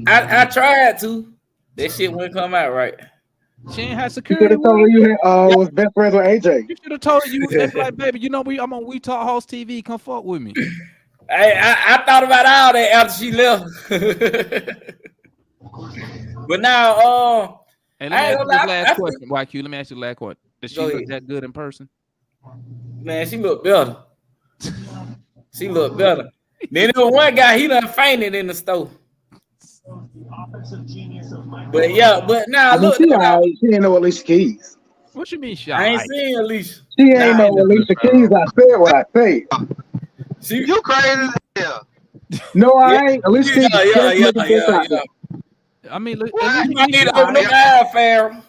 I tried to. That shit wouldn't come out right. She ain't had You security. could have told her you was best friends with AJ. You should have told her you was like, baby, you know I'm on We Talk Hawks TV. Come fuck with me. I thought about all that after she left. But now, and let me ask you this last question, YQ. Let me ask you the last question. Does she look that good in person? Man, she look better. She look better. Then there was one guy, he done fainted in the store. But yeah, but now look. She ain't know Alicia Keys. What you mean, shy? I ain't seen Alicia. She ain't know Alicia Keys. I said what I said. You crazy as hell. No, I ain't. Alicia Keys. Yeah. I mean, look, I need to open up the eye, Farrell.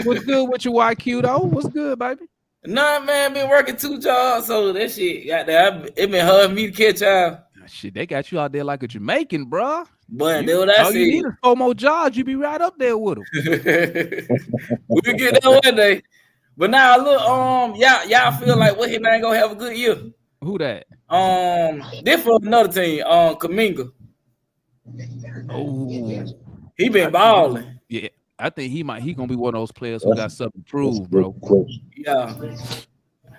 What's good with your YQ though? What's good, baby? Nah, man, been working 2 jobs, so that shit got there. It been hard for me to catch up. Shit, they got you out there like a Jamaican, bro. But that's what I said. You need 4 more jobs, you be right up there with them. We'll get that one day. But now look, y'all feel like what he ain't gonna have a good year. Who that? This for another team, Kuminga. Oh, he been balling. Yeah, I think he gonna be one of those players who got something to prove, bro. Yeah.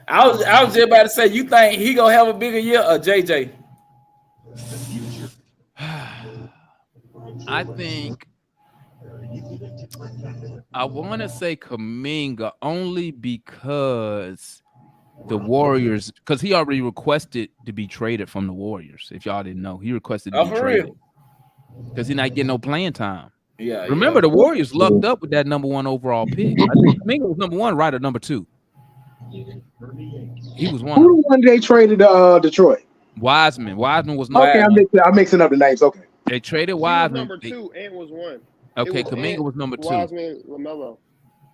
I was just about to say, you think he gonna have a bigger year or JJ? I think I want to say Kuminga only because the Warriors, because he already requested to be traded from the Warriors. If y'all didn't know, he requested to be traded because he's not getting no playing time. Yeah. Remember, the Warriors lucked up with that #1 overall pick. I think Kuminga was #1, right, or #2. He was one. Who the one they traded Detroit? Wiseman. Wiseman was okay. I'm mixing up the names. Okay. They traded Wiseman. #2 and was 1. Okay, Kuminga was #2. Wiseman, LaMelo.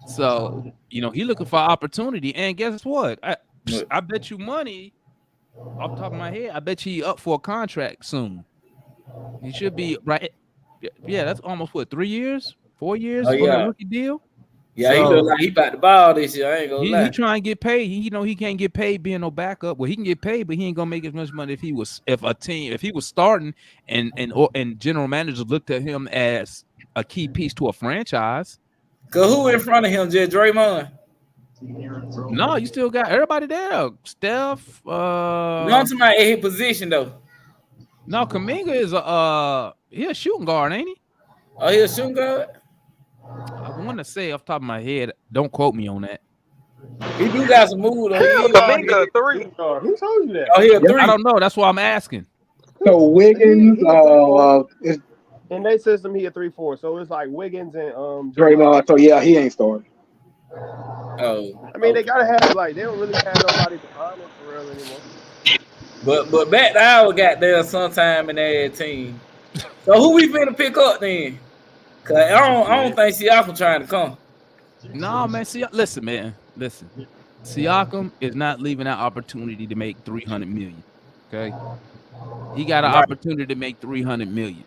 So he looking for opportunity, and guess what? I bet you money off the top of my head. I bet you he up for a contract soon. He should be right. Yeah, that's almost 3 years, 4 years for the rookie deal. Yeah, so, he look like he about to ball this year. I ain't gonna lie. He trying to get paid. He can't get paid being no backup. Well, he can get paid, but he ain't gonna make as much money if he was starting and general managers looked at him as a key piece to a franchise. Cause who in front of him? Just Draymond? No, you still got everybody there. Steph. Not somebody in his position though. No, Kuminga is he a shooting guard, ain't he? Oh, he a shooting guard? I want to say off the top of my head, don't quote me on that. He do got some moves. Kuminga 3. Who told you that? Oh, he a 3. I don't know. That's why I'm asking. So Wiggins, in their system, he a 3-4. So it's like Wiggins and Draymond. So yeah, he ain't starting. Oh, I mean, they gotta have they don't really have nobody to find him for real anymore. But back to our goddamn sometime in that team. So who we finna pick up then? Cause I don't think Siakam trying to come. No, man. See, listen, man. Listen, Siakam is not leaving that opportunity to make 300 million. Okay, he got an opportunity to make 300 million.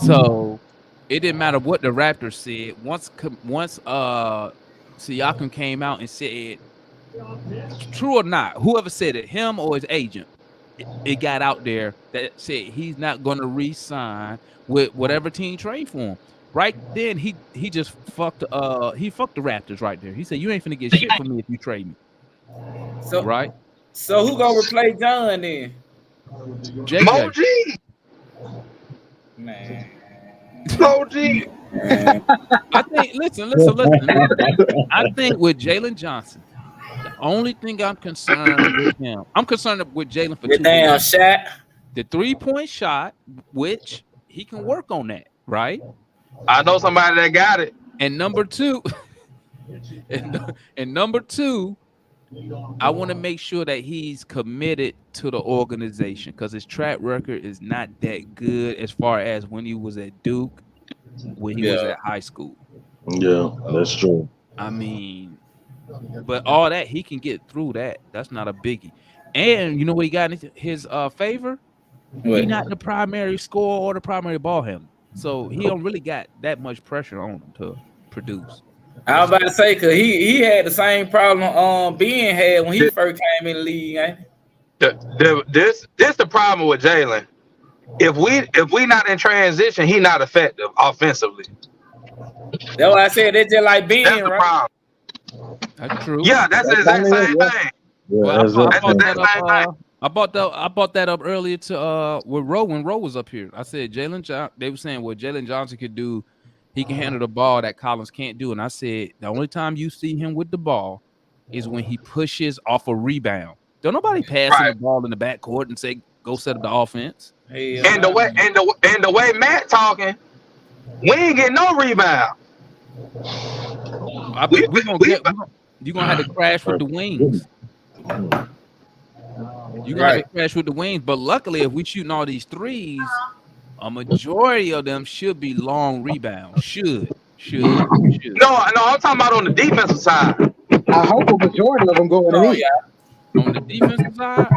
So it didn't matter what the Raptors said. Once Siakam came out and said, true or not, whoever said it, him or his agent, it got out there that said he's not going to re-sign with whatever team trade for him. Right then, he just fucked the Raptors right there. He said, "You ain't finna get shit from me if you trade me." So right. So who gonna replace John then? JJ. Moji. Man. Moji. I think. Listen. I think with Jalen Johnson, the only thing I'm concerned with him, I'm concerned with Jalen for The two damn reasons. shot. The 3-point shot, which he can work on that, right? I know somebody that got it. And number two, and number two, I want to make sure that he's committed to the organization because his track record is not that good as far as when he was at Duke, when he was at high school. Yeah, that's true. I mean, but all that he can get through that. That's not a biggie. And you know what he got in his favor? What? He not the primary scorer or the primary ball handler, so he don't really got that much pressure on him to produce. I was about to say because he had the same problem Ben had when he first came in the league. Ain't This the problem with Jalen. If we not in transition, he not effective offensively. That's why I said that's just like Ben, That's the right? problem. That's true. Yeah, that's the exact same thing. Well, Yeah, I brought that up earlier to with Roe when Roe was up here. I said they were saying what Jalen Johnson could do, he can handle the ball that Collins can't do. And I said the only time you see him with the ball is when he pushes off a rebound. Don't nobody passing the ball in the backcourt and say go set up the offense. And the way Matt talking, we ain't getting no rebound. You're gonna have to crash with the wings. You gotta crash with the wings, but luckily, if we shooting all these threes, a majority of them should be long rebounds. Should. No, I'm talking about on the defensive side. I hope a majority of them go in. On the defensive side,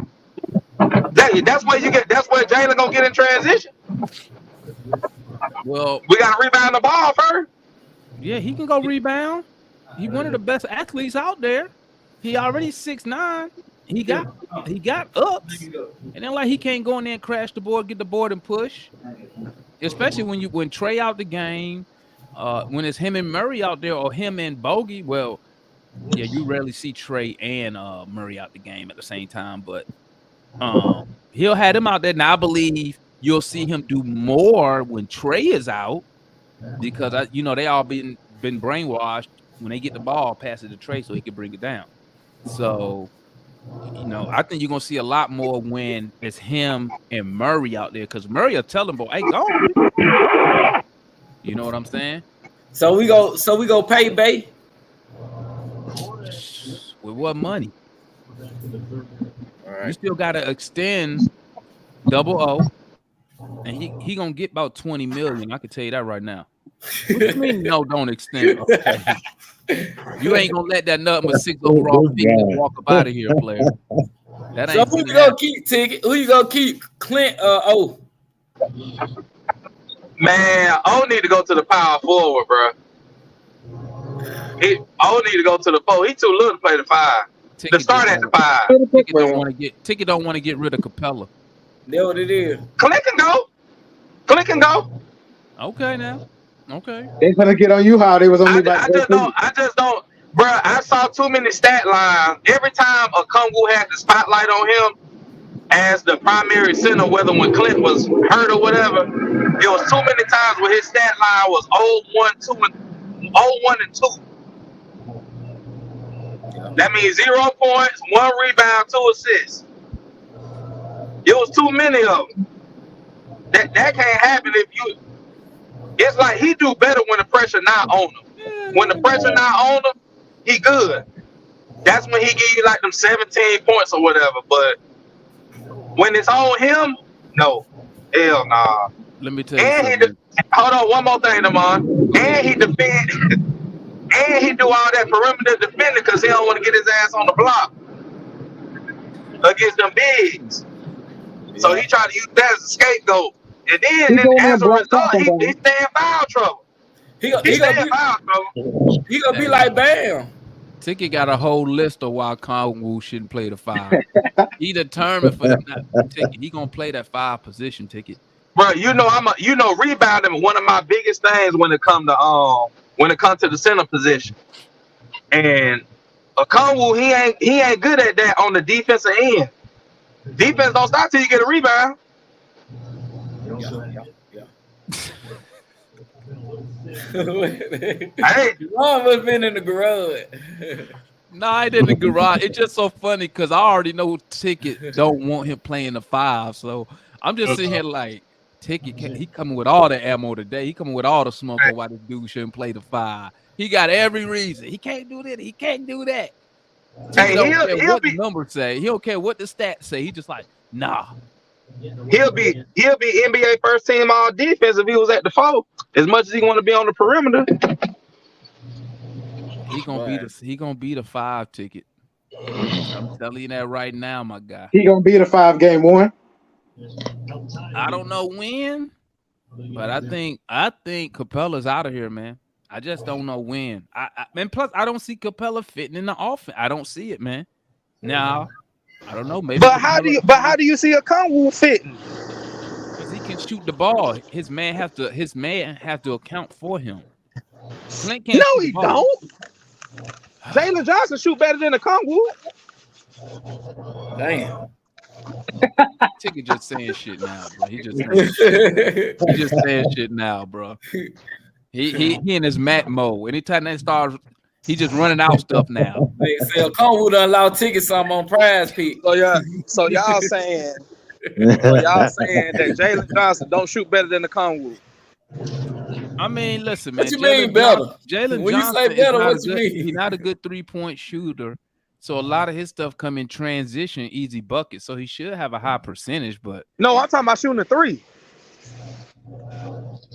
that's where Jalen gonna get in transition. Well, we gotta rebound the ball first. Yeah, he can go rebound. He one of the best athletes out there. He already 6'9". He got ups, and then like he can't go in there and crash the board, get the board and push. Especially when Trey out the game, when it's him and Murray out there or him and Bogey. Well, yeah, you rarely see Trey and Murray out the game at the same time, but he'll have them out there. Now I believe you'll see him do more when Trey is out because they all been brainwashed. When they get the ball, pass it to Trey so he can bring it down. So, I think you're gonna see a lot more when it's him and Murray out there because Murray will tell them, "Boy, hey, go." You know what I'm saying? So we go pay Bay. With what money? All right. You still gotta extend Double O, and he gonna get about 20 million. I can tell you that right now. What you mean? No, don't extend. Okay. You ain't gonna let that number 6 overall pick just walk up out of here, player. That ain't. So who you gonna keep, Ticket? Who you gonna keep? Clint O? Man, O need to go to the power forward, bro. O need to go to the 4. He too little to play the 5. To start at the 5. Ticket don't want to get rid of Capella. That's what it is. Clint can go. Okay, now. Okay. They gonna get on you how they was on me. I just don't, bro. I saw too many stat lines. Every time a Kungu had the spotlight on him as the primary center, whether when Clint was hurt or whatever, there was too many times where his stat line was 0-1 and 2. That means 0 points, 1 rebound, 2 assists. It was too many of them. That can't happen if you. It's like he do better when the pressure not on him. When the pressure not on him, he good. That's when he give you like them 17 points or whatever. But when it's on him, no. Hell nah. Let me tell you something. Hold on, one more thing, Damon. And he And he do all that perimeter defending because he don't want to get his ass on the block against them bigs. So he tried to use that as a scapegoat. And then as a result, he stay in foul trouble. He stay in foul trouble. He gonna be like Bam. Ticket got a whole list of why Kongwu shouldn't play the 5. He determined for him not Ticket. He gonna play that 5 position, Ticket. Bro, rebounding one of my biggest things when it comes to the center position. And Kongwu, he ain't good at that on the defensive end. Defense don't stop till you get a rebound. Yeah. Hey, Ron must have been in the garage. No, I didn't in the garage. It's just so funny because I already know Ticket don't want him playing the 5. So I'm just sitting here like, Ticket, he coming with all the ammo today. He coming with all the smoke on why this dude shouldn't play the 5. He got every reason. He can't do that. He can't do that. He don't care what the numbers say. He don't care what the stats say. He just like, nah. He'll be NBA first team all defense if he was at the 4. As much as he want to be on the perimeter. He gonna be the 5 Ticket. I'm telling you that right now, my guy. He gonna be the 5 game 1. I don't know when, but I think Capella's out of here, man. I just don't know when. And plus, I don't see Capella fitting in the offense. I don't see it, man. Now, I don't know. Maybe. But how do you see a Kongwu fitting? Because he can shoot the ball. His man have to account for him. Schlenk can't. No, he don't. Jalen Johnson shoot better than a Kongwu. Damn. Ticket just saying shit now, bro. He just saying shit now, bro. He in his Matt mode. Anytime they start, he just running out stuff now. They say Kongwu done allow tickets some on Prize Peak. So y'all saying that Jalen Johnson don't shoot better than the Kongwu. I mean, listen, man. What you mean better? Jalen When Johnson you say better, what you mean? He's not a good 3-point shooter. So a lot of his stuff come in transition, easy buckets. So he should have a high percentage, but no, I'm talking about shooting a 3.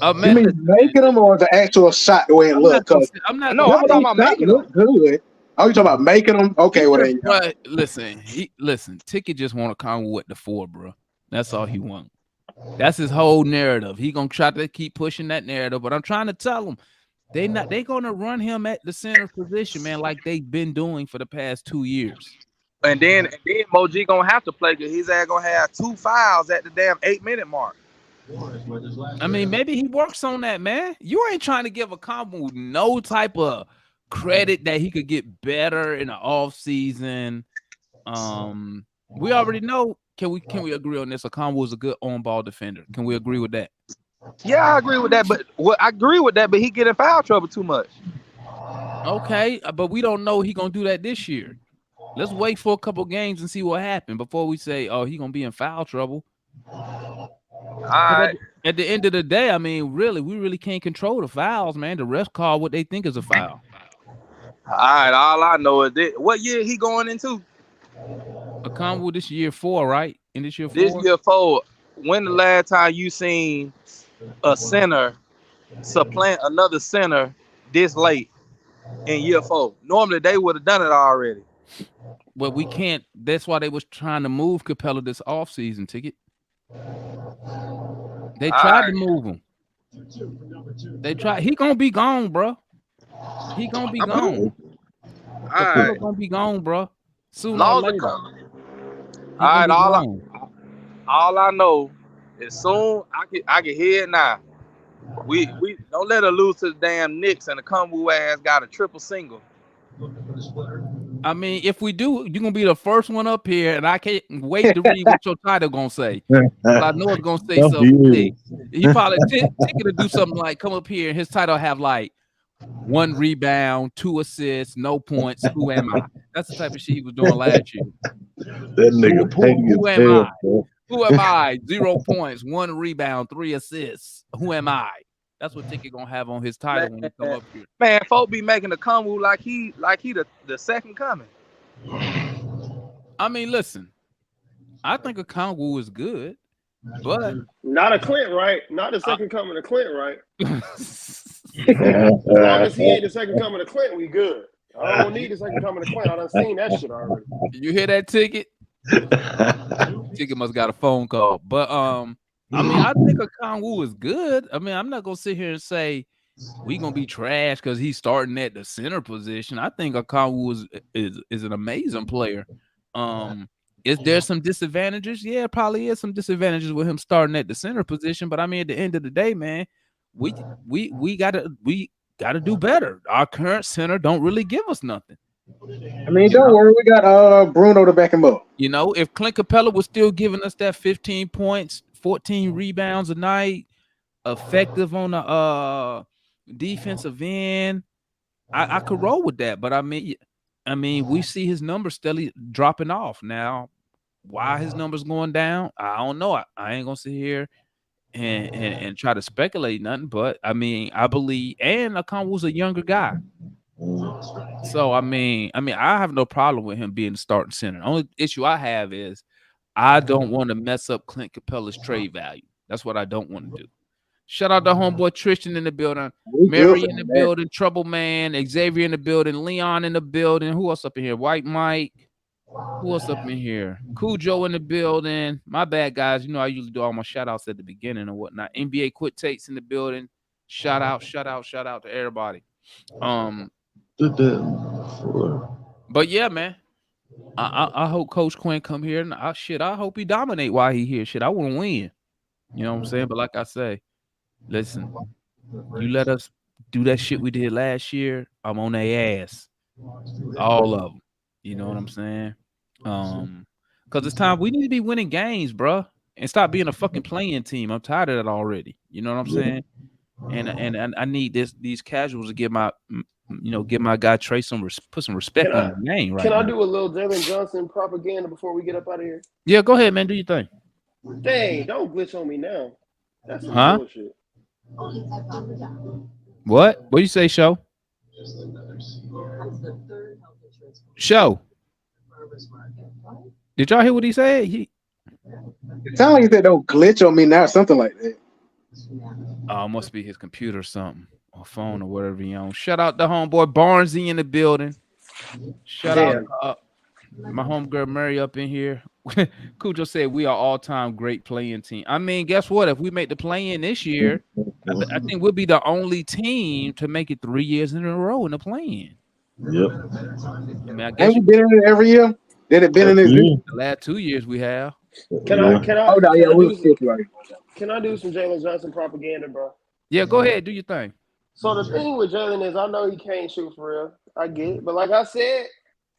You mean making them or the actual shot the way it looks? I'm not talking about making them. Good. Oh, you talking about making them? Okay, well then. But listen, Ticket just want to come with the 4, bro. That's all he wants. That's his whole narrative. He gonna try to keep pushing that narrative, but I'm trying to tell him they gonna run him at the center position, man, like they've been doing for the past 2 years. And then Moji gonna have to play because his ass gonna have 2 fouls at the damn 8-minute mark. I mean, maybe he works on that, man. You ain't trying to give a combo no type of credit that he could get better in the off season. We already know. Can we agree on this? Okonwo is a good on-ball defender. Can we agree with that? Yeah, I agree with that. But he get in foul trouble too much. Okay, but we don't know he gonna do that this year. Let's wait for a couple games and see what happens before we say, oh, he gonna be in foul trouble. All right. At the end of the day, I mean, we really can't control the fouls, man. The refs call what they think is a foul. All right, all I know is that what year he going into? Okonwo this year 4, right? In this year 4? This year 4. When the last time you seen a center supplant another center this late in year 4? Normally they would have done it already. But we can't. That's why they was trying to move Capella this offseason, Ticket. They tried to move him. They tried. He gonna be gone, bro. He gonna be gone. Capella gonna be gone, bro. Sooner or later. All I know is soon I can hear it now. We don't let her lose to the damn Knicks and the Kumbu ass got a triple single. I mean, if we do, you're gonna be the first one up here, and I can't wait to read what your title gonna say. I know it's gonna say something big. He probably Ticket to do something like come up here and his title have like 1 rebound, 2 assists, no points. Who am I? That's the type of shit he was doing last year. That nigga who am I? Who am I? 0 points, 1 rebound, 3 assists. Who am I? That's what Ticket gonna have on his title when he come up here. Man, folk be making the Kumbu like he the second coming. I mean, listen, I think a Kongwu is good, but not a Clint, right? Not the second coming of Clint, right? As long as he ain't the second coming of Quinn, we good. I don't need the second coming of Quinn. I done seen that shit already. You hear that ticket? Ticket must got a phone call. But I mean, I think Okongwu is good. I mean, I'm not gonna sit here and say we gonna be trash because he's starting at the center position. I think Okongwu is an amazing player. Is there some disadvantages? Yeah, probably is some disadvantages with him starting at the center position. But I mean, at the end of the day, man, we gotta do better. Our current center don't really give us nothing. I mean, don't worry, we got Bruno to back him up. You know, if Clint Capella was still giving us that 15 points, 14 rebounds a night, effective on the defensive end, I could roll with that. But I mean, we see his numbers steadily dropping off now. Why his numbers going down? I don't know. I ain't gonna sit here and try to speculate nothing. But I mean, I believe, and Okongwu's a younger guy. So I mean, I have no problem with him being the starting center. The only issue I have is I don't want to mess up Clint Capella's trade value. That's what I don't want to do. Shout out to homeboy Tristan in the building, Mary in the building, Trouble Man, Xavier in the building, Leon in the building. Who else up in here? White Mike. Who else up in here? Cujo in the building. My bad, guys. You know I usually do all my shout outs at the beginning and whatnot. NBA Quick Takes in the building. Shout out to everybody. But yeah, man. I hope Coach Quinn come here and I hope he dominate while he here. Shit, I want to win. You know what I'm saying? But like I say, listen, you let us do that shit we did last year, I'm on their ass. All of them. You know what I'm saying? Because it's time we need to be winning games, bro, and stop being a fucking playing team. I'm tired of that already. You know what I'm saying? And I need these casuals to give my guy Trey put some respect on his name. Right? Can I do a little Jalen Johnson propaganda before we get up out of here? Yeah, go ahead, man. Do your thing. Dang, don't glitch on me now. That's some bullshit. What do you say, Show? Show. Did y'all hear what he said? It sounded like he said, "Don't glitch on me now," something like that. Must be his computer or something, or phone or whatever he on. Shout out to homeboy Barnesy in the building. Shout out my homegirl Mary up in here. Cujo said we are all-time great playing team. I mean, guess what? If we make the play-in this year, I think we'll be the only team to make it 3 years in a row in the play-in. Yep. I mean, I Have guess we been in it every year? Did it been in this? the last 2 years we have. Can I do some Jalen Johnson propaganda, bro? Yeah, go ahead, do your thing. So the thing with Jalen is I know he can't shoot for real. I get it. But like I said,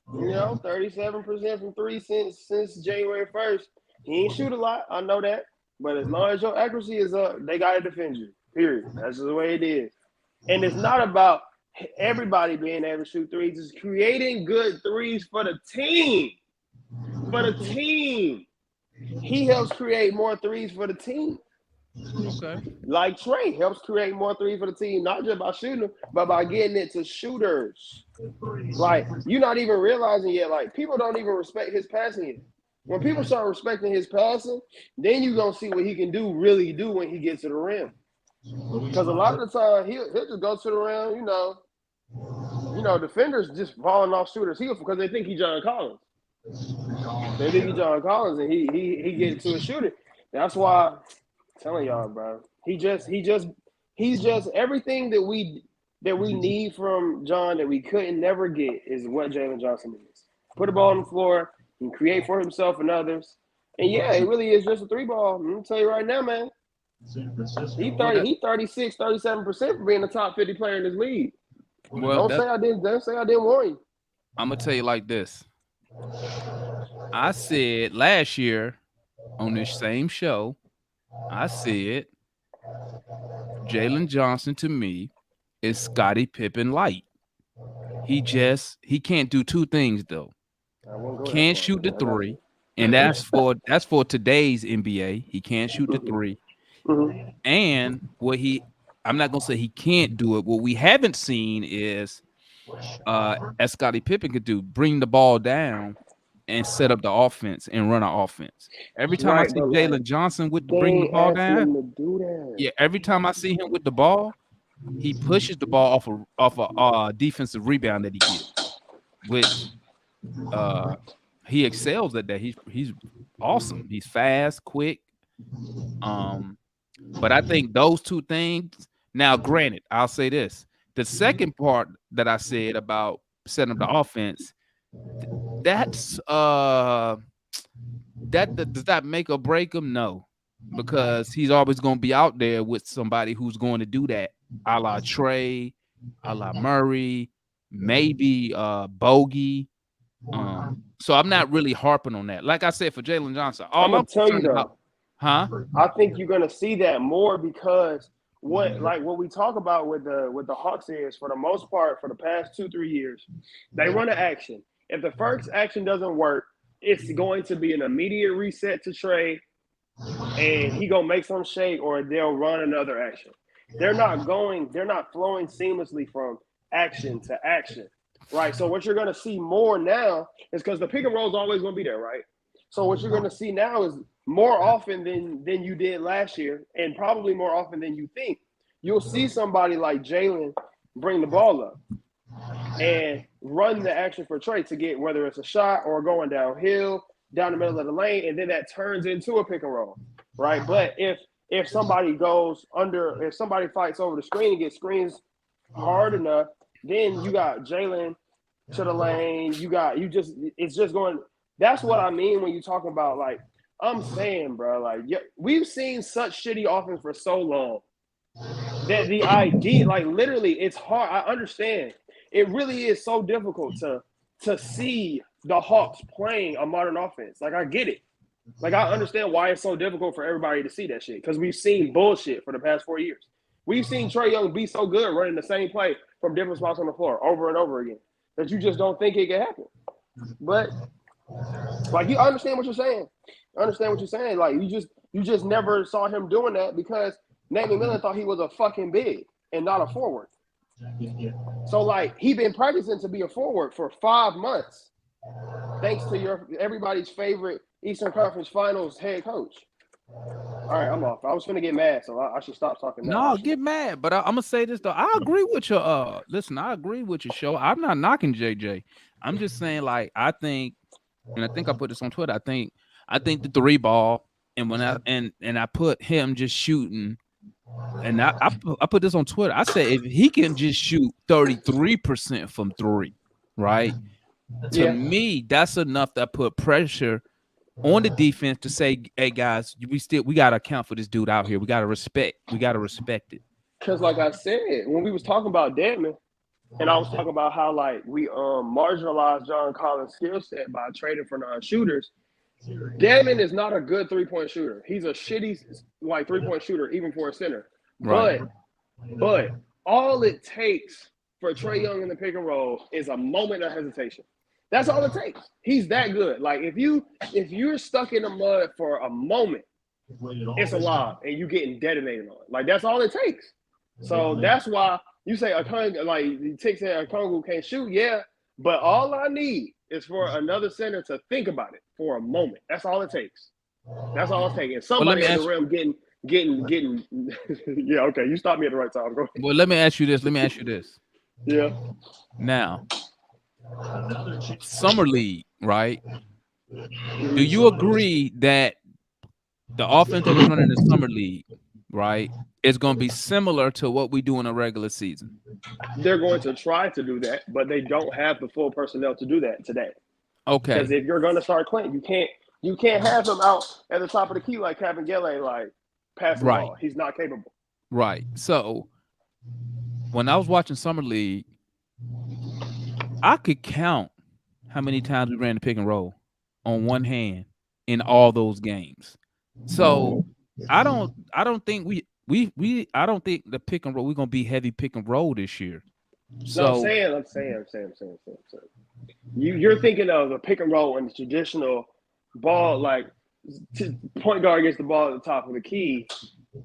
37% from three since January 1st. He ain't shoot a lot. I know that. But as long as your accuracy is up, they got to defend you. Period. That's just the way it is. And it's not about everybody being able to shoot threes. It's creating good threes for the team. For the team. He helps create more threes for the team. Okay. Like Trey helps create more threes for the team, not just by shooting them, but by getting it to shooters. Like, you're not even realizing yet, like, people don't even respect his passing yet. When people start respecting his passing, then you're going to see what he can really do when he gets to the rim. Because a lot of the time, he'll just go to the rim, defenders just falling off shooters' heels because they think he's John Collins. They think he's John Collins, and he gets to a shooter. That's why I'm telling y'all, bro. He's just everything that we need from John that we couldn't never get is what Jalen Johnson is. Put the ball on the floor and create for himself and others. And yeah, it really is just a three ball. I'm gonna tell you right now, man. He 36, 37% for being the top 50 player in this league. Well, Don't say I didn't warn you. I'm gonna tell you like this. I said last year on this same show, I said Jalen Johnson to me is Scottie Pippen light. He can't do two things though. Can't shoot the three, and that's for today's NBA. He can't shoot the three. Mm-hmm. And I'm not gonna say he can't do it. What we haven't seen is as Scottie Pippen could do, bring the ball down and set up the offense and run an offense. Every time I see Jalen Johnson bring the ball down, every time I see him with the ball, he pushes the ball off a defensive rebound that he gets, which he excels at that. He's awesome. He's fast, quick. But I think those two things. Now, granted, I'll say this: the second part that I said about setting up the offense, that's that does that make or break him? No, because he's always going to be out there with somebody who's going to do that, a la Trey, a la Murray, maybe Bogey. So I'm not really harping on that. Like I said, for Jalen Johnson, I'm gonna tell you though, about, huh? I think you're gonna see that more because what we talk about with the Hawks is, for the most part, for the past 2-3 years, they run an action. If the first action doesn't work, it's going to be an immediate reset to Trey, and he gonna make some shake, or they'll run another action. They're not flowing seamlessly from action to action, right? So what you're gonna see more now is, because the pick and roll is always gonna be there, right? So what you're gonna see now is more often than you did last year, and probably more often than you think, you'll see somebody like Jalen bring the ball up and run the action for Trey to get, whether it's a shot or going downhill, down the middle of the lane, and then that turns into a pick and roll, right? But if somebody goes under, if somebody fights over the screen and gets screens hard enough, then you got Jalen to the lane. It's just going. That's what I mean when you talk about, like, I'm saying, bro, like, we've seen such shitty offense for so long that the idea, like, literally, it's hard. I understand. It really is so difficult to see the Hawks playing a modern offense. Like, I get it. Like, I understand why it's so difficult for everybody to see that shit, because we've seen bullshit for the past 4 years. We've seen Trae Young be so good running the same play from different spots on the floor over and over again that you just don't think it can happen. But, like, I understand what you're saying. I understand what you're saying. Like, you just never saw him doing that because Nate McMillan thought he was a fucking big and not a forward. So, like, he been practicing to be a forward for 5 months, thanks to everybody's favorite Eastern Conference Finals head coach. All right, I'm off. I was finna get mad, so I should stop talking now. No, get mad. But I'm gonna say this though. I agree with your listen, I agree with your show. I'm not knocking JJ. I'm just saying, like, I think, and I think I put this on Twitter. I think the 3 ball, and when I put him just shooting, and I put this on Twitter. I said if he can just shoot 33% from 3, right? To me, that's enough to put pressure on the defense to say, hey guys, we gotta account for this dude out here. We gotta respect it. Because, like I said, when we was talking about Dedmon, and I was talking about how, like, we marginalized John Collins' skill set by trading for non-shooters. Dedmon is not a good 3-point shooter. He's a shitty, like, 3-point shooter, even for a center. Right. But all it takes for Trae Young in the pick and roll is a moment of hesitation. That's all it takes. He's that good. Like, if you're stuck in the mud for a moment, it's a lob and you getting detonated on. Like, that's all it takes. So that's why you say Tick said Okongwu can't shoot. Yeah, but all I need is for another center to think about it for a moment. That's all it takes. That's all it takes. And somebody on the rim getting yeah, okay. You stopped me at the right time. Go ahead. Well, let me ask you this. Yeah. Now, Summer League, right? Do you agree that the offense that we're running in the Summer League, right, is going to be similar to what we do in a regular season? They're going to try to do that, but they don't have the full personnel to do that today. Okay. Because if you're going to start Quinn, you can't have him out at the top of the key like Kevin Gele, like, passing the ball. He's not capable. Right. So when I was watching Summer League, I could count how many times we ran the pick and roll on one hand in all those games. So I don't think I don't think the pick and roll, we're gonna be heavy pick and roll this year. So I'm saying. You're thinking of the pick and roll and the traditional ball, like point guard gets the ball at the top of the key,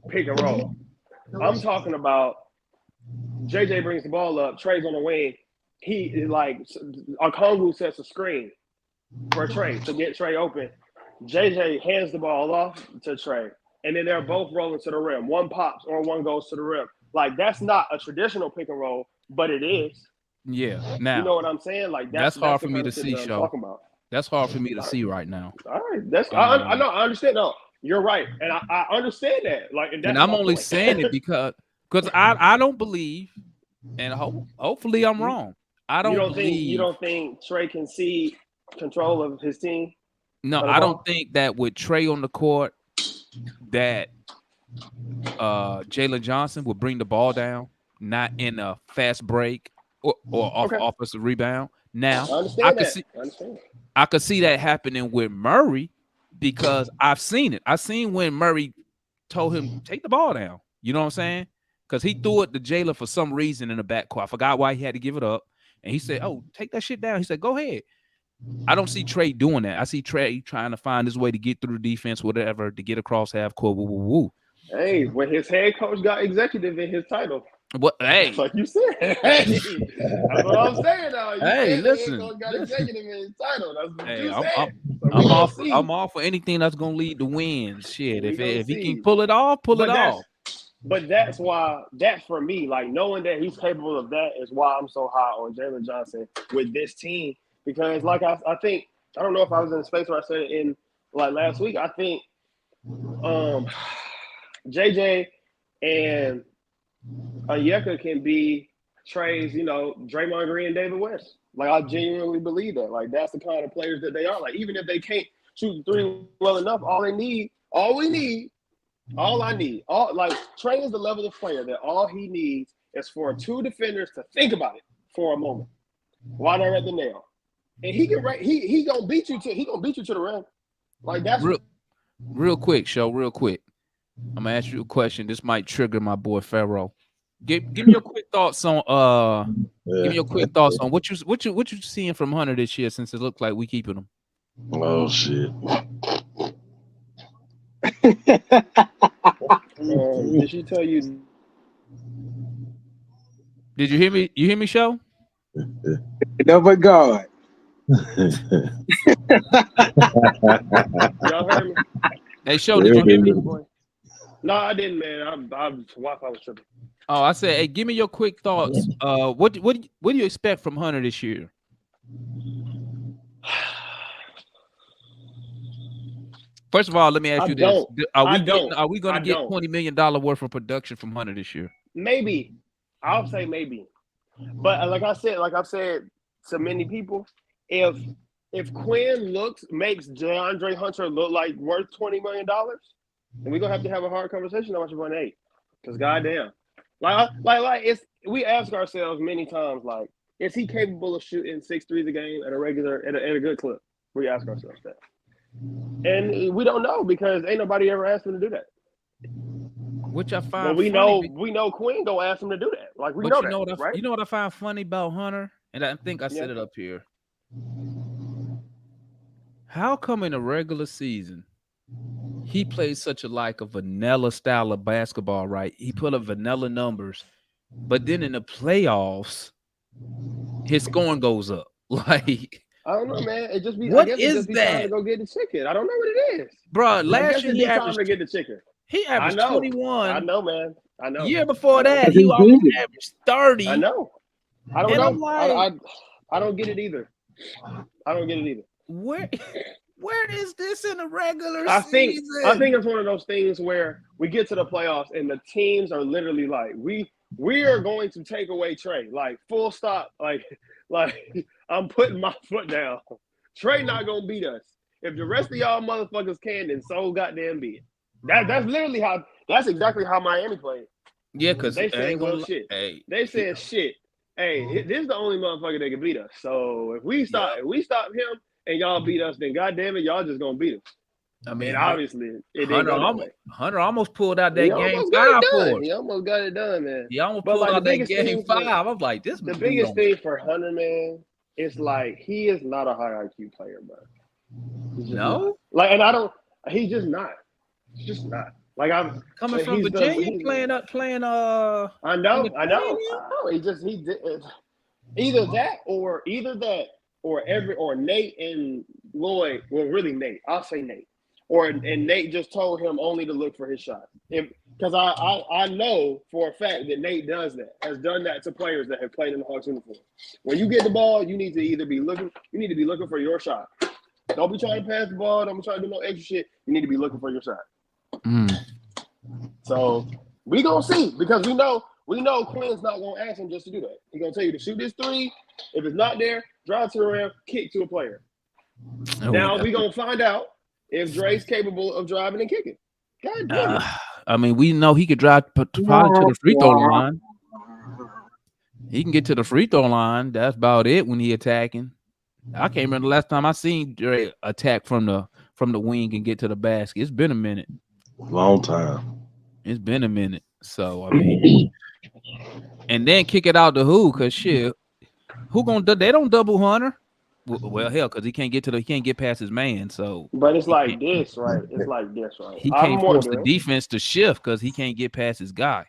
pick and roll. I'm talking about JJ brings the ball up, Trey's on the wing. He, like, Okongwu sets a screen for Trey to get Trey open. JJ hands the ball off to Trey, and then they're both rolling to the rim. One pops or one goes to the rim. Like that's not a traditional pick and roll, but it is. Yeah. You Now know what I'm saying? Like that's hard the for me kind to of shit see, that I'm show. talking about. That's hard for me to see right now. All right, I know, I understand. No, you're right, and I understand that. Like, and that's I'm my only point. saying it because I don't believe, and hopefully I'm wrong. I don't believe. You don't think Trey can see control of his team? No, I don't think that with Trey on the court, that Jalen Johnson would bring the ball down, not in a fast break or off offensive rebound. Now I could see that happening with Murray because I've seen it. I've seen when Murray told him take the ball down. You know what I'm saying? Because he threw it to Jalen for some reason in the backcourt. I forgot why he had to give it up. And he said, "Oh, take that shit down." He said, "Go ahead." I don't see Trey doing that. I see Trey trying to find his way to get through the defense, whatever, to get across half court. Woo, woo, woo. Hey, when his head coach got executive in his title. What? Hey, like you said. Hey, that's what I'm saying now. Listen. Head coach got executive in his title. That's what you said. I'm all for anything that's gonna lead to wins. Shit, if he can pull it off, pull it off. But that's why for me, like knowing that he's capable of that is why I'm so high on Jalen Johnson with this team. Because like I think I don't know if I was in the space where I said it in like last week. I think JJ and Onyeka can be Trey's, Draymond Green and David West. Like I genuinely believe that. Like that's the kind of players that they are. Like even if they can't shoot the three well enough, all I need, like Trey is the level of player that all he needs is for two defenders to think about it for a moment while they're at the nail. And he can he gonna beat you to the rim. Like that's real quick, real quick. I'm gonna ask you a question. This might trigger my boy Pharaoh. Give me your quick thoughts on give me your quick thoughts on what you seeing from Hunter this year since it looked like we keeping him. Oh shit. Did she tell you? Did you hear me? You hear me, Show? No, but God. Y'all heard me? Hey, Show, did you hear me? No, I didn't, man. I'm Wi-Fi was tripping. Oh, I said, hey, give me your quick thoughts. What do you expect from Hunter this year? First of all, let me ask you this: Are we going to get $20 million worth of production from Hunter this year? Maybe. I'll say maybe. But like I've said to many people, if Quinn makes DeAndre Hunter look like worth $20 million, then we're gonna have a hard conversation about your 1-8. Because goddamn. Like we ask ourselves many times, like, is he capable of shooting 6 threes a game at a good clip? We ask ourselves that. And we don't know because ain't nobody ever asked him to do that. Which I find but we know Quinn don't ask him to do that. Like we know that, right? You know what I find funny about Hunter? And I think I said it up here. How come in a regular season he plays such a vanilla style of basketball, right? He put up vanilla numbers, but then in the playoffs, his scoring goes up. Like I don't know, man. It just be what I guess is it just be that? time to go get the chicken. I don't know what it is, bro. Last year he time to get the chicken. He averaged 21. I know, man. I know. Year before that, he almost averaged 30. I know. I don't know. I'm like, I don't get it either. I don't get it either. Where is this in a regular season? I think it's one of those things where we get to the playoffs and the teams are literally like, we are going to take away Trey. Like full stop. Like I'm putting my foot down. Trey not gonna beat us. If the rest of y'all motherfuckers can, then so goddamn be it. That's exactly how Miami played. Yeah, because they said, well, shit. Hey, they said shit. Hey, this is the only motherfucker that can beat us. So if we stop him and y'all beat us, then goddamn it, y'all just gonna beat us. I mean, obviously, it didn't go that way. Hunter almost pulled out that game 5 for us. He almost got it done, man. He almost pulled out that game 5. I was like, this. The biggest thing for Hunter, man, is like he is not a high IQ player, bro. No, not. He's just not. He's just not. Like I'm coming from Virginia, playing. I know. He did either that or Nate and Lloyd. Well, really Nate. I'll say Nate and Nate just told him only to look for his shot. Because I know for a fact that Nate does that, has done that to players that have played in the Hawks uniform. When you get the ball, you need to either be looking for your shot. Don't be trying to pass the ball. Don't be trying to do no extra shit. You need to be looking for your shot. So we gonna see, because we know Quinn's not gonna ask him just to do that. He's gonna tell you to shoot this three. If it's not there, drive to the rim, kick to a player. Now we gonna find out if Dre's capable of driving and kicking. God damn it. I mean, we know he could drive probably to the free throw line. He can get to the free throw line. That's about it when he attacking. I can't remember the last time I seen Dre attack from the wing and get to the basket. It's been a minute. Long time. It's been a minute. So I mean, and then kick it out to who? Cause shit, who gonna? They don't double Hunter. Well, hell, because he can't get past his man. So, but it's like this, right? It's like this, right? He can't force the defense to shift because he can't get past his guy.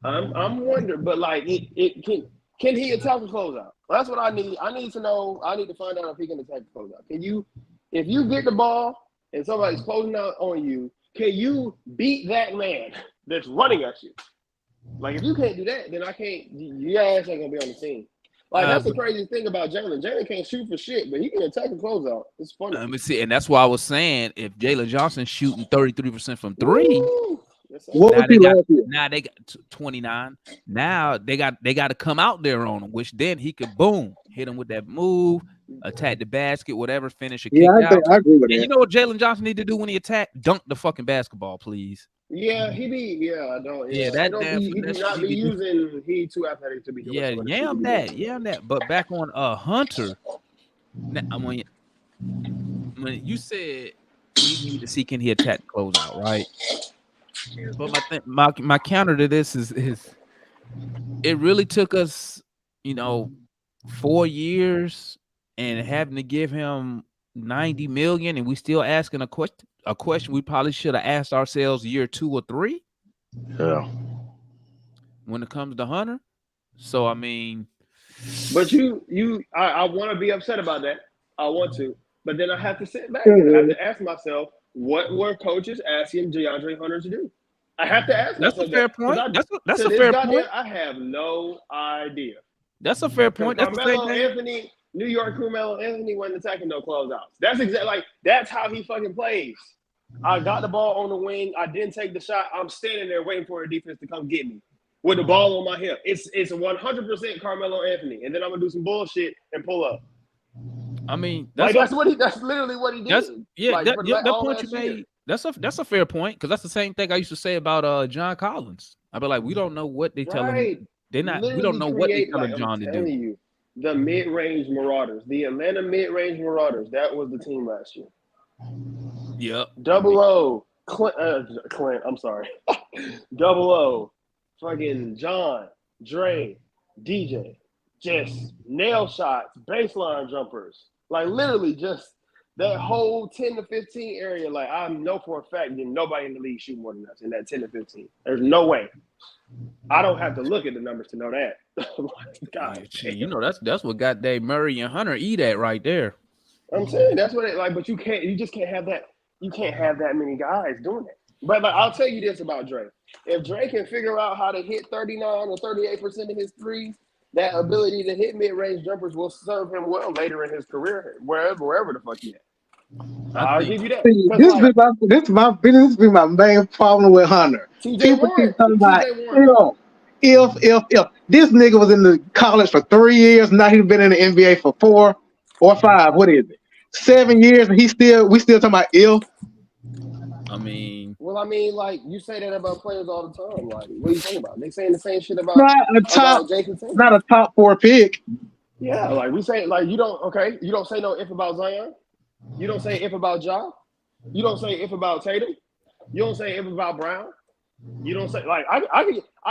I'm wondering, but like, can he attack the closeout? That's what I need. I need to know. I need to find out if he can attack the closeout. If you get the ball and somebody's closing out on you, can you beat that man that's running at you? Like, if you can't do that, then I can't. Your ass ain't gonna be on the team. Like, that's the crazy thing about Jalen. Jalen can't shoot for shit, but he can attack the closeout. It's funny. Let me see, and that's why I was saying if Jalen Johnson shooting 33% from three, now they got 29. Now they got to come out there on him, which then he could hit him with that move, attack the basket, whatever, finish a kick out. I agree with that. You know what Jalen Johnson need to do when he attack? Dunk the fucking basketball, please. Yeah, I don't. Yeah, He too athletic to be doing. that. But back on Hunter, when you said we need to see can he attack the closeout, right? But my counter to this is it really took us, 4 years and having to give him $90 million, and we still asking a question we probably should have asked ourselves year 2 or 3. Yeah. When it comes to Hunter. So I mean, but I want to be upset about that. I want to, but then I have to sit back and I have to ask myself, what were coaches asking DeAndre Hunter to do? I have to ask myself. That's a fair point. That's a fair point. I have no idea. That's a fair point. That's Carmelo Anthony, New York Carmelo Anthony wasn't attacking no closeouts. That's exactly that's how he fucking plays. I got the ball on the wing. I didn't take the shot. I'm standing there waiting for a defense to come get me with the ball on my hip. It's 100% Carmelo Anthony, and then I'm gonna do some bullshit and pull up. I mean, that's literally what he did. That point you made. That's a fair point, because that's the same thing I used to say about John Collins. I'd be like, we don't know what they tell him. We don't know what they telling John to do. You, the mid-range Marauders, the Atlanta mid-range Marauders, that was the team last year. Yep. Double O, Clint. I'm sorry. Double O, fucking John, Dre, DJ, just nail shots, baseline jumpers, like literally just that whole 10 to 15 area. Like, I know for a fact that nobody in the league shoot more than us in that 10 to 15. There's no way. I don't have to look at the numbers to know that. God, that's what got Dave Murray and Hunter eat at right there. I'm saying that's what but you just can't have that. You can't have that many guys doing it. But I'll tell you this about Dre. If Dre can figure out how to hit 39 or 38% of his threes, that ability to hit mid-range jumpers will serve him well later in his career, wherever the fuck he at. I'll give you that. This has been my main problem with Hunter. People keep talking about, if this nigga was in the college for 3 years, now he's been in the NBA for 4 or 5. What is it? 7 years, and we still talking about if. Like you say that about players all the time. Like, what are you talking about? They saying the same shit about not a top 4 pick. Yeah, like we say, like you don't say no if about Zion. You don't say if about Ja. You don't say if about Tatum. You don't say if about Brown. You don't say like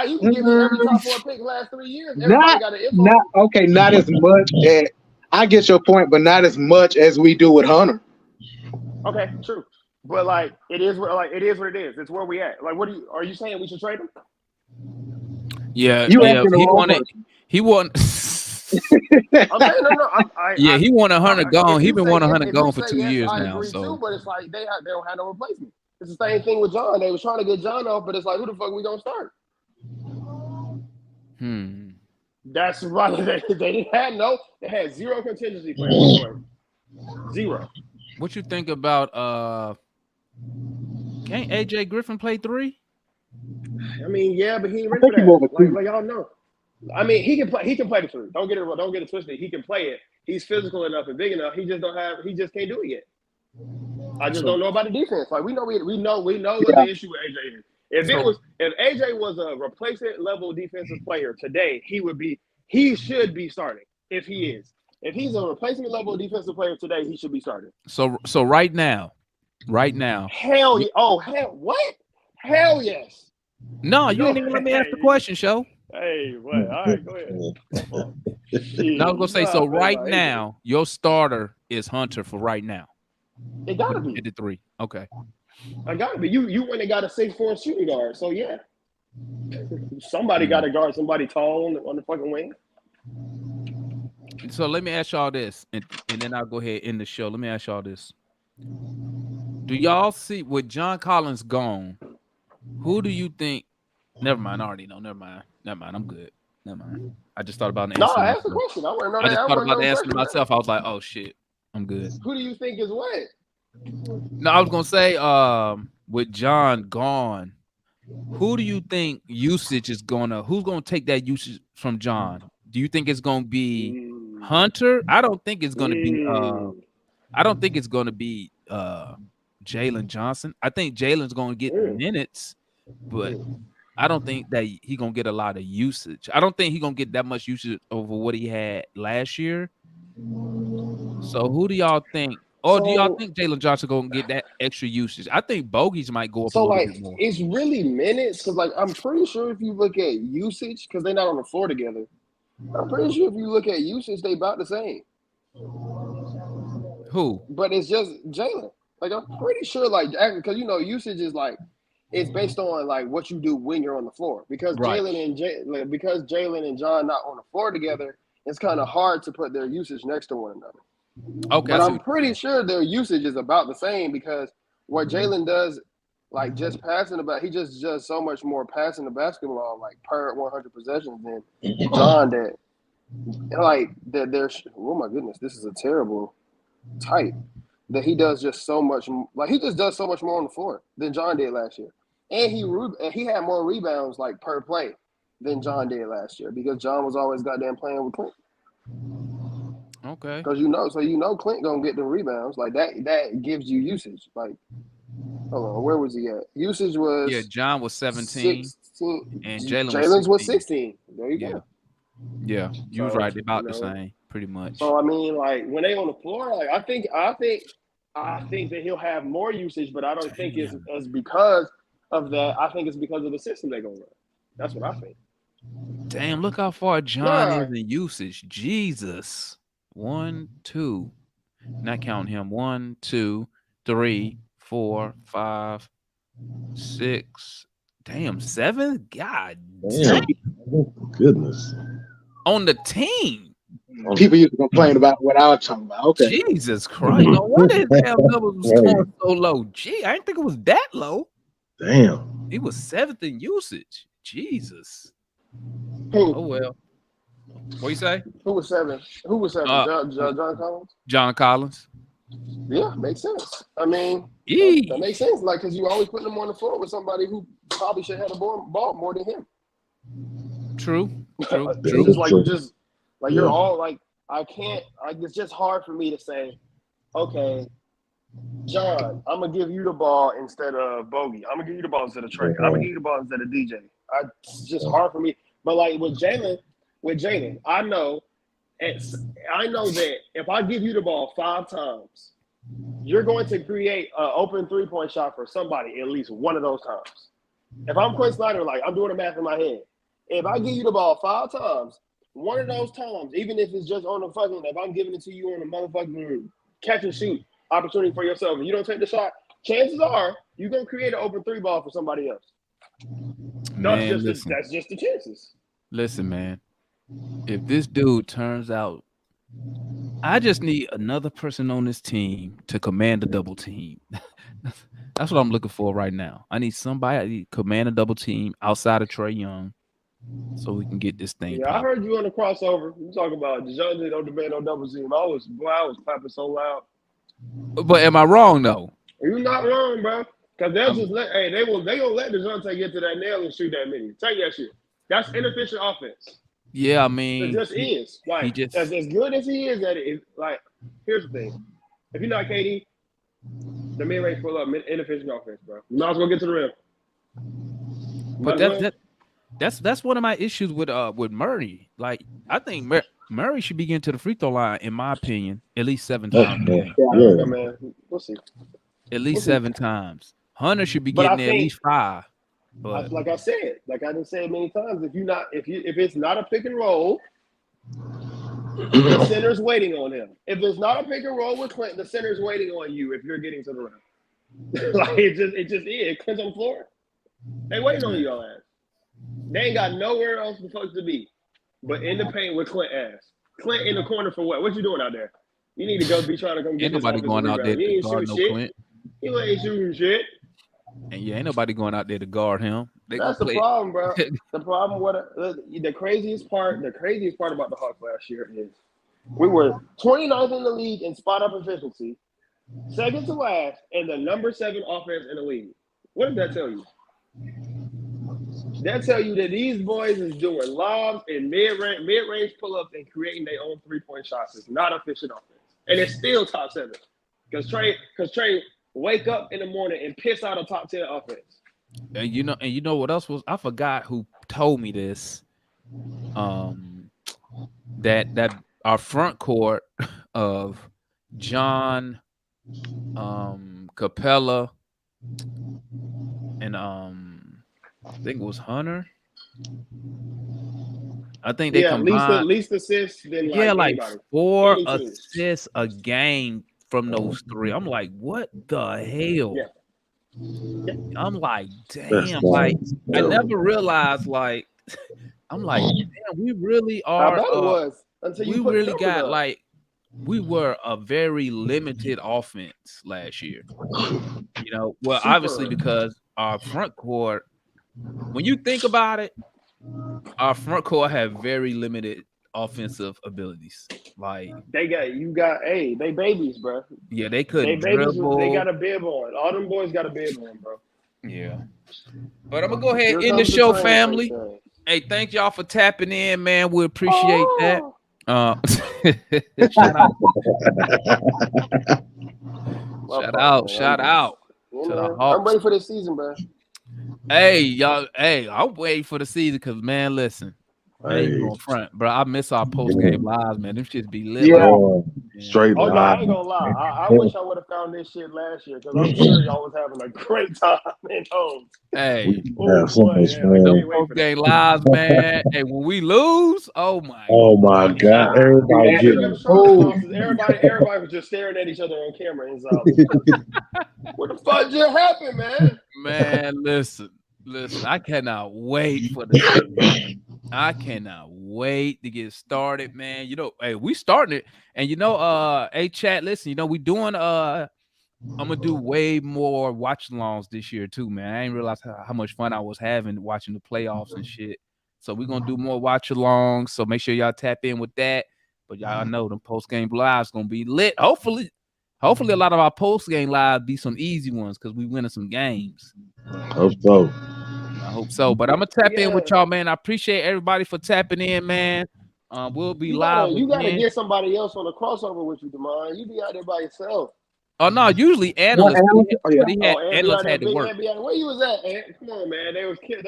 you can give me every top 4 pick last 3 years. Everybody got an if. Not as much as I get your point, but not as much as we do with Hunter. Okay, true. But like it is what it is. It's where we at. Like, are you saying we should trade him? Yeah, he wanted I'm saying no. Yeah, he want 100 gone. if He you been say- wanting if- 100 if you gone for say 2 yes, years I now. agree So too, but it's like they don't have no replacement. It's the same thing with John. They was trying to get John off, but it's like, who the fuck we gonna start? That's right. They had zero contingency plans. Zero. what you think about can't AJ Griffin play 3? I mean, yeah, but he ain't I ready think for he more of that. a two. Like y'all know. I mean, he can play the 3. Don't get it twisted. He can play it. He's physical enough and big enough. He just can't do it yet. I just don't know about the defense. Like we know what the issue with AJ is. If AJ was a replacement level defensive player today, he should be starting. If he's a replacement level defensive player today, he should be starting. So right now. Hell yeah. Oh hell what? Hell yes. No, you didn't even let me ask the question, show. Hey, what? All right, go ahead. No, I was gonna say, so right now, your starter is Hunter for right now. It gotta be at the 3. Okay. I gotta be. You went and got a 6'4" shooting guard, so yeah. Somebody got to guard somebody tall on the fucking wing. So let me ask y'all this, and then I'll go ahead and end the show. Let me ask y'all this. Do y'all see with John Collins gone? Who do you think? Never mind. I already know. Never mind. I'm good. Never mind. I just thought about the answer. No, ask the question. I just thought about the answer myself. I was like, oh shit, I'm good. Who do you think is what? No, I was gonna say, with John gone, who do you think usage is who's gonna take that usage from John? Do you think it's gonna be Hunter? I don't think it's gonna be Jalen Johnson. I think Jalen's gonna get minutes, but I don't think that he gonna get a lot of usage. I don't think he gonna get that much usage over what he had last year. So who do y'all think? Or do y'all think Jalen Johnson gonna get that extra usage? I think Bogies might go up a little bit more. It's really minutes because I'm pretty sure if you look at usage, because they're not on the floor together, I'm pretty sure if you look at usage, they about the same. Who? But it's just Jalen. I'm pretty sure because usage is it's based on what you do when you're on the floor. Because right. because Jalen and John not on the floor together, it's kind of hard to put their usage next to one another. Okay, but I'm pretty sure their usage is about the same because what Jalen does, just passing he just does so much more passing the basketball per 100 possessions than John did. Oh my goodness, this is a terrible type. That he does just so much, he just does so much more on the floor than John did last year, and he had more rebounds per play than John did last year because John was always goddamn playing with Clint. Okay. Because Clint gonna get the rebounds that gives you usage. Hold on, where was he at? Usage was John was 17, 16, and Jalen's was 16. There you go. Yeah, you was right about the same, pretty much. So I mean, when they on the floor, I think that he'll have more usage, but I don't think it's because of that. I think it's because of the system they're gonna run. That's what I think. Damn, look how far John is in usage. Jesus. 1, 2. Not counting him. 1, 2, 3, 4, 5, 6. Damn, 7? God damn. Goodness. On the team. People used to complain about what I was talking about. Okay. Jesus Christ. No wonder his damn numbers was going so low. Gee, I didn't think it was that low. Damn. He was 7th in usage. Jesus. Who? Oh well. What you say? Who was 7? John Collins? John Collins. Yeah, makes sense. I mean, that makes sense. Because you always putting him on the floor with somebody who probably should have the ball more than him. True. You're all it's just hard for me to say, okay, John, I'm gonna give you the ball instead of Bogey. I'm gonna give you the ball instead of Trey. I'm gonna give you the ball instead of DJ. It's just hard for me. But with Jalen, I know that if I give you the ball 5 times, you're going to create an open 3-point shot for somebody at least one of those times. If I'm Quinn Snyder, I'm doing the math in my head. If I give you the ball 5 times, one of those times, even if it's just on if I'm giving it to you on a motherfucking catch and shoot opportunity for yourself, and you don't take the shot, chances are you're gonna create an open 3 ball for somebody else. Man, that's just the chances. Listen, man. if this dude turns out, I just need another person on this team to command a double team. That's what I'm looking for right now. I need somebody to command a double team outside of Trey Young, so we can get this thing Yeah, I popping. heard you on the crossover. You talking about DeJounte don't debate on double team. I was clapping so loud. But am I wrong though? You're not wrong, bro. Because they'll just they gonna let DeJounte get to that nail and shoot that many. Take that shit. That's inefficient offense. Yeah, I It mean, just is. Like just as good as he is at it, like here's the thing. If you're not KD, the mid range full up inefficient offense, bro. You might as well get to the rim. but that's one of my issues with Murray. Like I think Murray should be getting to the free throw line, in my opinion, at least 7 times. Yeah, man. We'll see. At least 7 times. Hunter should be But getting I there at think- least 5. But like I said, like I done said many times, if it's not a pick and roll, the center's waiting on him. If it's not a pick and roll with Clint, the center's waiting on you if you're getting to the rim. Like it just is. Clint's on the floor. They waiting on your ass. They ain't got nowhere else the fuck to be but in the paint with Clint ass. Clint in the corner for what? What you doing out there? You need to go be trying to come get ain't this nobody going out there rebound. You to ain't guard shoot no shit. Clint. You ain't shooting shit. And ain't nobody going out there to guard him. They That's gonna the play. problem, bro. The problem, the craziest part about the Hawks last year is we were 29th in the league in spot up efficiency, second to last, and the number 7 offense in the league. What did that tell you? That tell you that these boys is doing lobs and mid-range pull-ups and creating their own 3-point shots. It's not efficient offense, and it's still top 7 because Trey wake up in the morning and piss out a top 10 offense. And you know what else was? I forgot who told me this. That our front court of John, Capella, and I think it was Hunter. I think they combined least assists than like anybody. 4 Any team. assists a game from those 3. I'm like, what the hell? Yeah. I'm like, damn, That's like I terrible. never realized, like I'm like, damn, we really How are bad it was until you we put really numbers got up. like we were a very limited offense last year. You know, well, Super. obviously because our front court, when you think about it, our front court have very limited offensive abilities. Like they babies, bro. yeah, they They couldn't babies. dribble. They got a bib on. All them boys got a bib on, bro. Yeah. But I'm gonna go ahead Here and end the comes the show, train, family. train. Hey, thank y'all for tapping in, man. We appreciate that. Oh. Shout out You to know, the I'm Hawks. ready for this season, bro. Hey, y'all. Hey, I'm waiting for the season because, man, listen. I ain't Hey. going front, bro. I miss our post game lives, man. Them shits be lit. Yeah. Straight Oh no, I line. ain't gonna lie. I wish I would have found this shit last year because I'm sure y'all was having a great time in home. Hey, Yeah, so much yeah, fun. I them can't wait post for that. game lives, man. Hey, when we lose, oh my. Oh my God! Everybody Yeah, getting them Charlotte losses, everybody was just staring at each other on camera and what the fuck just happened, man? Man, listen. I cannot wait for the season. I cannot wait to get started, man. You know, hey, we starting it, and you know, hey, chat, listen, you know, we doing I'm gonna do way more watch alongs this year too, man. I didn't realize how much fun I was having watching the playoffs and shit. So we're gonna do more watch alongs. So make sure y'all tap in with that. But y'all know the post game lives gonna be lit. Hopefully a lot of our post game lives be some easy ones because we winning some games. Hope so. I hope so. But I'm gonna tap in with y'all, man. I appreciate everybody for tapping in, man. We'll be live. You gotta again. get somebody else on the crossover with you, Demond. You be out there by yourself. Oh no, usually analysts. But he had analysts had to work. Where you was at, Ant? Come on, man. They was killing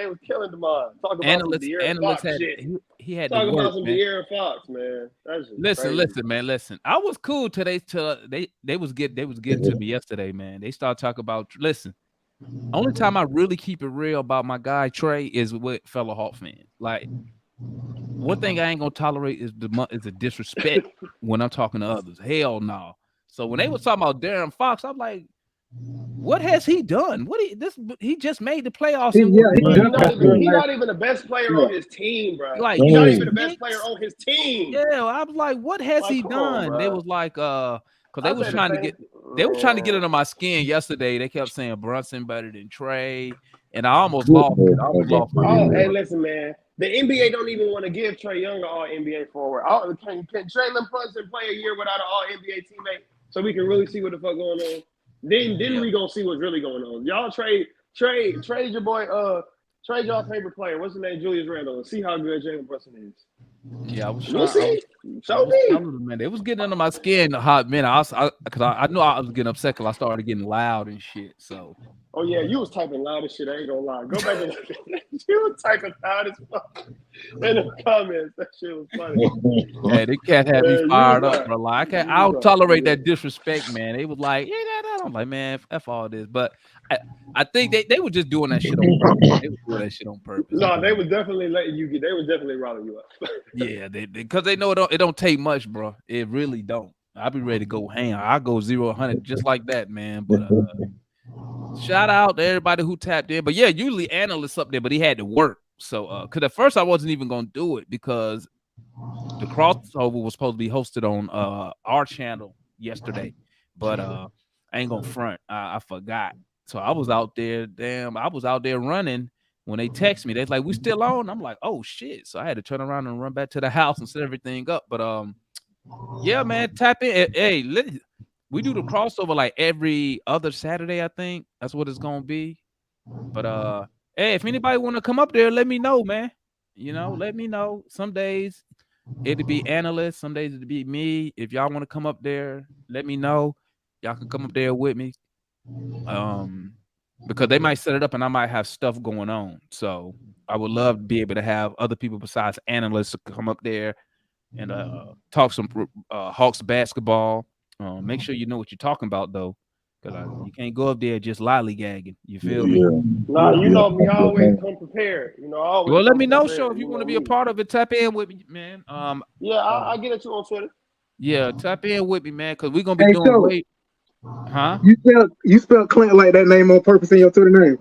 Demond. Talk about Analysts some De'Aaron Fox had shit. he had Talk to about work, some man. De'Aaron Fox, man. That's just crazy. Listen, man. Listen, I was cool today. They was getting to me yesterday, man. They started talking about. Listen, only time I really keep it real about my guy Trey is with fellow Hawk fans. Like one thing I ain't gonna tolerate is the disrespect when I'm talking to others. Hell no. So when they was talking about Darren Fox, I'm like, What has he done? He just made the playoffs He, and yeah, he Bro, just got done he last not even the best player year. on his team, bro. like He's not even Dang. the best player 6. on his team. Yeah, I was like, what has Like, he come on, done? They bro. was like, because they I was say the trying to same. get Man. under my skin yesterday. They kept saying Brunson better than Trey, and I almost Good lost it. I almost motherfucker. lost my Oh, hey, temper. listen, man. The NBA don't even want to give Trey Young an All NBA forward. Can Traylon Brunson play a year without an All NBA teammate so we can really see what the fuck going on? Then Yeah, we gonna see what's really going on. Y'all trade your boy trade y'all favorite player. What's his name? Julius Randle. And see how good Jalen Brunson is. yeah. I was You'll trying. see. I Show was me. telling them, man. They was getting under my skin a hot minute. Because I knew I was getting upset because I started getting loud and shit. So Oh yeah, you was typing loud as shit. I ain't gonna lie. Go back and look at that. You was typing loud as fuck in the comments. That shit was funny. yeah, they can't have me Yeah, you was fired up, right. bro. Like I You was don't right. tolerate Yeah. that disrespect, man. They was like, yeah, that. I'm like, man, f all this. But I think they were just doing that shit on purpose. They were doing that shit on purpose, No, they man. was definitely letting you get. They was definitely riling you up. Yeah, because they know it don't take much, bro. It really don't. I'll be ready to go ham. I go 0-100 just like that, man. But shout out to everybody who tapped in. But yeah, usually analysts up there, but he had to work. So because at first I wasn't even gonna do it because the crossover was supposed to be hosted on our channel yesterday, but I ain't gonna front. I forgot. So I was out there. Damn, I was out there running when they text me. They're like, "We still on?" I'm like, "Oh shit!" So I had to turn around and run back to the house and set everything up. But yeah, man, tap in. Hey, we do the crossover like every other Saturday. I think that's what it's gonna be. But hey, if anybody want to come up there, let me know, man. Let me know. Some days it'd be analysts, some days it'd be me. If y'all want to come up there, let me know. Y'all can come up there with me. Um, because they might set it up and I might have stuff going on. So I would love to be able to have other people besides analysts to come up there and talk some Hawks basketball. Make sure you know what you're talking about though, because you can't go up there just lollygagging. You feel me? Yeah. Nah, you Yeah. know me. I always come prepared. I always Well, let come me know, show prepared. if you You want to know be a me. part of it. Tap in with me, man. Yeah, I get at you on Twitter. Yeah, tap in with me, man, because we're gonna be Hey, doing so way, huh? you spelled Clint like that name on purpose in your Twitter name.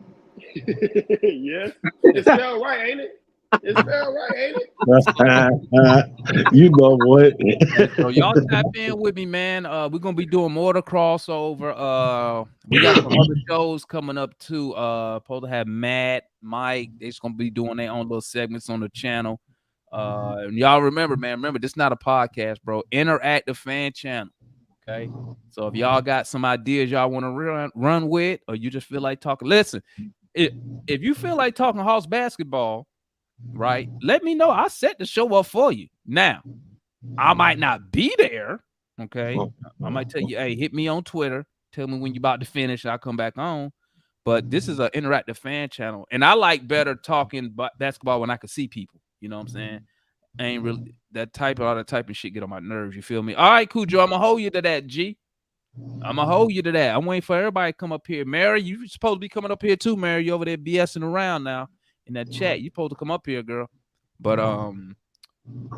Yes, it's spelled right, ain't it? It's spelled right, ain't it? You know what? Yeah, so y'all tap in with me, man. We're gonna be doing more to crossover. We got some other shows coming up too. Supposed to have Matt, Mike. They're just gonna be doing their own little segments on the channel. And y'all remember, man. Remember, this is not a podcast, bro. Interactive fan channel. Okay. So if y'all got some ideas y'all want to run with, or you just feel like talking, listen. If you feel like talking Hawks basketball, right? Let me know. I set the show up for you. Now, I might not be there. Okay. I might tell you, hey, hit me on Twitter. Tell me when you're about to finish. I'll come back on. But this is an interactive fan channel. And I like better talking basketball when I can see people. You know what I'm saying? I ain't really all that typing shit get on my nerves. You feel me? All right, Cujo. I'm gonna hold you to that, G. I'm gonna hold you to that. I'm waiting for everybody to come up here. Mary, you supposed to be coming up here too, Mary. You over there BSing around now in that chat. You supposed to come up here, girl. But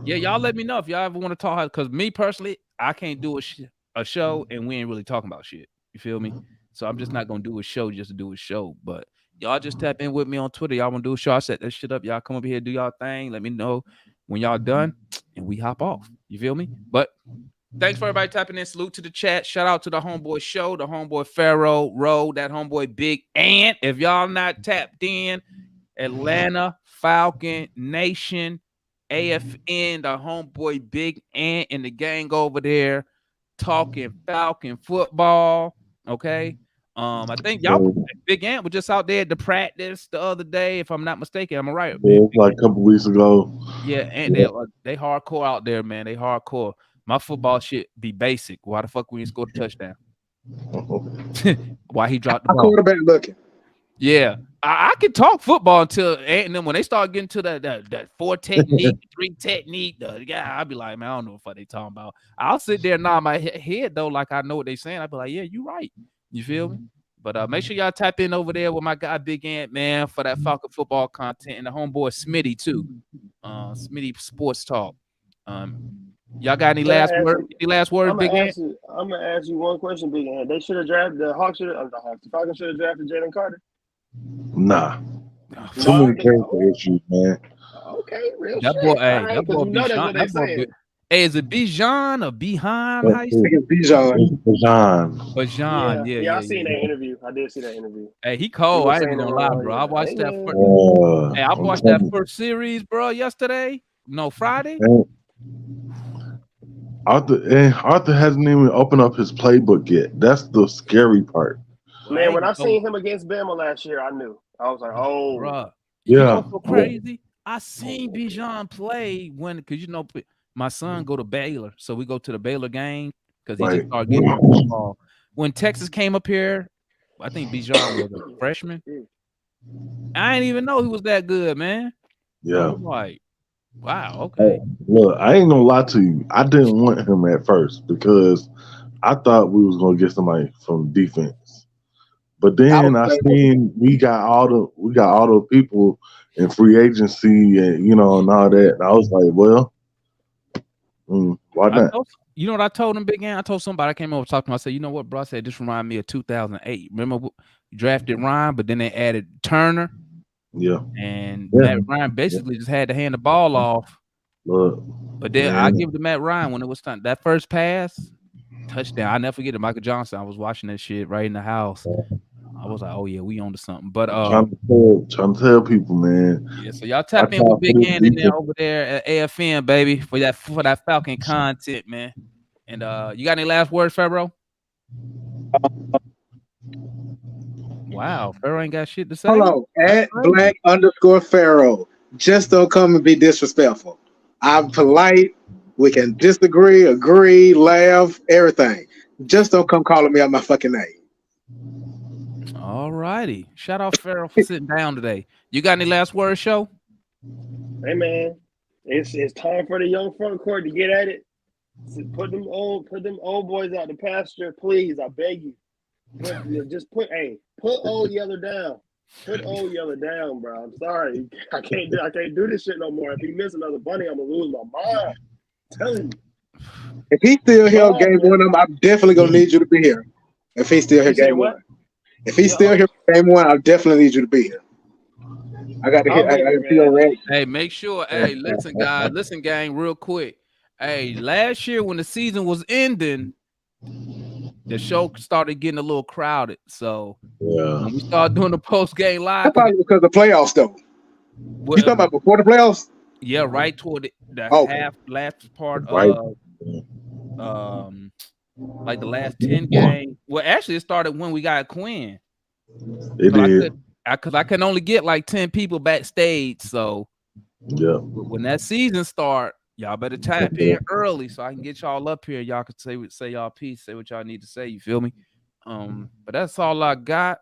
yeah, y'all let me know if y'all ever want to talk. Because me personally, I can't do a show and we ain't really talking about shit. You feel me? So I'm just not gonna do a show just to do a show. But y'all just tap in with me on Twitter. Y'all want to do a show? I set that shit up. Y'all come up here, do y'all thing. Let me know when y'all done, and we hop off. You feel me? But thanks for everybody tapping in. Salute to the chat. Shout out to the homeboy show, the homeboy Pharaoh Road, that homeboy Big Ant. If y'all not tapped in, Atlanta Falcon Nation, AFN, the homeboy Big Ant and the gang over there talking Falcon football. Okay. I think Big Ant was just out there at the practice the other day, if I'm not mistaken. Am I right? Yeah, it's like a couple weeks ago. Yeah, and they hardcore out there, man. They hardcore. My football shit be basic. Why the fuck we didn't score the touchdown? Why he dropped the Our ball? quarterback looking. Yeah, I can talk football until and then when they start getting to that 4 technique, 3 technique, I'll be like, man, I don't know what they talking about. I'll sit there and nod my head though, like I know what they saying. I'll be like, yeah, you right. You feel me? But make sure y'all tap in over there with my guy Big Ant, man, for that Falcon football content, and the homeboy Smitty too. Smitty Sports Talk. Y'all got any last word? Any last words, I'm Big gonna Ant? ask you. I'm gonna ask you one question, Big Ant. They should have drafted the Hawks. The Falcons should have drafted Jalen Carter. Nah. Too No, many character issues, man. Okay, real That shit. boy, All hey, right, that because boy you know that's Bijan. what they That boy, saying. hey, is it Bijan or Bihan? How you say? I think it's Bijan. Bijan. Bijan. I seen that interview. I did see that interview. Hey, he We cold. were I ain't saying even it gonna lie, wrong. bro. Yeah. I watched that. Hey, I I'm watched that telling first series, bro. Yesterday. No, Friday. you. Arthur hasn't even opened up his playbook yet. That's the scary part. Well, Man, when I oh, seen him against Bama last year, I knew. I was like, oh, bro. Yeah. You know what's so crazy? I seen Bijan play because my son go to Baylor, so we go to the Baylor game because he just started getting into football. When Texas came up here, I think Bijan was a freshman. I didn't even know he was that good, man. Yeah. I'm like, wow, okay. Look, I ain't gonna lie to you. I didn't want him at first because I thought we was gonna get somebody from defense. But then I seen we got all the people in free agency and and all that. And I was like, well, why not? You know what I told him, Big Ant? I told somebody, I came over to talk to him. I said, you know what, bro? I said, this remind me of 2008. Remember, we drafted Ryan, but then they added Turner. Yeah. And Matt Ryan basically just had to hand the ball off. Look, but then I give it to Matt Ryan when it was time. That first pass, touchdown. I never forget it. Michael Johnson. I was watching that shit right in the house. I was like, oh yeah, we on to something. But trying to tell people, man. Yeah, so y'all tap in with Big Ant in there over there at AFN, baby, for that Falcon content, man. And you got any last words, Pharaoh? Wow, Pharaoh ain't got shit to say. Hold on, at Black_Pharaoh. Just don't come and be disrespectful. I'm polite. We can disagree, agree, laugh, everything. Just don't come calling me out my fucking name. All righty. Shout out Pharaoh for sitting down today. You got any last words, show? Hey man, it's time for the young front court to get at it. Put them old boys out the pasture, please. I beg you. Put Old Yeller down. Put Old Yeller down, bro. I'm sorry. I can't do this shit no more. If he miss another bunny, I'm gonna lose my mind. I'm telling you. If he's still here game one, I'm definitely gonna need you to be here. If he's still here game one. If he's still here game one, I definitely need you to be here. I got to hear. I got to feel ready. Hey, make sure. Hey, listen, guys. Listen, gang, real quick. Hey, last year when the season was ending, the show started getting a little crowded. So when we started doing the post game live, that's probably because of the playoffs, though. You talking about before the playoffs? Yeah, right toward the last part of like the last 10 games. Well, actually, it started when we got Quinn. It did. Because I can only get like 10 people backstage. So yeah, when that season start, y'all better tap in early so I can get y'all up here. Y'all can say y'all piece, say what y'all need to say. You feel me? But that's all I got.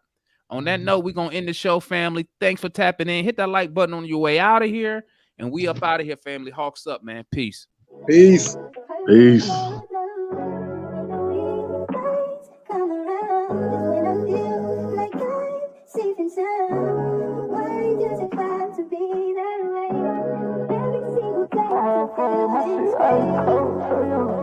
On that note, we're gonna end the show, family. Thanks for tapping in. Hit that like button on your way out of here. And we up out of here, family. Hawks up, man. Peace. Peace. Peace. Safe and sound. Why does it have to be that way? Every single day I feel like